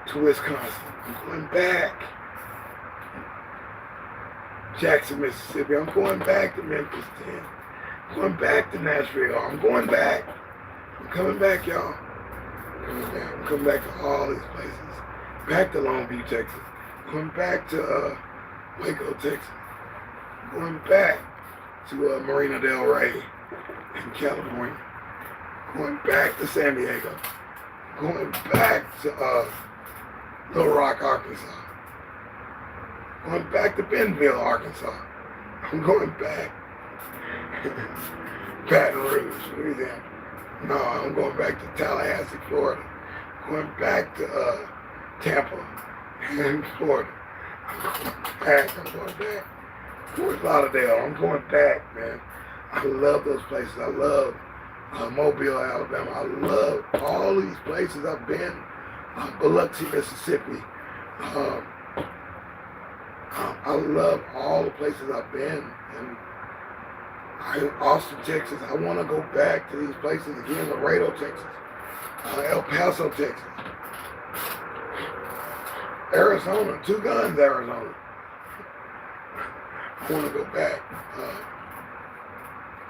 to Wisconsin. I'm going back. Jackson, Mississippi. I'm going back to Memphis, Tennessee. I'm going back to Nashville. I'm going back. I'm coming back, y'all. I'm coming back to all these places. Back to Long Beach, Texas. Going back to Waco, Texas. Going back to Marina Del Rey in California. Going back to San Diego. Going back to Little Rock, Arkansas. Going back to Bentonville, Arkansas. I'm going back. Baton Rouge, Louisiana. No, I'm going back to Tallahassee, Florida. Going back to Tampa, in Florida. I'm going back. Fort Lauderdale, I'm going back, man. I love those places. I love Mobile, Alabama. I love all these places I've been. Biloxi, Mississippi. I love all the places I've been. And Austin, Texas. I want to go back to these places again. Laredo, Texas. El Paso, Texas. Arizona. Two Guns, Arizona. I want to go back.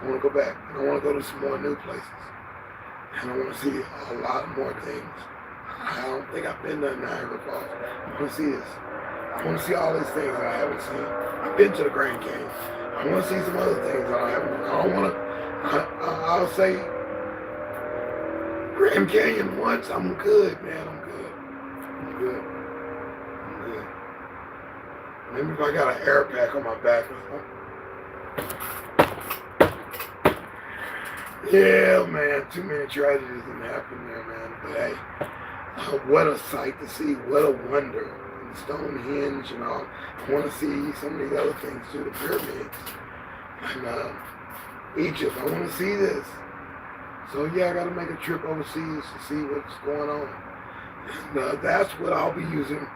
I want to go back. And I want to go to some more new places. And I want to see a lot more things. I don't think I've been to Niagara Falls. I want to see this. I want to see all these things that I haven't seen. I've been to the Grand Canyon. I want to see some other things that I haven't. I don't want to. I'll say Grand Canyon once. I'm good, man. I'm good. I'm good. I'm good. Maybe if I got an air pack on my back or something. Yeah, man. Too many tragedies didn't happen there, man. But hey, what a sight to see. What a wonder. Stonehenge and all. I want to see some of these other things too, the pyramids and Egypt. I want to see this. So yeah, I got to make a trip overseas to see what's going on. And that's what I'll be using.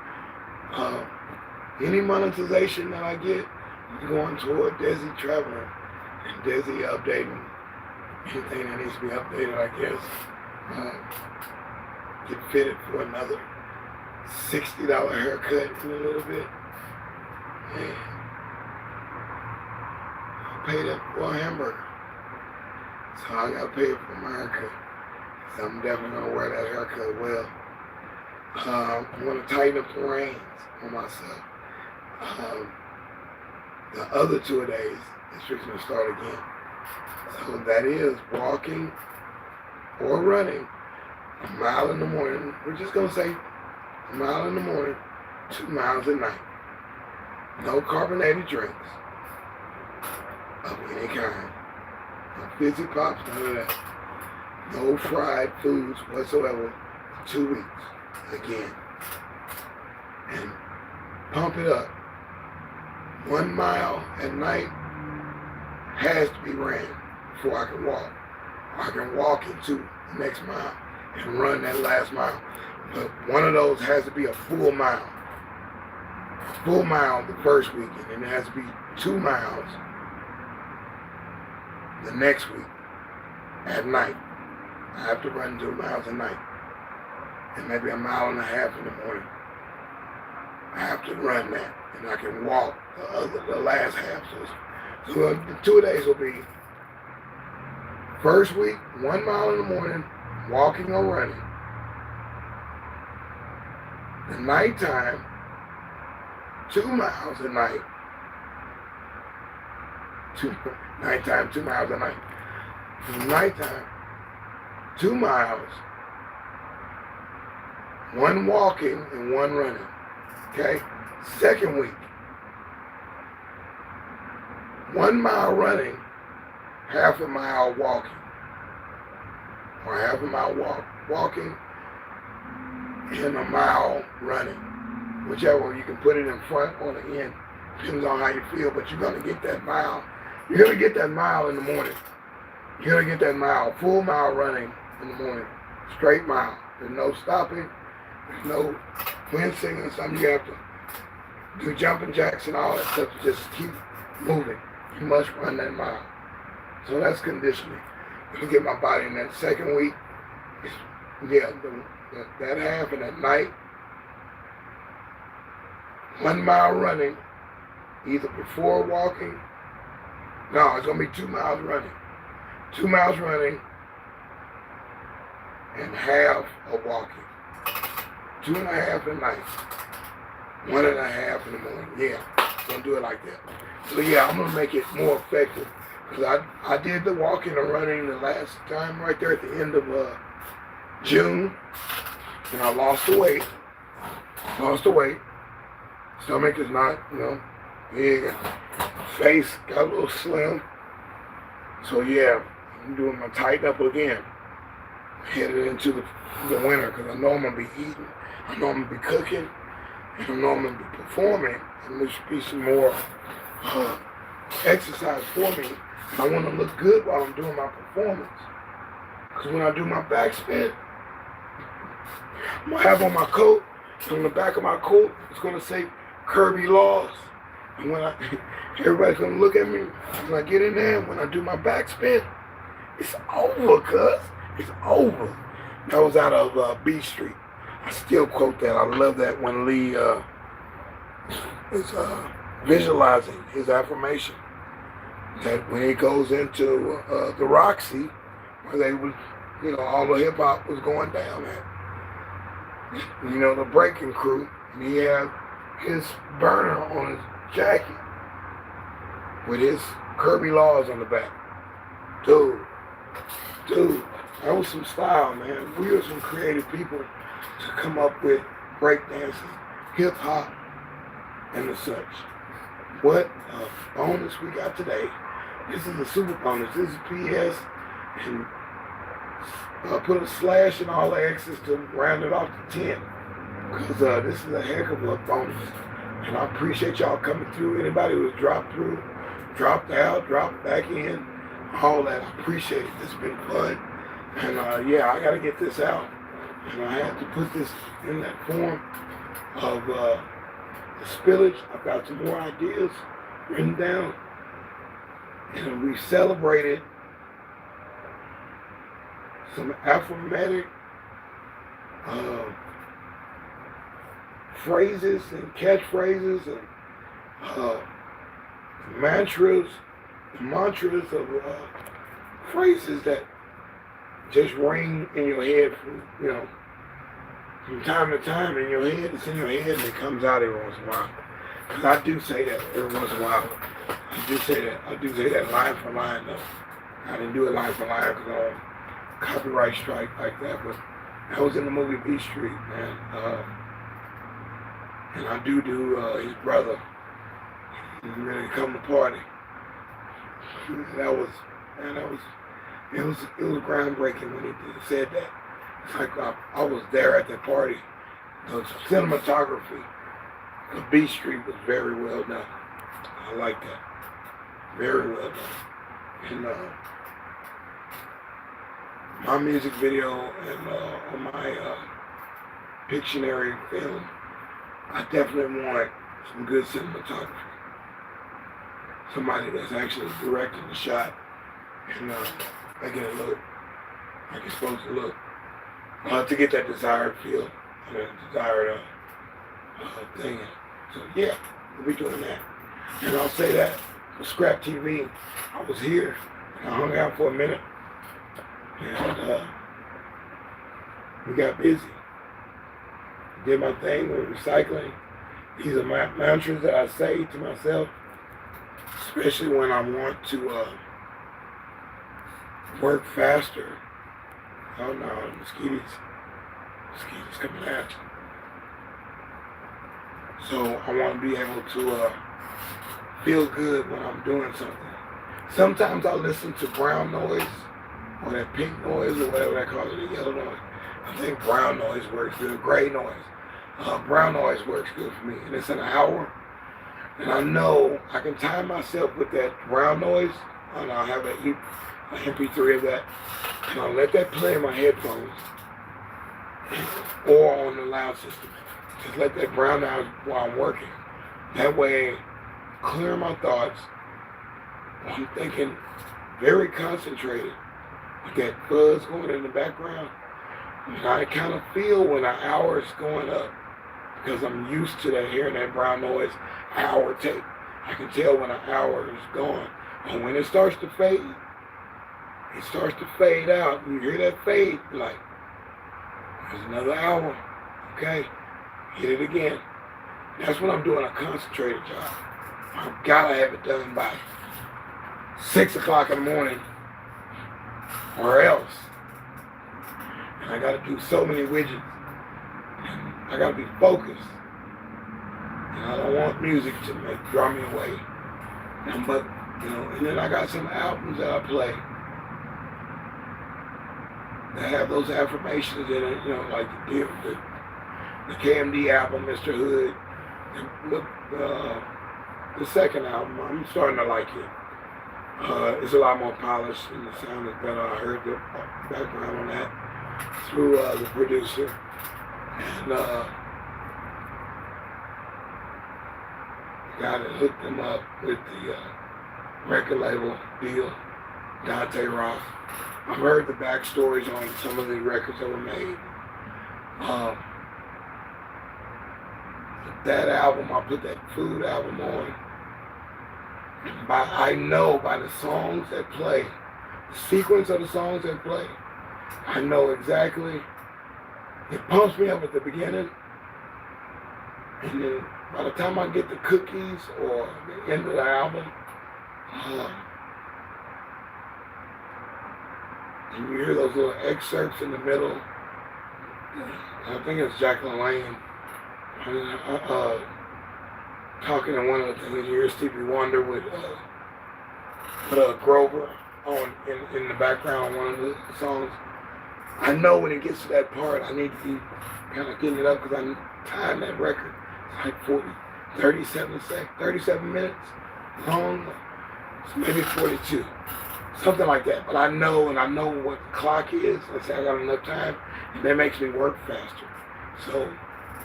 Any monetization that I get, I'm going toward deSz'e traveling and deSz'e updating anything that needs to be updated, I guess. Get fitted for another $60 haircut in a little bit. Man, I'll pay that for a hamburger. So I gotta pay it for my haircut. So I'm definitely gonna wear that haircut well. I'm gonna tighten up the reins on myself. The other 2 days, it's fixing to start again. So that is walking or running a mile in the morning. We're just gonna say a mile in the morning, 2 miles at night. No carbonated drinks of any kind. No fizzy pops, none of that. No fried foods whatsoever for 2 weeks. Again. And pump it up. 1 mile at night has to be ran before I can walk. I can walk into the next mile and run that last mile. But one of those has to be a full mile. A full mile the first weekend, and it has to be 2 miles the next week at night. I have to run 2 miles at night. And maybe a mile and a half in the morning. I have to run that, and I can walk the last half. So the 2 days will be first week, 1 mile in the morning, walking or running. The nighttime, 2 miles a night. Nighttime, 2 miles a night. The nighttime, 2 miles, 1 walking and 1 running. Okay? Second week, 1 mile running, half a mile walking. Or half a mile walking, and a mile running. Whichever, you can put it in front or the end. Depends on how you feel, but you're going to get that mile. You're going to get that mile in the morning. You're going to get that mile, full mile running in the morning. Straight mile. There's no stopping. There's no wincing and something. You have to do jumping jacks and all that stuff to just keep moving. You must run that mile. So that's conditioning. To get my body in that second week. Yeah, that half, and at night, 1 mile running, either before walking. No, it's going to be 2 miles running. 2 miles running and half of walking. 2.5 at night. 1.5 in the morning. Yeah, going to do it like that. So yeah, I'm going to make it more effective. Because I did the walking and running the last time right there at the end of June. And I lost the weight. Stomach is not, big. Face got a little slim. So yeah, I'm doing my tighten up again, headed into the winter, because I know I'm gonna be eating, I know I'm gonna be cooking, and I know I'm gonna be performing, and there should be some more exercise for me. And I want to look good while I'm doing my performance, because when I do my backspin, I'm gonna have on my coat, and on the back of my coat, it's gonna say Kirby Laws. And when everybody's gonna look at me when I get in there, when I do my backspin, it's over, cuz. It's over. That was out of B Street. I still quote that. I love that when Lee is visualizing his affirmation. That when he goes into the Roxy, where they was, all the hip hop was going down at. The breaking crew, and he had his burner on his jacket with his Kirby Laws on the back. Dude, that was some style, man. We were some creative people to come up with breakdancing, hip hop, and the such. What a bonus we got today. This is a super bonus. This is PS, and put a slash in all the X's to round it off to 10. Because this is a heck of a bonus. And I appreciate y'all coming through. Anybody who's dropped through, dropped out, dropped back in, all that, I appreciate it. This has been fun. And yeah, I got to get this out. And I had to put this in that form of the spillage. I've got some more ideas written down. And we celebrated some affirmatic phrases and catchphrases and mantras of phrases that just ring in your head from time to time in your head. It's in your head and it comes out every once in a while. Because I do say that every once in a while. I do say that line for line though. I didn't do it line for line because I don't copyright strike like that, but that was in the movie B Street, man. And I do his brother. He really come to party. It was groundbreaking when he said that. It's like I was there at that party. The cinematography of B Street was very well done. I like that. Very well done. And my music video and on my Pictionary film, I definitely want some good cinematography. Somebody that's actually directing the shot and making it look like it's supposed to look. To get that desired feel and that desired thing. So yeah, we'll be doing that. And I'll say that for ScrAp TV, I was here and I hung out for a minute. And we got busy. Did my thing with recycling. These are my mantras that I say to myself, especially when I want to work faster. Oh no, mosquitoes coming at you. So I want to be able to feel good when I'm doing something. Sometimes I listen to brown noise, or that pink noise, or whatever they call it, the yellow noise. I think brown noise works good, gray noise. Brown noise works good for me, and it's an hour. And I know I can time myself with that brown noise, and I'll have an MP3 of that, and I'll let that play in my headphones or on the loud system. Just let that brown out while I'm working. That way, clear my thoughts. I'm thinking very concentrated with that buzz going in the background. And I kind of feel when an hour is going up, because I'm used to that, hearing that brown noise, hour take. I can tell when an hour is gone. And when it starts to fade out. And you hear that fade, you're like, there's another hour. Okay, hit it again. That's when I'm doing a concentrated job. I've got to have it done by 6 o'clock in the morning, or else. And I got to do so many widgets. And I got to be focused. And I don't want music to draw me away. But And then I got some albums that I play that have those affirmations in it, like the KMD album, Mr. Hood, the second album. I'm starting to like it. It's a lot more polished and the sound is better. I heard the background on that through the producer. And the guy that hooked them up with the record label deal, Dante Ross. I've heard the backstories on some of the records that were made. That album, I put that Food album on. I know by the songs that play, the sequence of the songs that play, I know exactly. It pumps me up at the beginning, and then by the time I get the cookies or the end of the album, and you hear those little excerpts in the middle. I think it's Jacqueline Lane talking in one of the things. You hear Stevie Wonder with Grover on in the background on one of the songs. I know when it gets to that part, I need to be kind of getting it up because I timed that record. It's like 37 minutes long, so maybe 42, something like that. But I know, and I know what the clock is. I say I got enough time, and that makes me work faster. So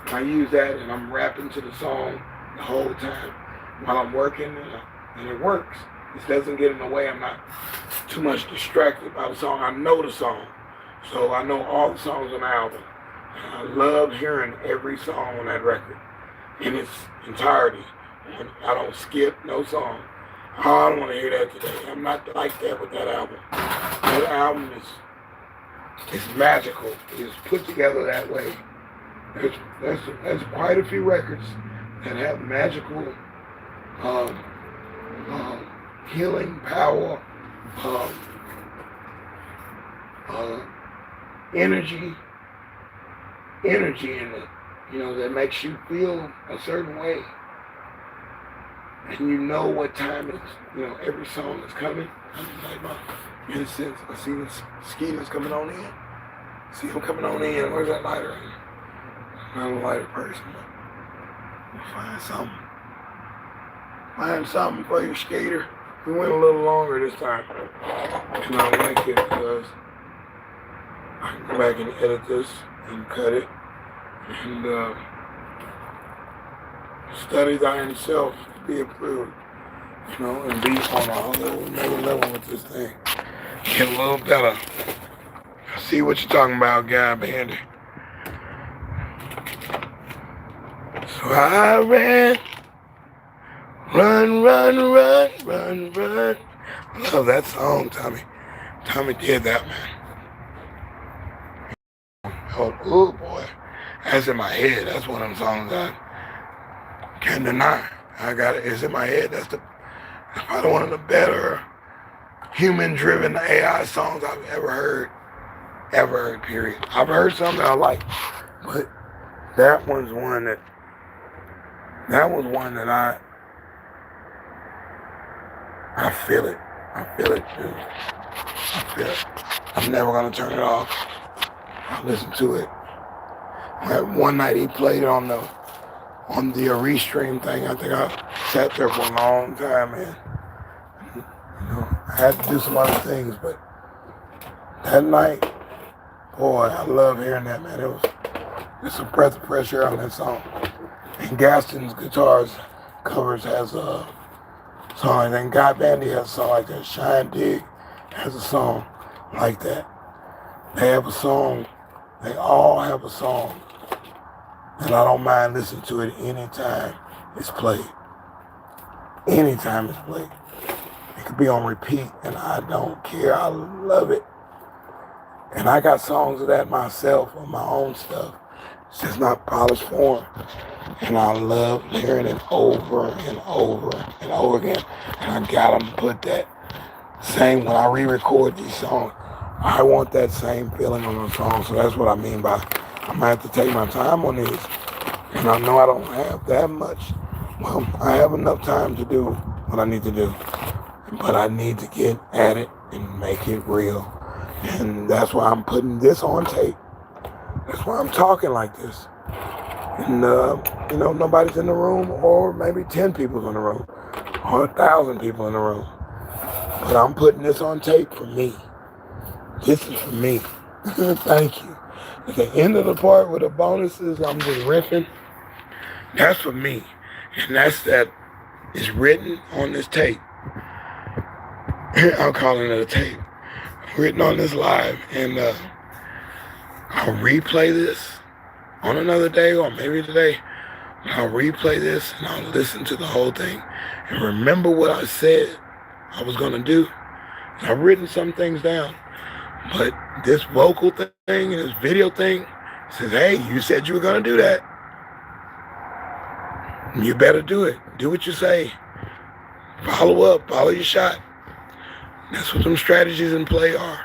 I use that, and I'm rapping to the song the whole time while I'm working, and it works. It doesn't get in the way. I'm not too much distracted by the song. I know the song, so I know all the songs on the album. And I love hearing every song on that record in its entirety. I don't skip no song. I don't want to hear that today. I'm not like that with that album. That album is magical. It's put together that way. There's quite a few records that have magical healing power, energy in it, that makes you feel a certain way. And you know what time it's, every song is coming. I'm just like, for instance, I see the skeeters coming on in. See them coming on in. Where's that lighter? I'm not a lighter person, but we'll find something. Find something for you, skater. We went a little longer this time. And I like it because I can go back and edit this and cut it. And study thine self to be improved, and be on a whole nother level with this thing. Get a little better. See what you're talking about, Guy Bandy. So I ran, run. I love that song, Tommy. Tommy did that, man. Oh boy, that's in my head. That's one of them songs I can't deny. I got it. It's in my head. That's probably one of the better human-driven AI songs I've ever heard, period. I've heard some that I like, but that was one that I feel it. I feel it, dude. I feel it. I'm never gonna turn it off. I listen to it. That one night he played it on the restream thing. I think I sat there for a long time, man. I had to do some other things, but that night, boy, I love hearing that, man. It's a breath of fresh air on that song. And Gaston's Guitars Covers has a song, and Guy Bandy has a song like that. Shine Dig has a song like that. They have a song. They all have a song. And I don't mind listening to it anytime it's played. Anytime it's played. It could be on repeat, and I don't care. I love it. And I got songs of that myself on my own stuff. It's just not polished form. And I love hearing it over and over and over again. And I got them to put that same, when I re-record these songs, I want that same feeling on the song. So that's what I mean by I'm going to have to take my time on these. And I know I don't have that much. Well, I have enough time to do what I need to do. but I need to get at it and make it real. And that's why I'm putting this on tape. That's why I'm talking like this. And, nobody's in the room, or maybe 10 people's in the room, or 1,000 people in the room. But I'm putting this on tape for me. This is for me. Thank you. At the end of the part with the bonuses, I'm just riffing. That's for me. And that is written on this tape. I'm calling it a tape. Written on this live. And I'll replay this on another day, or maybe today. I'll replay this and I'll listen to the whole thing and remember what I said I was going to do. And I've written some things down. But this vocal thing and this video thing says, hey, you said you were going to do that. You better do it. Do what you say. Follow up. Follow your shot. That's what them strategies in play are.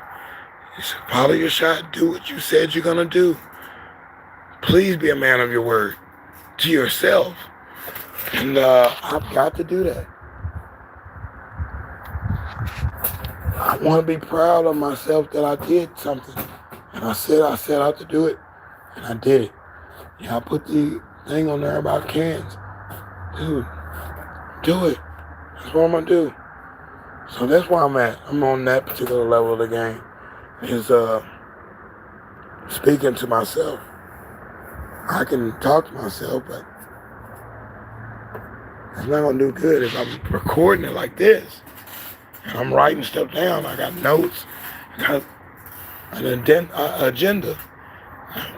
It's follow your shot. Do what you said you're going to do. Please be a man of your word to yourself. And I've got to do that. I want to be proud of myself that I did something. And I set out to do it. And I did it. Yeah, I put the thing on there about cans. Dude, do it. That's what I'm going to do. So that's where I'm at. I'm on that particular level of the game. Is speaking to myself. I can talk to myself, but it's not going to do good if I'm recording it like this. And I'm writing stuff down. I got notes. I got an agenda.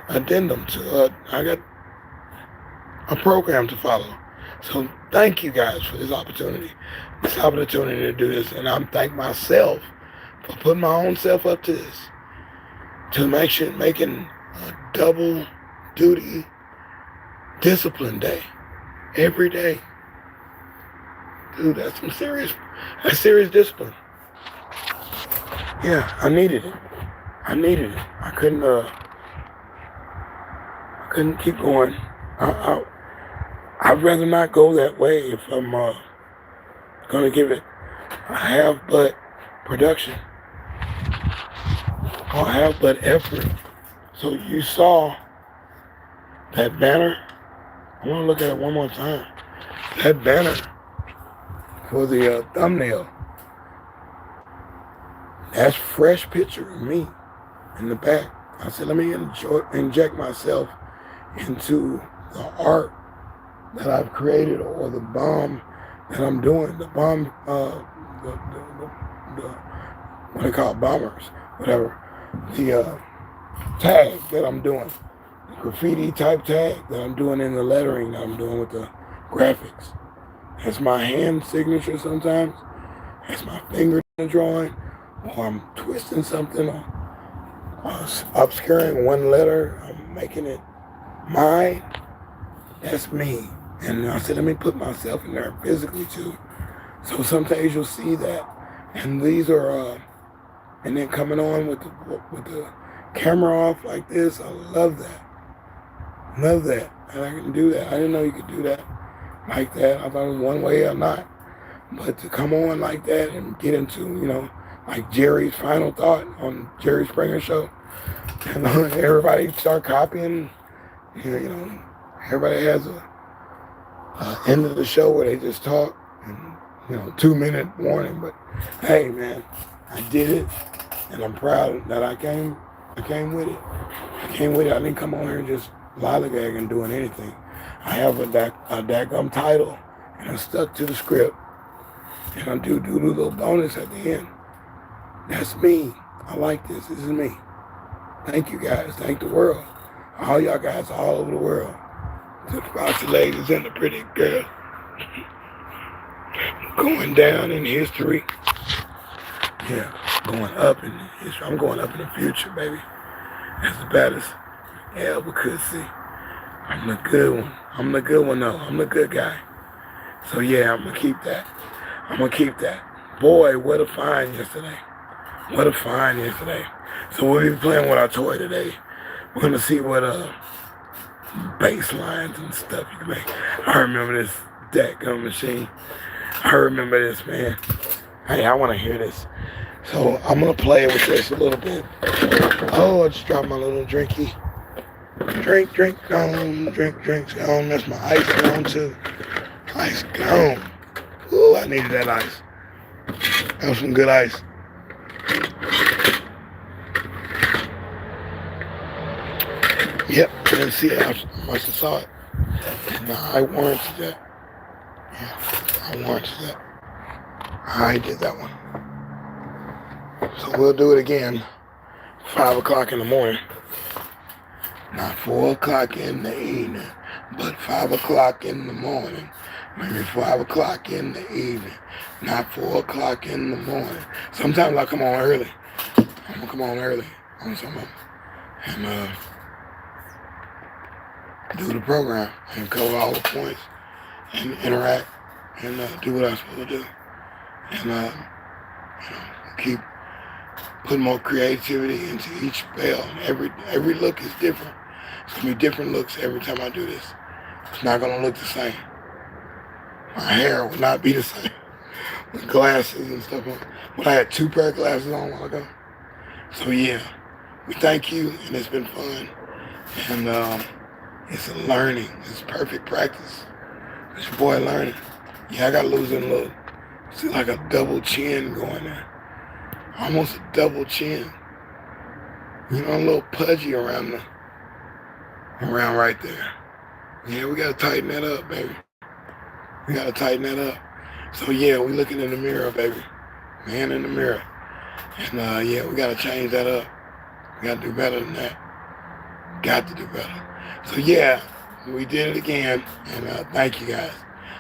Addendum to, I got a program to follow. So thank you guys for this opportunity to do this. And I'm thank myself for putting my own self up to this. To making a double duty discipline day. Every day. Dude, that's serious discipline. Yeah, I needed it. I couldn't keep going. I'd rather not go that way if I'm gonna give it a half but production or half but effort. So you saw that banner. I want to look at it one more time. That banner for the thumbnail. That's fresh picture of me in the back. I said, let me inject myself into the art that I've created, or the bomb that I'm doing. The bomb, what they call bombers, whatever. The tag that I'm doing. The graffiti type tag that I'm doing in the lettering that I'm doing with the graphics. That's my hand signature sometimes. That's my finger in the drawing. Or I'm twisting something, or obscuring one letter. I'm making it mine. That's me. And I said, let me put myself in there physically too. So sometimes you'll see that. And these are, and then coming on with the camera off like this. I love that. Love that. And I can do that. I didn't know you could do that like that. I thought it was one way or not. But to come on like that and get into, like Jerry's final thought on Jerry Springer show. And everybody start copying. Everybody has a end of the show where they just talk and 2-minute warning. But hey, man, I did it, and I'm proud that I came with it. I didn't come on here and just lollygagging and doing anything. I have a daggum title, and I stuck to the script. And I do a little bonus at the end. That's me. I like this. This is me. Thank you guys. Thank the world. All y'all guys all over the world. To the bossy ladies and the pretty girls. Going down in history. Yeah, going up in history. I'm going up in the future, baby. That's the baddest ever could see. I'm the good one. I'm the good one, though. I'm the good guy. So, yeah, I'm going to keep that. Boy, what a find yesterday. So we'll be playing with our toy today. We're going to see what bass lines and stuff you can make. I remember this daggum machine. I remember this, man. Hey, I want to hear this. So I'm going to play with this a little bit. Oh, I just dropped my little drinky. Drink, gone. Drink, gone. That's my ice gone too. Ice gone. Ooh, I needed that ice. That was some good ice. Yep, I didn't see it. I must have saw it. No, I warranted that. Yeah, I warranted that. I did that one. So we'll do it again. 5 o'clock in the morning. Not 4 o'clock in the evening, but 5 o'clock in the morning. Maybe 5 o'clock in the evening, not 4 o'clock in the morning. Sometimes I come on early. I'm going to come on early on some of them. And do the program and cover all the points and interact and do what I'm supposed to do. And keep putting more creativity into each spell. Every look is different. It's going to be different looks every time I do this. It's not going to look the same. My hair will not be the same with glasses and stuff on. But I had 2 pair of glasses on a while ago. So yeah, we thank you, and it's been fun. And it's a learning. It's perfect practice. It's your boy learning. Yeah, I got losing a little. It's like a double chin going there. Almost a double chin. You know, a little pudgy around right there. Yeah, we gotta tighten that up, baby. We gotta tighten that up. So yeah, we looking in the mirror, baby. Man in the mirror. And yeah, we gotta change that up. We gotta do better than that. Got to do better. So yeah, we did it again. And thank you guys.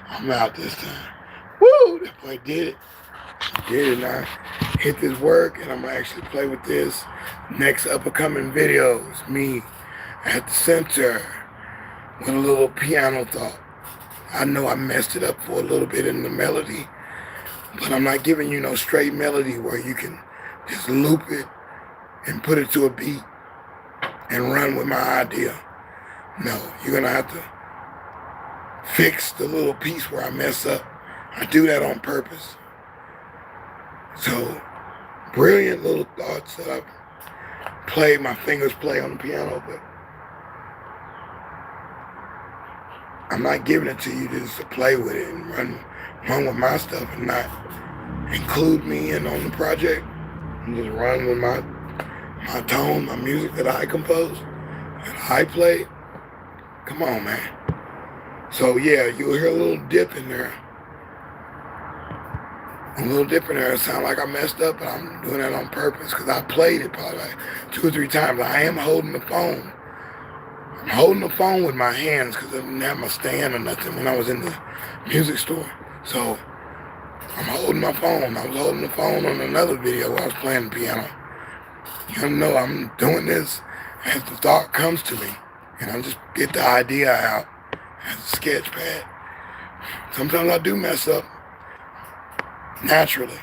I'm out this time. Woo! That boy did it. He did it now. Hit this work, and I'm gonna actually play with this next up-and-coming videos. Me at the center with a little piano thought. I know I messed it up for a little bit in the melody, but I'm not giving you no straight melody where you can just loop it and put it to a beat and run with my idea. No, you're gonna have to fix the little piece where I mess up. I do that on purpose. So, brilliant little thoughts that I play, my fingers play on the piano, but I'm not giving it to you just to play with it and run with my stuff and not include me in on the project and just run with my tone, my music that I compose and I play. Come on, man. So yeah, you'll hear a little dip in there. A little dip in there. It sounds like I messed up, but I'm doing that on purpose because I played it probably like 2 or 3 times. I am holding the phone. I'm holding the phone with my hands because I didn't have my stand or nothing when I was in the music store. So I'm holding my phone. I was holding the phone on another video while I was playing the piano. You know, I'm doing this as the thought comes to me. And I just get the idea out as a sketch pad. Sometimes I do mess up naturally.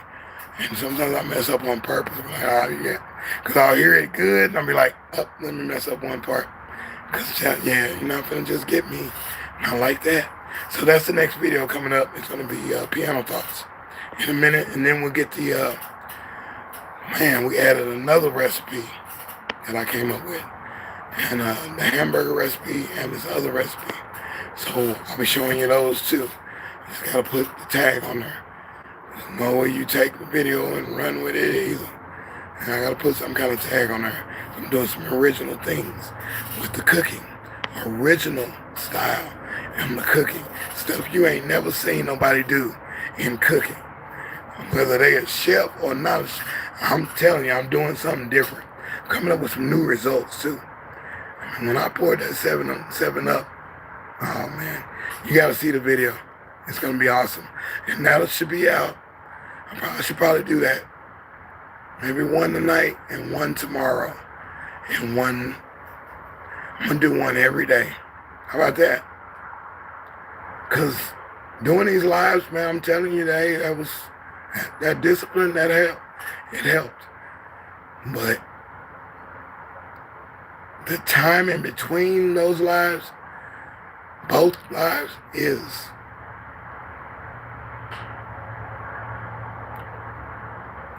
And sometimes I mess up on purpose. I'm like, oh, yeah. Because I'll hear it good and I'll be like, oh, let me mess up one part. Because, yeah, you're not going to just get me. Not like that. So that's the next video coming up. It's going to be piano thoughts in a minute. And then we'll get the, man, we added another recipe that I came up with. And the hamburger recipe and this other recipe. So I'll be showing you those too. Just got to put the tag on there. There's no way you take the video and run with it either. And I got to put some kind of tag on there. I'm doing some original things with the cooking. Original style in the cooking. Stuff you ain't never seen nobody do in cooking. Whether they a chef or not, I'm telling you, I'm doing something different. Coming up with some new results too. When I poured that 7 Up, oh man, you gotta see the video. It's gonna be awesome. And now it should be out. I should probably do that. Maybe 1 tonight and 1 tomorrow. And 1, I'm gonna do 1 every day. How about that? Cause doing these lives, man, I'm telling you, that discipline, that helped. It helped. But the time in between those lives, both lives, is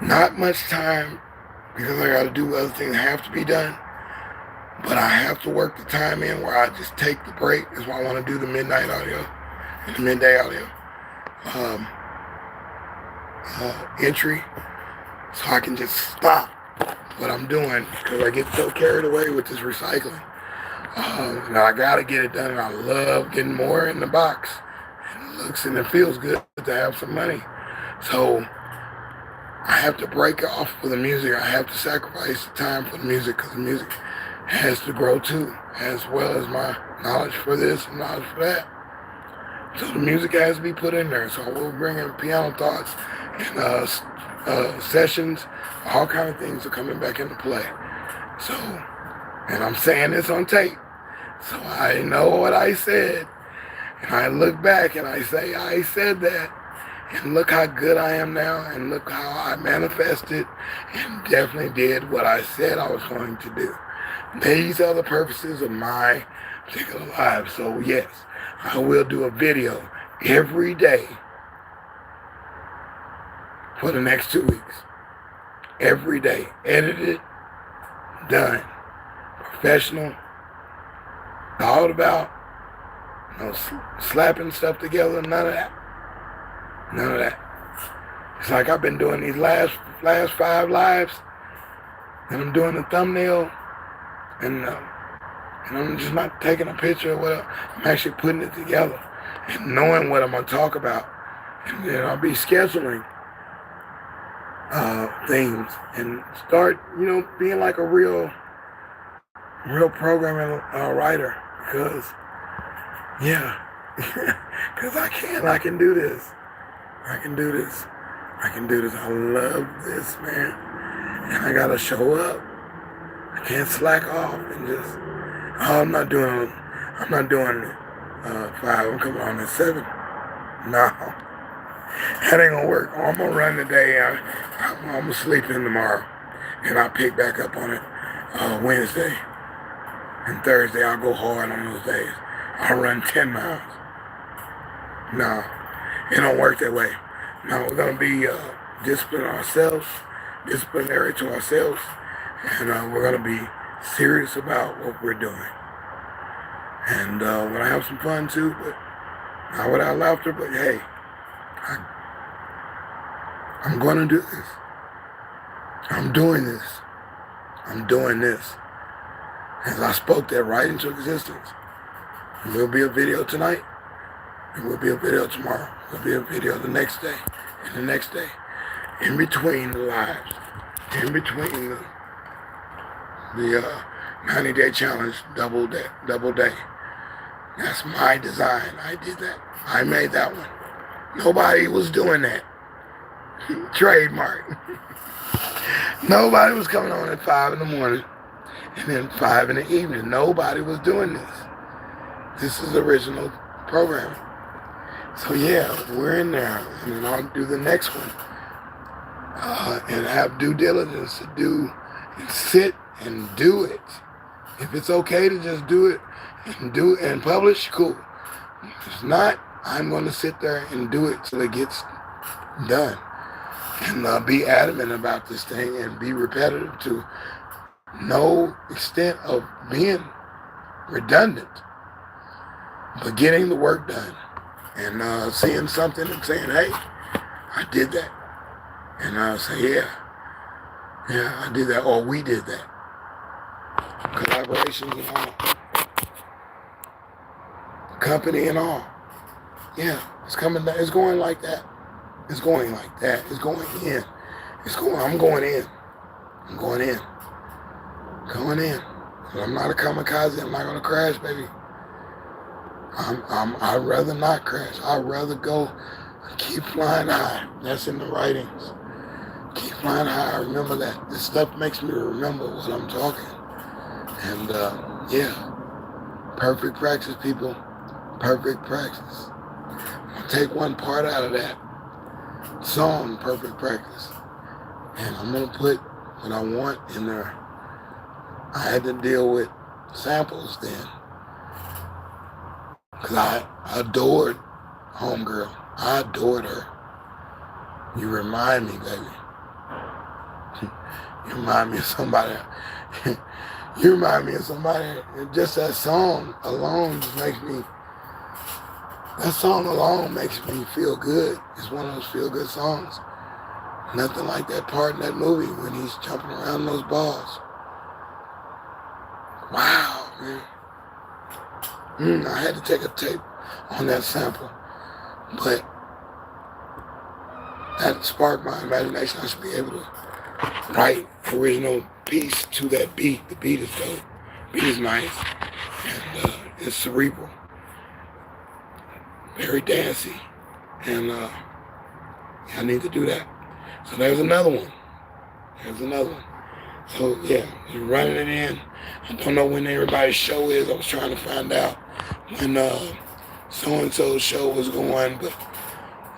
Not much time because I got to do other things that have to be done. But I have to work the time in where I just take the break. That's why I want to do the midnight audio and the midday audio um, entry, so I can just stop what I'm doing because I get so carried away with this recycling. And I got to get it done, and I love getting more in the box. It looks and it feels good to have some money. So I have to break off for the music. I have to sacrifice the time for the music because the music has to grow too, as well as my knowledge for this and knowledge for that. So the music has to be put in there. So I will bring in piano thoughts and sessions. All kind of things are coming back into play. So, and I'm saying this on tape, so I know what I said. And I look back and I say, I said that. And look how good I am now, and look how I manifested and definitely did what I said I was going to do. These are the purposes of my particular life. So yes, I will do a video every day for the next 2 weeks. Every day. Edited, done. Professional. Thought about. No slapping stuff together, none of that. None of that. It's like I've been doing these last 5 lives, and I'm doing the thumbnail, and I'm just not taking a picture or whatever. I'm actually putting it together and knowing what I'm going to talk about. And then I'll be scheduling things and start, being like a real programming writer, because, yeah, because I can do this. I can do this. I can do this. I love this, man. And I gotta show up. I can't slack off and just, I'm not doing 5. I'm coming on at 7. No. That ain't gonna work. I'm gonna run today. I'm gonna sleep in tomorrow. And I'll pick back up on it Wednesday. And Thursday I'll go hard on those days. I'll run 10 miles. No. It don't work that way. Now we're going to be disciplinary to ourselves, and we're going to be serious about what we're doing. And we're going to have some fun too, but not without laughter, but hey, I'm going to do this. I'm doing this. I'm doing this. As I spoke that right into existence. And there'll be a video tonight. There will be a video tomorrow. There'll be a video the next day, and the next day. In between the lives, in between the 90-day challenge, double day. That's my design. I did that. I made that one. Nobody was doing that. Trademark. Nobody was coming on at 5 in the morning and then 5 in the evening. Nobody was doing this. This is original programming. So yeah, we're in there, and then I'll do the next one, and have due diligence to do, and sit and do it. If it's okay to just do it and publish, cool. If it's not, I'm going to sit there and do it till it gets done, and be adamant about this thing and be repetitive to no extent of being redundant, but getting the work done. And seeing something and saying, hey, I did that. And I'll say, yeah, I did that, or we did that. Collaborations and all. Company and all. Yeah, it's coming down. It's going like that. It's going like that. It's going in. I'm going in. I'm going in. Going in. But I'm not a kamikaze. I'm not going to crash, baby. I'd rather not crash. I'd rather go keep flying high. That's in the writings. Keep flying high. Remember that. This stuff makes me remember what I'm talking. And yeah, perfect practice, people. Perfect practice. I'm gonna take one part out of that song, perfect practice, and I'm gonna put what I want in there. I had to deal with samples then. Because I adored Homegirl. I adored her. You remind me, baby. You remind me of somebody. You remind me of somebody. Just that song alone just makes me. That song alone makes me feel good. It's one of those feel-good songs. Nothing like that part in that movie when he's jumping around those balls. Wow, man. I had to take a tape on that sample, but that sparked my imagination. I should be able to write original piece to that beat. The beat is dope. The beat is nice, and it's cerebral, very dancey, and I need to do that. So there's another one. There's another one. So yeah, we're running it in. I don't know when everybody's show is. I was trying to find out when so-and-so's show was going, but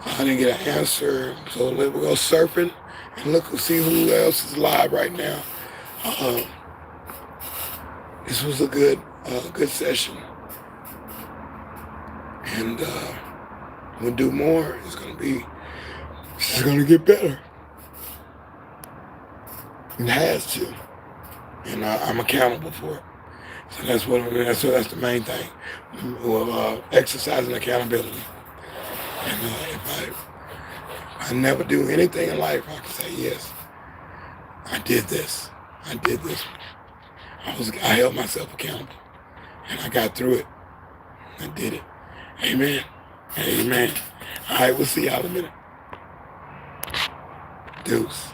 I didn't get an answer. So we'll go surfing and look and see who else is live right now. This was a good session, and we'll do more. It's gonna get better. It has to, and I'm accountable for it. So that's the main thing. Well, exercising accountability. And if I never do anything in life, I can say yes. I did this. I did this. I held myself accountable, and I got through it. I did it. Amen. Amen. All right, we'll see y'all in a minute. Deuce.